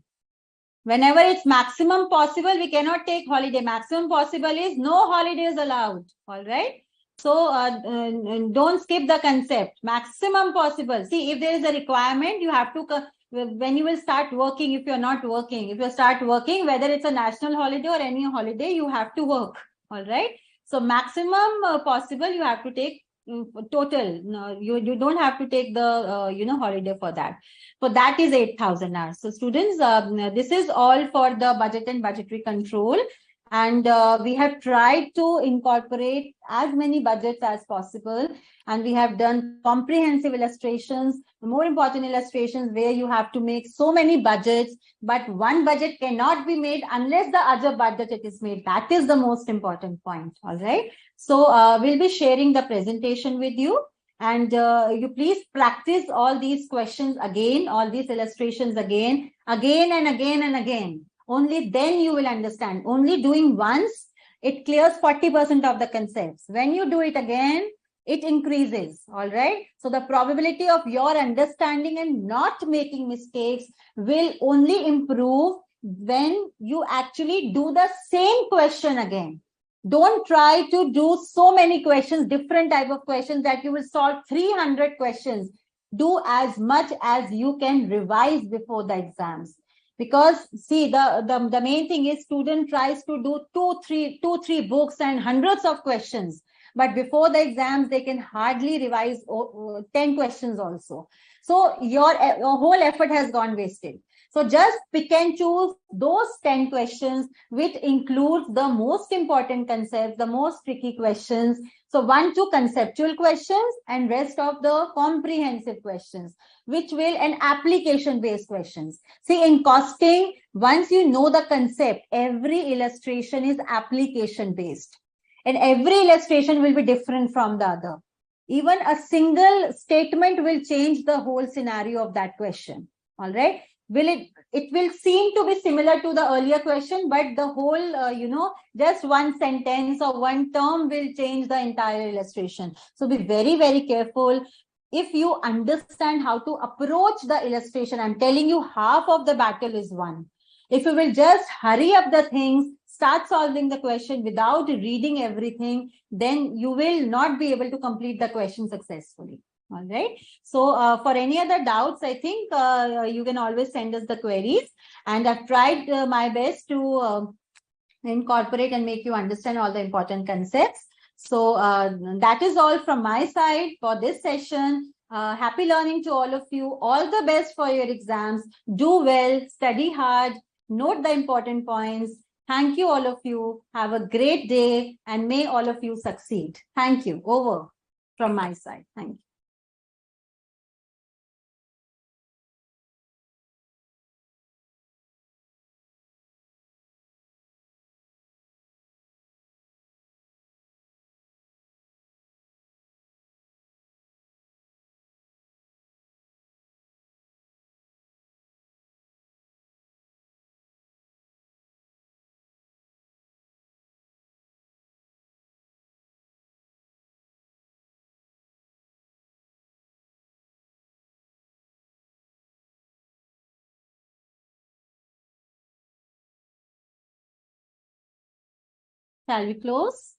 Speaker 1: Whenever it's maximum possible, we cannot take holiday. Maximum possible is no holidays allowed. All right. So don't skip the concept. Maximum possible. See, if there is a requirement, you have to, when you will start working, if you're not working, if you start working, whether it's a national holiday or any holiday, you have to work. All right. So maximum possible, you have to take total. No, you don't have to take the holiday for that. So that is 8,000 hours. So students, this is all for the budget and budgetary control. And we have tried to incorporate as many budgets as possible. And we have done comprehensive illustrations, more important illustrations where you have to make so many budgets, but one budget cannot be made unless the other budget is made. That is the most important point. All right. So we'll be sharing the presentation with you. And you please practice all these questions again, all these illustrations again and again and again. Only then you will understand. Only doing once, it clears 40% of the concepts. When you do it again, it increases. All right. So the probability of your understanding and not making mistakes will only improve when you actually do the same question again. Don't try to do so many questions, different type of questions, that you will solve 300 questions. Do as much as you can revise before the exams. Because see, the main thing is student tries to do two, three books and hundreds of questions. But before the exams, they can hardly revise 10 questions also. So your whole effort has gone wasted. So just pick and choose those 10 questions, which includes the most important concepts, the most tricky questions. So 1, 2 conceptual questions and rest of the comprehensive questions, which will, and application based questions. See, in costing, once you know the concept, every illustration is application based. And every illustration will be different from the other. Even a single statement will change the whole scenario of that question. All right. It will seem to be similar to the earlier question, but the whole, just one sentence or one term will change the entire illustration. So be very, very careful. If you understand how to approach the illustration, I'm telling you, half of the battle is won. If you will just hurry up the things, start solving the question without reading everything, then you will not be able to complete the question successfully. All right. So for any other doubts, I think you can always send us the queries. And I've tried my best to incorporate and make you understand all the important concepts. So that is all from my side for this session. Happy learning to all of you. All the best for your exams. Do well, study hard, note the important points. Thank you, all of you. Have a great day and may all of you succeed. Thank you. Over from my side. Thank you. Shall we close?